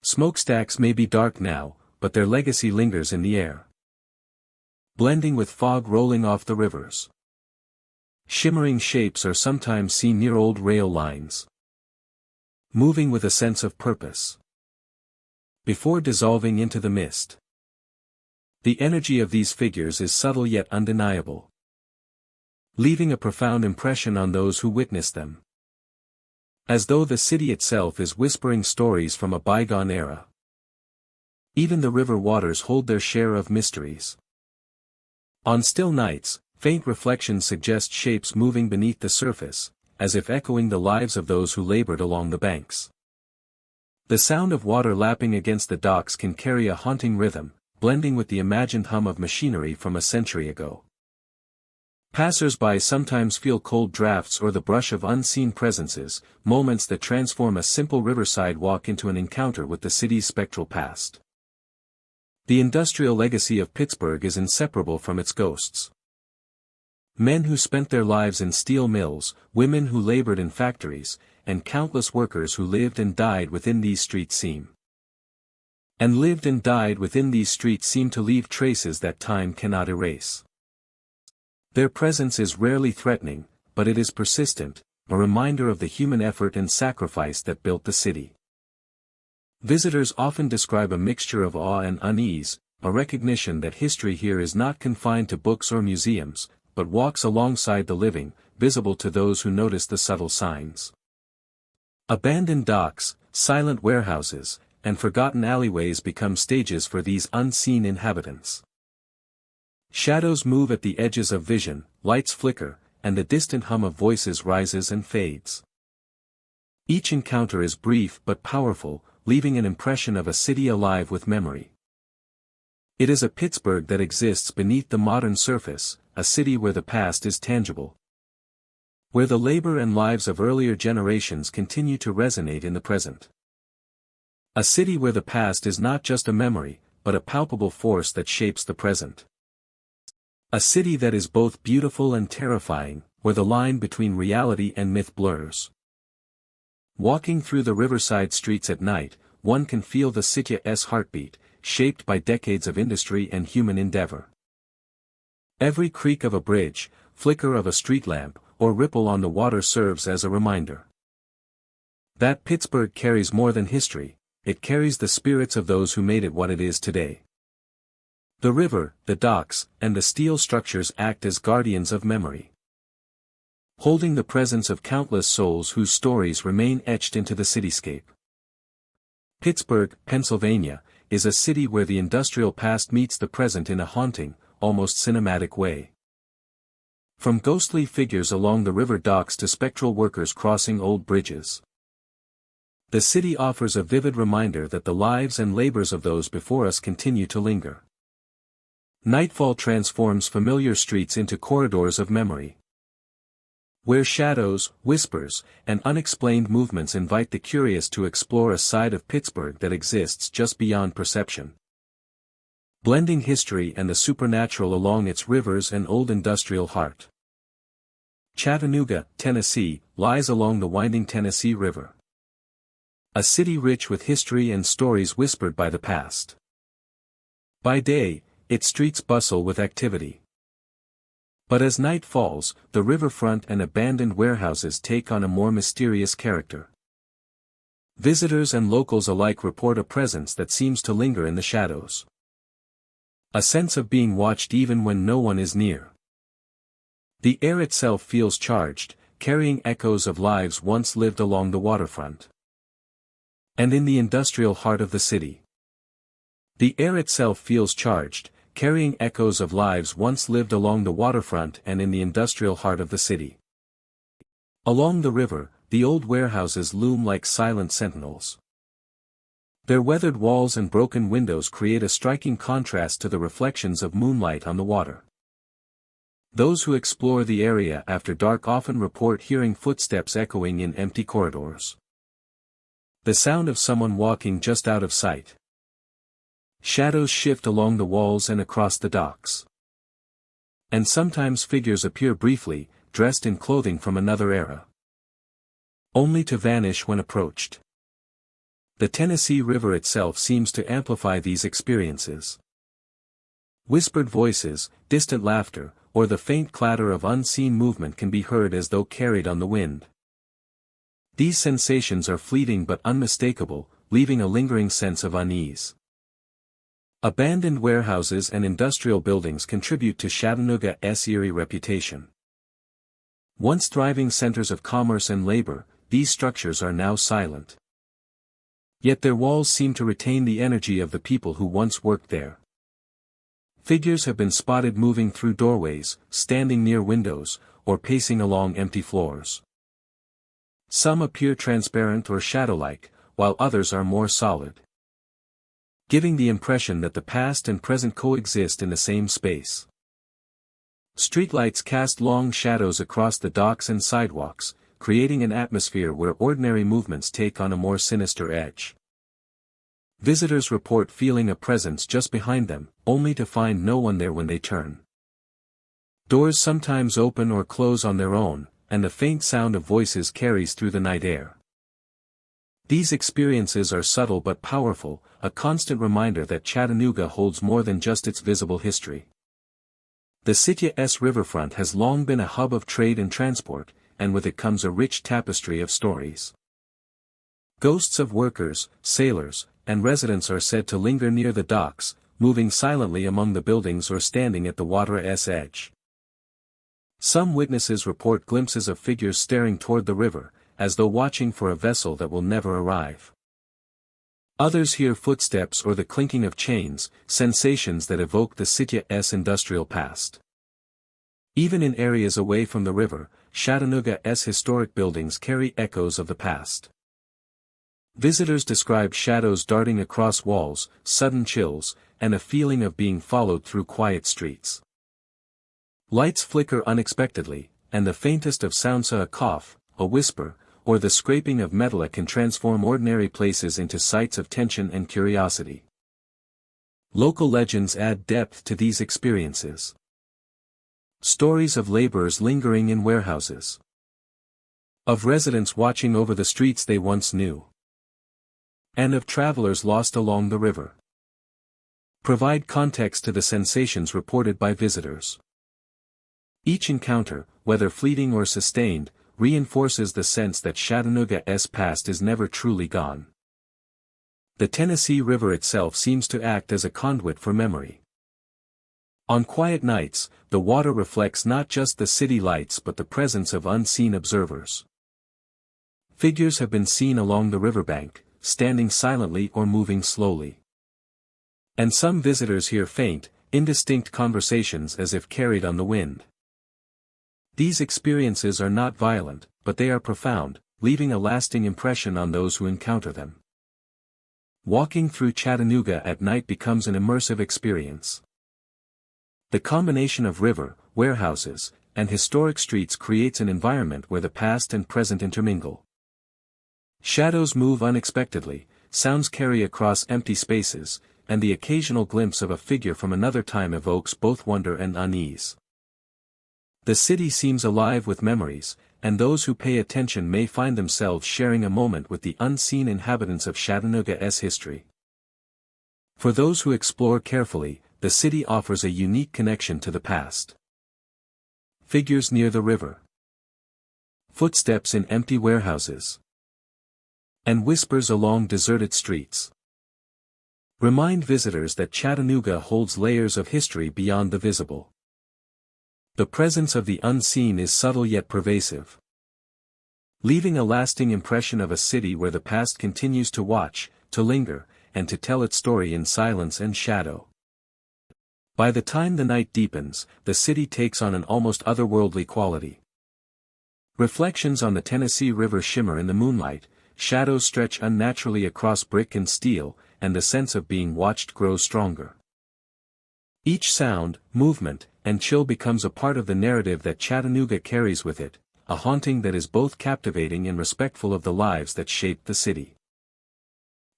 Smokestacks may be dark now, but their legacy lingers in the air, blending with fog rolling off the rivers. Shimmering shapes are sometimes seen near old rail lines, moving with a sense of purpose, before dissolving into the mist. The energy of these figures is subtle yet undeniable, leaving a profound impression on those who witness them. As though the city itself is whispering stories from a bygone era. Even the river waters hold their share of mysteries. On still nights, faint reflections suggest shapes moving beneath the surface, as if echoing the lives of those who labored along the banks. The sound of water lapping against the docks can carry a haunting rhythm, blending with the imagined hum of machinery from a century ago. Passers-by sometimes feel cold drafts or the brush of unseen presences, moments that transform a simple riverside walk into an encounter with the city's spectral past. The industrial legacy of Pittsburgh is inseparable from its ghosts. Men who spent their lives in steel mills, women who labored in factories, and countless workers who lived and died within these streets seem to leave traces that time cannot erase. Their presence is rarely threatening, but it is persistent, a reminder of the human effort and sacrifice that built the city. Visitors often describe a mixture of awe and unease, a recognition that history here is not confined to books or museums, but walks alongside the living, visible to those who notice the subtle signs. Abandoned docks, silent warehouses, and forgotten alleyways become stages for these unseen inhabitants. Shadows move at the edges of vision, lights flicker, and the distant hum of voices rises and fades. Each encounter is brief but powerful, leaving an impression of a city alive with memory. It is a Pittsburgh that exists beneath the modern surface, a city where the past is tangible, where the labor and lives of earlier generations continue to resonate in the present. A city where the past is not just a memory, but a palpable force that shapes the present. A city that is both beautiful and terrifying, where the line between reality and myth blurs. Walking through the riverside streets at night, one can feel the city's heartbeat, shaped by decades of industry and human endeavor. Every creak of a bridge, flicker of a street lamp, or ripple on the water serves as a reminder that Pittsburgh carries more than history, it carries the spirits of those who made it what it is today. The river, the docks, and the steel structures act as guardians of memory, holding the presence of countless souls whose stories remain etched into the cityscape. Pittsburgh, Pennsylvania, is a city where the industrial past meets the present in a haunting, almost cinematic way. From ghostly figures along the river docks to spectral workers crossing old bridges, the city offers a vivid reminder that the lives and labors of those before us continue to linger. Nightfall transforms familiar streets into corridors of memory, where shadows, whispers, and unexplained movements invite the curious to explore a side of Pittsburgh that exists just beyond perception. Blending history and the supernatural along its rivers and old industrial heart. Chattanooga, Tennessee, lies along the winding Tennessee River. A city rich with history and stories whispered by the past. By day, its streets bustle with activity. But as night falls, the riverfront and abandoned warehouses take on a more mysterious character. Visitors and locals alike report a presence that seems to linger in the shadows. A sense of being watched even when no one is near. The air itself feels charged, carrying echoes of lives once lived along the waterfront. And in the industrial heart of the city. The air itself feels charged, carrying echoes of lives once lived along the waterfront and in the industrial heart of the city. Along the river, the old warehouses loom like silent sentinels. Their weathered walls and broken windows create a striking contrast to the reflections of moonlight on the water. Those who explore the area after dark often report hearing footsteps echoing in empty corridors. The sound of someone walking just out of sight. Shadows shift along the walls and across the docks. And sometimes figures appear briefly, dressed in clothing from another era, only to vanish when approached. The Tennessee River itself seems to amplify these experiences. Whispered voices, distant laughter, or the faint clatter of unseen movement can be heard as though carried on the wind. These sensations are fleeting but unmistakable, leaving a lingering sense of unease. Abandoned warehouses and industrial buildings contribute to Chattanooga's eerie reputation. Once thriving centers of commerce and labor, these structures are now silent. Yet their walls seem to retain the energy of the people who once worked there. Figures have been spotted moving through doorways, standing near windows, or pacing along empty floors. Some appear transparent or shadow-like, while others are more solid, giving the impression that the past and present coexist in the same space. Streetlights cast long shadows across the docks and sidewalks, creating an atmosphere where ordinary movements take on a more sinister edge. Visitors report feeling a presence just behind them, only to find no one there when they turn. Doors sometimes open or close on their own, and the faint sound of voices carries through the night air. These experiences are subtle but powerful, a constant reminder that Chattanooga holds more than just its visible history. The city's riverfront has long been a hub of trade and transport, and with it comes a rich tapestry of stories. Ghosts of workers, sailors, and residents are said to linger near the docks, moving silently among the buildings or standing at the water's edge. Some witnesses report glimpses of figures staring toward the river, as though watching for a vessel that will never arrive. Others hear footsteps or the clinking of chains, sensations that evoke the city's industrial past. Even in areas away from the river, Chattanooga's historic buildings carry echoes of the past. Visitors describe shadows darting across walls, sudden chills, and a feeling of being followed through quiet streets. Lights flicker unexpectedly, and the faintest of sounds, a cough, a whisper, or the scraping of metal can transform ordinary places into sites of tension and curiosity. Local legends add depth to these experiences. Stories of laborers lingering in warehouses. Of residents watching over the streets they once knew. And of travelers lost along the river. Provide context to the sensations reported by visitors. Each encounter, whether fleeting or sustained, reinforces the sense that Chattanooga's past is never truly gone. The Tennessee River itself seems to act as a conduit for memory. On quiet nights, the water reflects not just the city lights but the presence of unseen observers. Figures have been seen along the riverbank, standing silently or moving slowly. And some visitors hear faint, indistinct conversations as if carried on the wind. These experiences are not violent, but they are profound, leaving a lasting impression on those who encounter them. Walking through Chattanooga at night becomes an immersive experience. The combination of river, warehouses, and historic streets creates an environment where the past and present intermingle. Shadows move unexpectedly, sounds carry across empty spaces, and the occasional glimpse of a figure from another time evokes both wonder and unease. The city seems alive with memories, and those who pay attention may find themselves sharing a moment with the unseen inhabitants of Chattanooga's history. For those who explore carefully, the city offers a unique connection to the past. Figures near the river. Footsteps in empty warehouses. And whispers along deserted streets. Remind visitors that Chattanooga holds layers of history beyond the visible. The presence of the unseen is subtle yet pervasive, leaving a lasting impression of a city where the past continues to watch, to linger, and to tell its story in silence and shadow. By the time the night deepens, the city takes on an almost otherworldly quality. Reflections on the Tennessee River shimmer in the moonlight, shadows stretch unnaturally across brick and steel, and the sense of being watched grows stronger. Each sound, movement, and chill becomes a part of the narrative that Chattanooga carries with it, a haunting that is both captivating and respectful of the lives that shaped the city.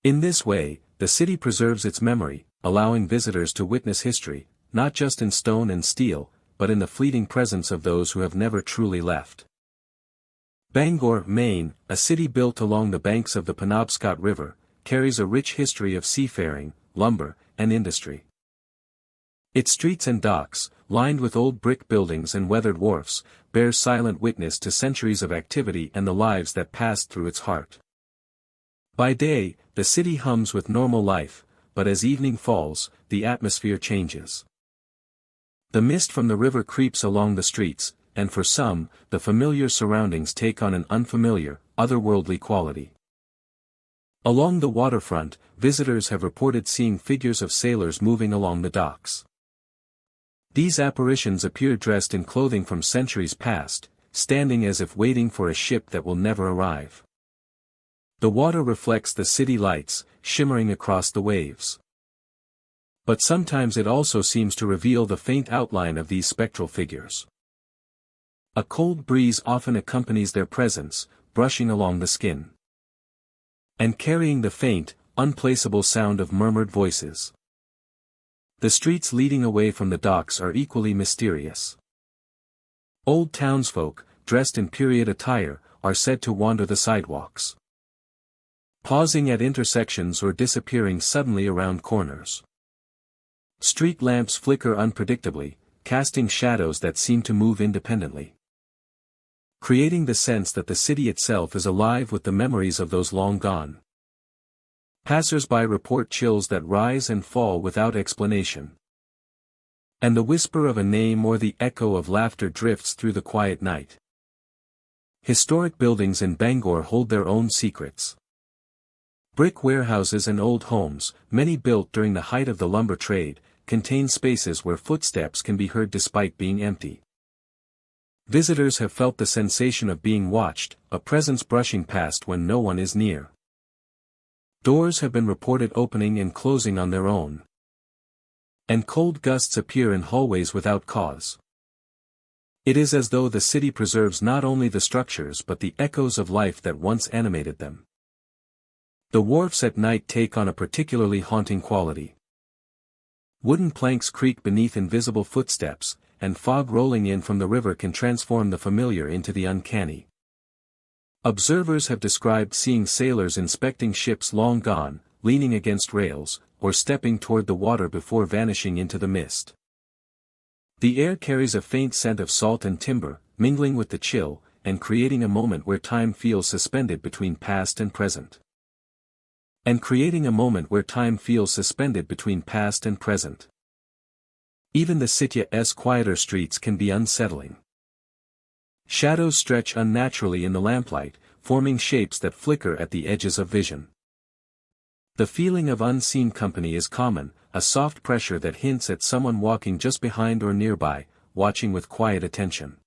In this way, the city preserves its memory, allowing visitors to witness history, not just in stone and steel, but in the fleeting presence of those who have never truly left. Bangor, Maine, a city built along the banks of the Penobscot River, carries a rich history of seafaring, lumber, and industry. Its streets and docks, lined with old brick buildings and weathered wharfs, bear silent witness to centuries of activity and the lives that passed through its heart. By day, the city hums with normal life, but as evening falls, the atmosphere changes. The mist from the river creeps along the streets, and for some, the familiar surroundings take on an unfamiliar, otherworldly quality. Along the waterfront, visitors have reported seeing figures of sailors moving along the docks. These apparitions appear dressed in clothing from centuries past, standing as if waiting for a ship that will never arrive. The water reflects the city lights, shimmering across the waves. But sometimes it also seems to reveal the faint outline of these spectral figures. A cold breeze often accompanies their presence, brushing along the skin, and carrying the faint, unplaceable sound of murmured voices. The streets leading away from the docks are equally mysterious. Old townsfolk, dressed in period attire, are said to wander the sidewalks, pausing at intersections or disappearing suddenly around corners. Street lamps flicker unpredictably, casting shadows that seem to move independently, creating the sense that the city itself is alive with the memories of those long gone. Passers-by report chills that rise and fall without explanation, and the whisper of a name or the echo of laughter drifts through the quiet night. Historic buildings in Bangor hold their own secrets. Brick warehouses and old homes, many built during the height of the lumber trade, contain spaces where footsteps can be heard despite being empty. Visitors have felt the sensation of being watched, a presence brushing past when no one is near. Doors have been reported opening and closing on their own, and cold gusts appear in hallways without cause. It is as though the city preserves not only the structures but the echoes of life that once animated them. The wharfs at night take on a particularly haunting quality. Wooden planks creak beneath invisible footsteps, and fog rolling in from the river can transform the familiar into the uncanny. Observers have described seeing sailors inspecting ships long gone, leaning against rails, or stepping toward the water before vanishing into the mist. The air carries a faint scent of salt and timber, mingling with the chill, and creating a moment where time feels suspended between past and present. Even the city's quieter streets can be unsettling. Shadows stretch unnaturally in the lamplight, forming shapes that flicker at the edges of vision. The feeling of unseen company is common, a soft pressure that hints at someone walking just behind or nearby, watching with quiet attention.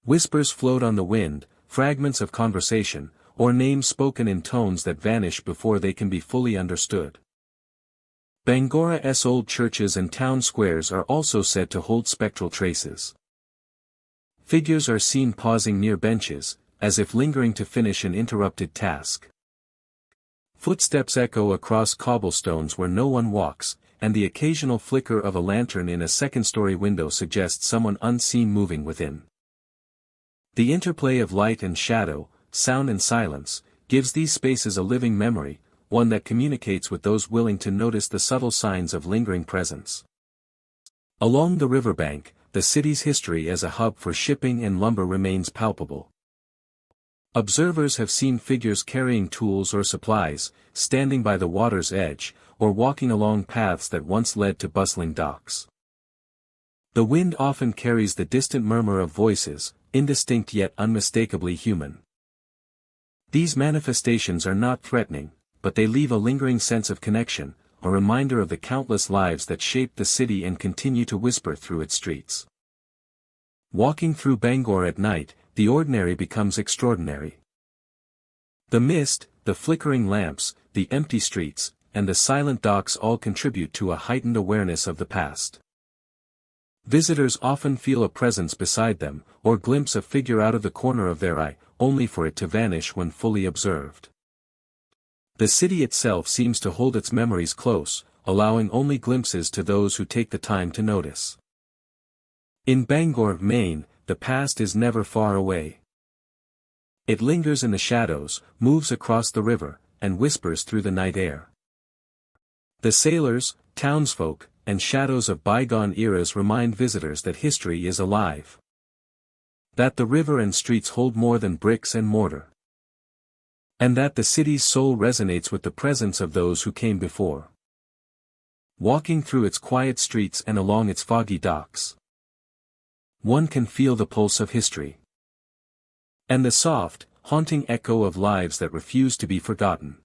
Whispers float on the wind, fragments of conversation, or names spoken in tones that vanish before they can be fully understood. Bangor's old churches and town squares are also said to hold spectral traces. Figures are seen pausing near benches, as if lingering to finish an interrupted task. Footsteps echo across cobblestones where no one walks, and the occasional flicker of a lantern in a second-story window suggests someone unseen moving within. The interplay of light and shadow, sound and silence, gives these spaces a living memory, one that communicates with those willing to notice the subtle signs of lingering presence. Along the riverbank, the city's history as a hub for shipping and lumber remains palpable. Observers have seen figures carrying tools or supplies, standing by the water's edge, or walking along paths that once led to bustling docks. The wind often carries the distant murmur of voices, indistinct yet unmistakably human. These manifestations are not threatening, but they leave a lingering sense of connection, a reminder of the countless lives that shaped the city and continue to whisper through its streets. Walking through Bangor at night, the ordinary becomes extraordinary. The mist, the flickering lamps, the empty streets, and the silent docks all contribute to a heightened awareness of the past. Visitors often feel a presence beside them, or glimpse a figure out of the corner of their eye, only for it to vanish when fully observed. The city itself seems to hold its memories close, allowing only glimpses to those who take the time to notice. In Bangor, Maine, the past is never far away. It lingers in the shadows, moves across the river, and whispers through the night air. The sailors, townsfolk, and shadows of bygone eras remind visitors that history is alive. That the river and streets hold more than bricks and mortar. And that the city's soul resonates with the presence of those who came before. Walking through its quiet streets and along its foggy docks, one can feel the pulse of history. And the soft, haunting echo of lives that refuse to be forgotten.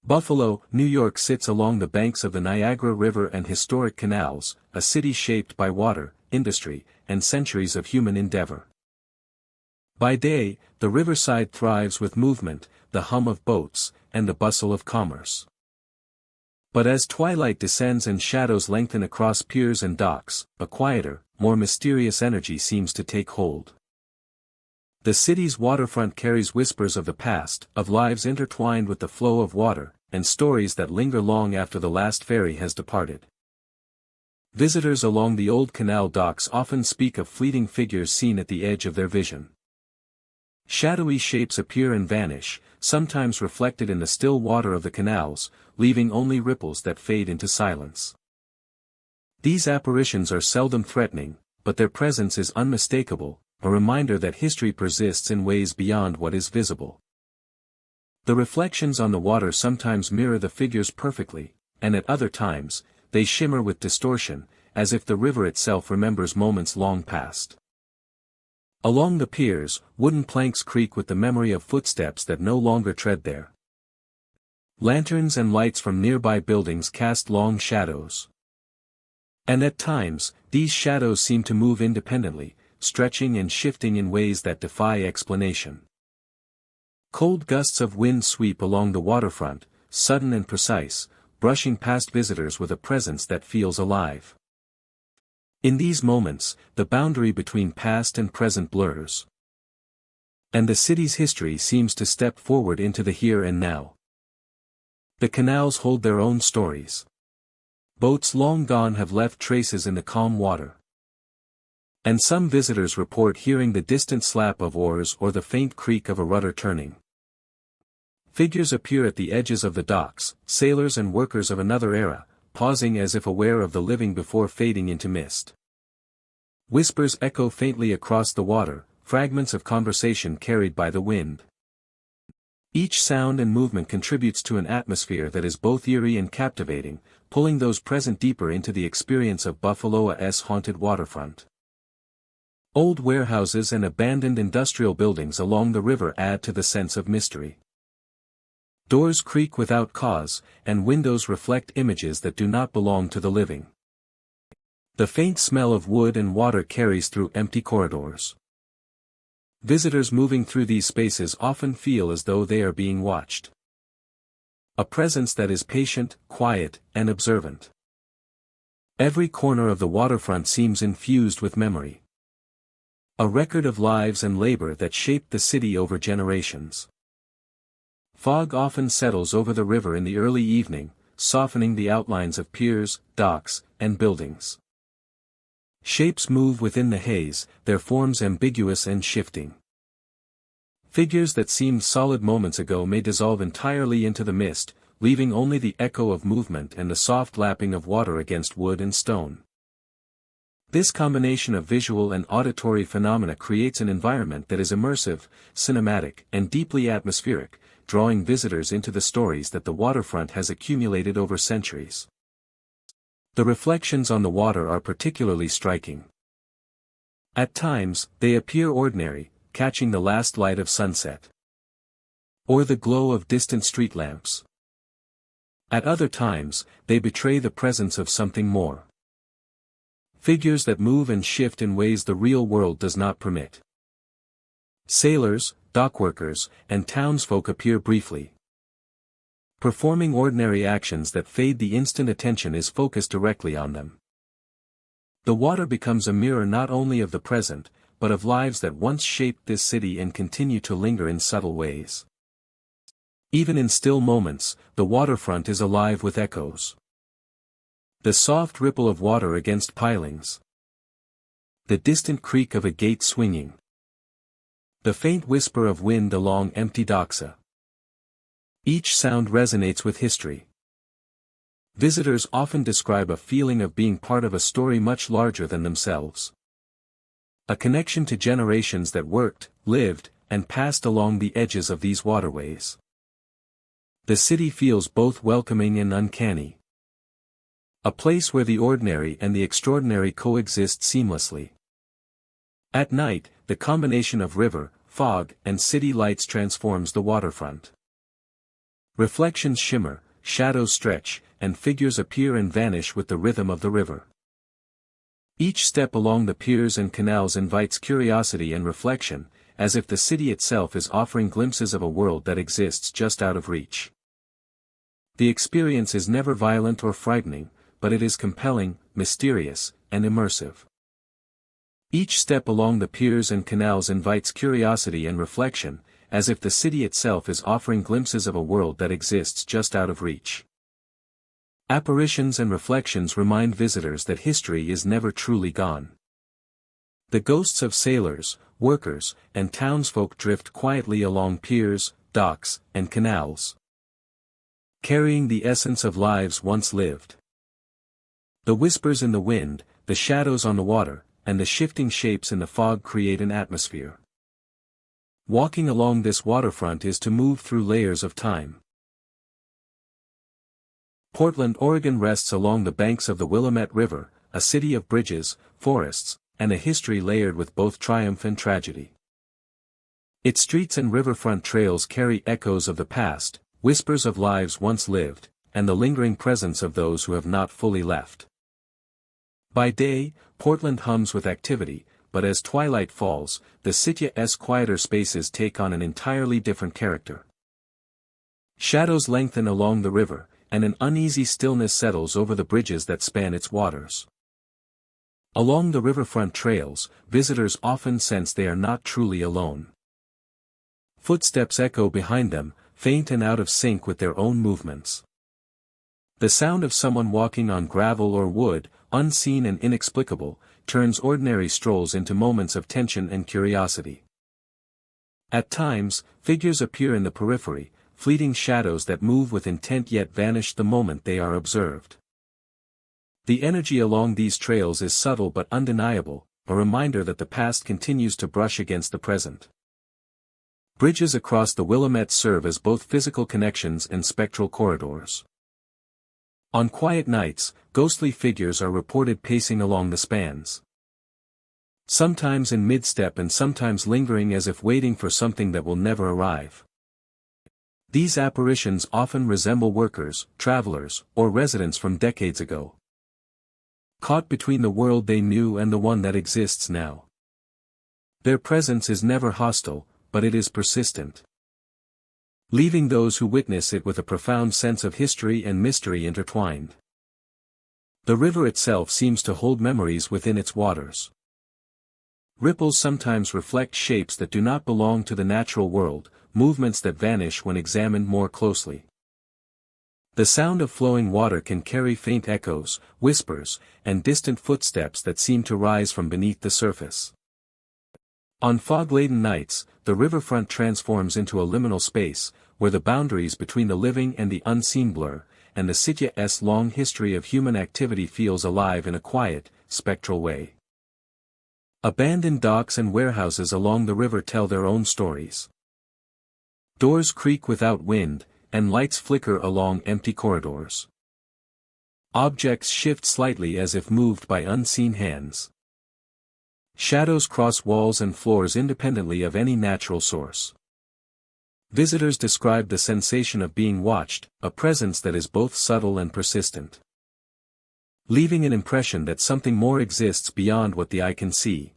Buffalo, New York sits along the banks of the Niagara River and historic canals, a city shaped by water, industry, and centuries of human endeavor. By day, the riverside thrives with movement, the hum of boats, and the bustle of commerce. But as twilight descends and shadows lengthen across piers and docks, a quieter, more mysterious energy seems to take hold. The city's waterfront carries whispers of the past, of lives intertwined with the flow of water, and stories that linger long after the last ferry has departed. Visitors along the old canal docks often speak of fleeting figures seen at the edge of their vision. Shadowy shapes appear and vanish, sometimes reflected in the still water of the canals, leaving only ripples that fade into silence. These apparitions are seldom threatening, but their presence is unmistakable, a reminder that history persists in ways beyond what is visible. The reflections on the water sometimes mirror the figures perfectly, and at other times, they shimmer with distortion, as if the river itself remembers moments long past. Along the piers, wooden planks creak with the memory of footsteps that no longer tread there. Lanterns and lights from nearby buildings cast long shadows. And at times, these shadows seem to move independently, stretching and shifting in ways that defy explanation. Cold gusts of wind sweep along the waterfront, sudden and precise, brushing past visitors with a presence that feels alive. In these moments, the boundary between past and present blurs. And the city's history seems to step forward into the here and now. The canals hold their own stories. Boats long gone have left traces in the calm water. And some visitors report hearing the distant slap of oars or the faint creak of a rudder turning. Figures appear at the edges of the docks, sailors and workers of another era, pausing as if aware of the living before fading into mist. Whispers echo faintly across the water, fragments of conversation carried by the wind. Each sound and movement contributes to an atmosphere that is both eerie and captivating, pulling those present deeper into the experience of Buffalo's haunted waterfront. Old warehouses and abandoned industrial buildings along the river add to the sense of mystery. Doors creak without cause, and windows reflect images that do not belong to the living. The faint smell of wood and water carries through empty corridors. Visitors moving through these spaces often feel as though they are being watched. A presence that is patient, quiet, and observant. Every corner of the waterfront seems infused with memory. A record of lives and labor that shaped the city over generations. Fog often settles over the river in the early evening, softening the outlines of piers, docks, and buildings. Shapes move within the haze, their forms ambiguous and shifting. Figures that seemed solid moments ago may dissolve entirely into the mist, leaving only the echo of movement and the soft lapping of water against wood and stone. This combination of visual and auditory phenomena creates an environment that is immersive, cinematic, and deeply atmospheric, drawing visitors into the stories that the waterfront has accumulated over centuries. The reflections on the water are particularly striking. At times, they appear ordinary, catching the last light of sunset. Or the glow of distant street lamps. At other times, they betray the presence of something more. Figures that move and shift in ways the real world does not permit. Sailors, dockworkers, and townsfolk appear briefly. Performing ordinary actions that fade the instant attention is focused directly on them. The water becomes a mirror not only of the present, but of lives that once shaped this city and continue to linger in subtle ways. Even in still moments, the waterfront is alive with echoes. The soft ripple of water against pilings. The distant creak of a gate swinging. The faint whisper of wind along empty docks. Each sound resonates with history. Visitors often describe a feeling of being part of a story much larger than themselves. A connection to generations that worked, lived, and passed along the edges of these waterways. The city feels both welcoming and uncanny. A place where the ordinary and the extraordinary coexist seamlessly. At night, the combination of river, fog, and city lights transforms the waterfront. Reflections shimmer, shadows stretch, and figures appear and vanish with the rhythm of the river. Each step along the piers and canals invites curiosity and reflection, as if the city itself is offering glimpses of a world that exists just out of reach. The experience is never violent or frightening, but it is compelling, mysterious, and immersive. Each step along the piers and canals invites curiosity and reflection, as if the city itself is offering glimpses of a world that exists just out of reach. Apparitions and reflections remind visitors that history is never truly gone. The ghosts of sailors, workers, and townsfolk drift quietly along piers, docks, and canals, carrying the essence of lives once lived. The whispers in the wind, the shadows on the water, and the shifting shapes in the fog create an atmosphere. Walking along this waterfront is to move through layers of time. Portland, Oregon rests along the banks of the Willamette River, a city of bridges, forests, and a history layered with both triumph and tragedy. Its streets and riverfront trails carry echoes of the past, whispers of lives once lived, and the lingering presence of those who have not fully left. By day, Portland hums with activity, but as twilight falls, the city's quieter spaces take on an entirely different character. Shadows lengthen along the river, and an uneasy stillness settles over the bridges that span its waters. Along the riverfront trails, visitors often sense they are not truly alone. Footsteps echo behind them, faint and out of sync with their own movements. The sound of someone walking on gravel or wood, unseen and inexplicable, turns ordinary strolls into moments of tension and curiosity. At times, figures appear in the periphery, fleeting shadows that move with intent yet vanish the moment they are observed. The energy along these trails is subtle but undeniable, a reminder that the past continues to brush against the present. Bridges across the Willamette serve as both physical connections and spectral corridors. On quiet nights, ghostly figures are reported pacing along the spans. Sometimes in mid-step and sometimes lingering as if waiting for something that will never arrive. These apparitions often resemble workers, travelers, or residents from decades ago, caught between the world they knew and the one that exists now. Their presence is never hostile, but it is persistent, leaving those who witness it with a profound sense of history and mystery intertwined. The river itself seems to hold memories within its waters. Ripples sometimes reflect shapes that do not belong to the natural world, movements that vanish when examined more closely. The sound of flowing water can carry faint echoes, whispers, and distant footsteps that seem to rise from beneath the surface. On fog-laden nights, the riverfront transforms into a liminal space, where the boundaries between the living and the unseen blur, and the city's long history of human activity feels alive in a quiet, spectral way. Abandoned docks and warehouses along the river tell their own stories. Doors creak without wind, and lights flicker along empty corridors. Objects shift slightly as if moved by unseen hands. Shadows cross walls and floors independently of any natural source. Visitors describe the sensation of being watched, a presence that is both subtle and persistent, leaving an impression that something more exists beyond what the eye can see.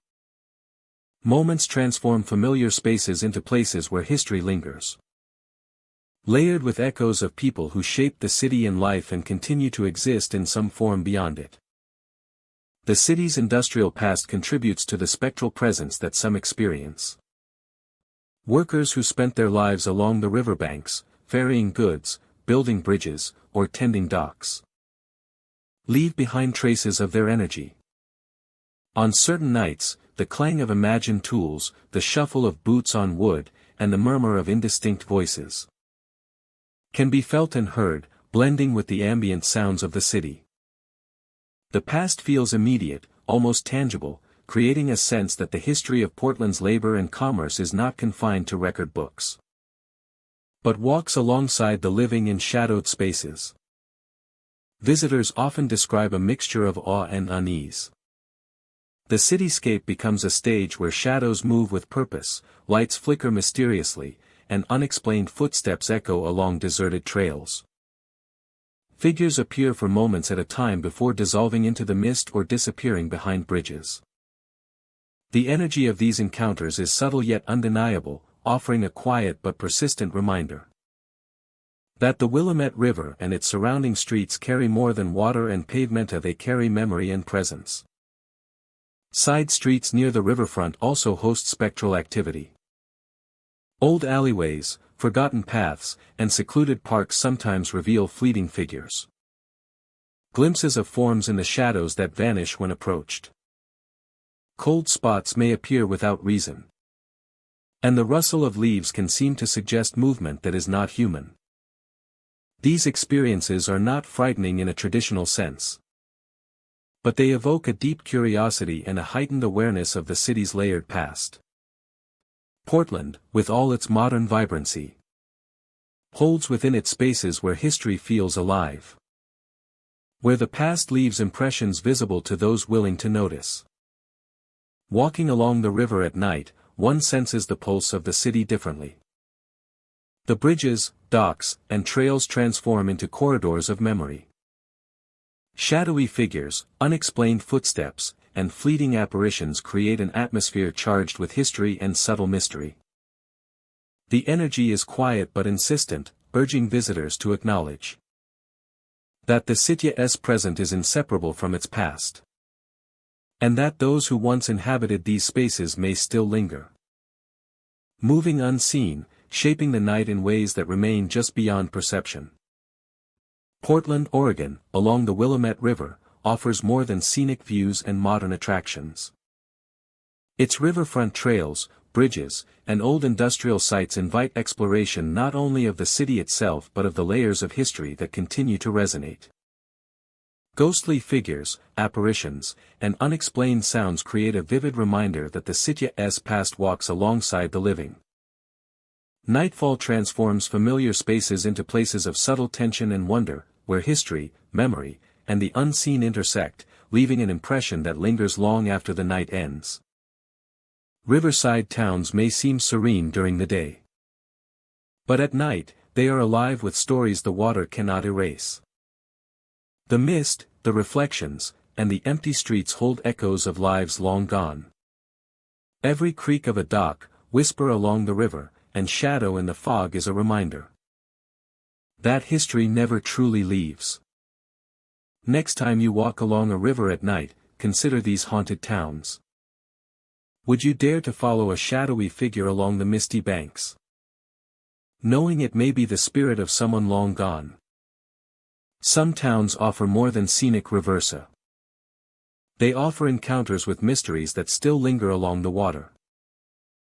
Moments transform familiar spaces into places where history lingers, layered with echoes of people who shaped the city in life and continue to exist in some form beyond it. The city's industrial past contributes to the spectral presence that some experience. Workers who spent their lives along the riverbanks, ferrying goods, building bridges, or tending docks, leave behind traces of their energy. On certain nights, the clang of imagined tools, the shuffle of boots on wood, and the murmur of indistinct voices can be felt and heard, blending with the ambient sounds of the city. The past feels immediate, almost tangible, creating a sense that the history of Portland's labor and commerce is not confined to record books, but walks alongside the living in shadowed spaces. Visitors often describe a mixture of awe and unease. The cityscape becomes a stage where shadows move with purpose, lights flicker mysteriously, and unexplained footsteps echo along deserted trails. Figures appear for moments at a time before dissolving into the mist or disappearing behind bridges. The energy of these encounters is subtle yet undeniable, offering a quiet but persistent reminder that the Willamette River and its surrounding streets carry more than water and pavementa, they carry memory and presence. Side streets near the riverfront also host spectral activity. Old alleyways, forgotten paths, and secluded parks sometimes reveal fleeting figures. Glimpses of forms in the shadows that vanish when approached. Cold spots may appear without reason, and the rustle of leaves can seem to suggest movement that is not human. These experiences are not frightening in a traditional sense, but they evoke a deep curiosity and a heightened awareness of the city's layered past. Portland, with all its modern vibrancy, holds within its spaces where history feels alive, where the past leaves impressions visible to those willing to notice. Walking along the river at night, one senses the pulse of the city differently. The bridges, docks, and trails transform into corridors of memory. Shadowy figures, unexplained footsteps, and fleeting apparitions create an atmosphere charged with history and subtle mystery. The energy is quiet but insistent, urging visitors to acknowledge that the city's present is inseparable from its past, and that those who once inhabited these spaces may still linger, moving unseen, shaping the night in ways that remain just beyond perception. Portland, Oregon, along the Willamette River, offers more than scenic views and modern attractions. Its riverfront trails, bridges, and old industrial sites invite exploration not only of the city itself but of the layers of history that continue to resonate. Ghostly figures, apparitions, and unexplained sounds create a vivid reminder that the city's past walks alongside the living. Nightfall transforms familiar spaces into places of subtle tension and wonder, where history, memory, and the unseen intersect, leaving an impression that lingers long after the night ends. Riverside towns may seem serene during the day, but at night, they are alive with stories the water cannot erase. The mist, the reflections, and the empty streets hold echoes of lives long gone. Every creak of a dock, whisper along the river, and shadow in the fog is a reminder that history never truly leaves. Next time you walk along a river at night, consider these haunted towns. Would you dare to follow a shadowy figure along the misty banks, knowing it may be the spirit of someone long gone? Some towns offer more than scenic reversa. They offer encounters with mysteries that still linger along the water.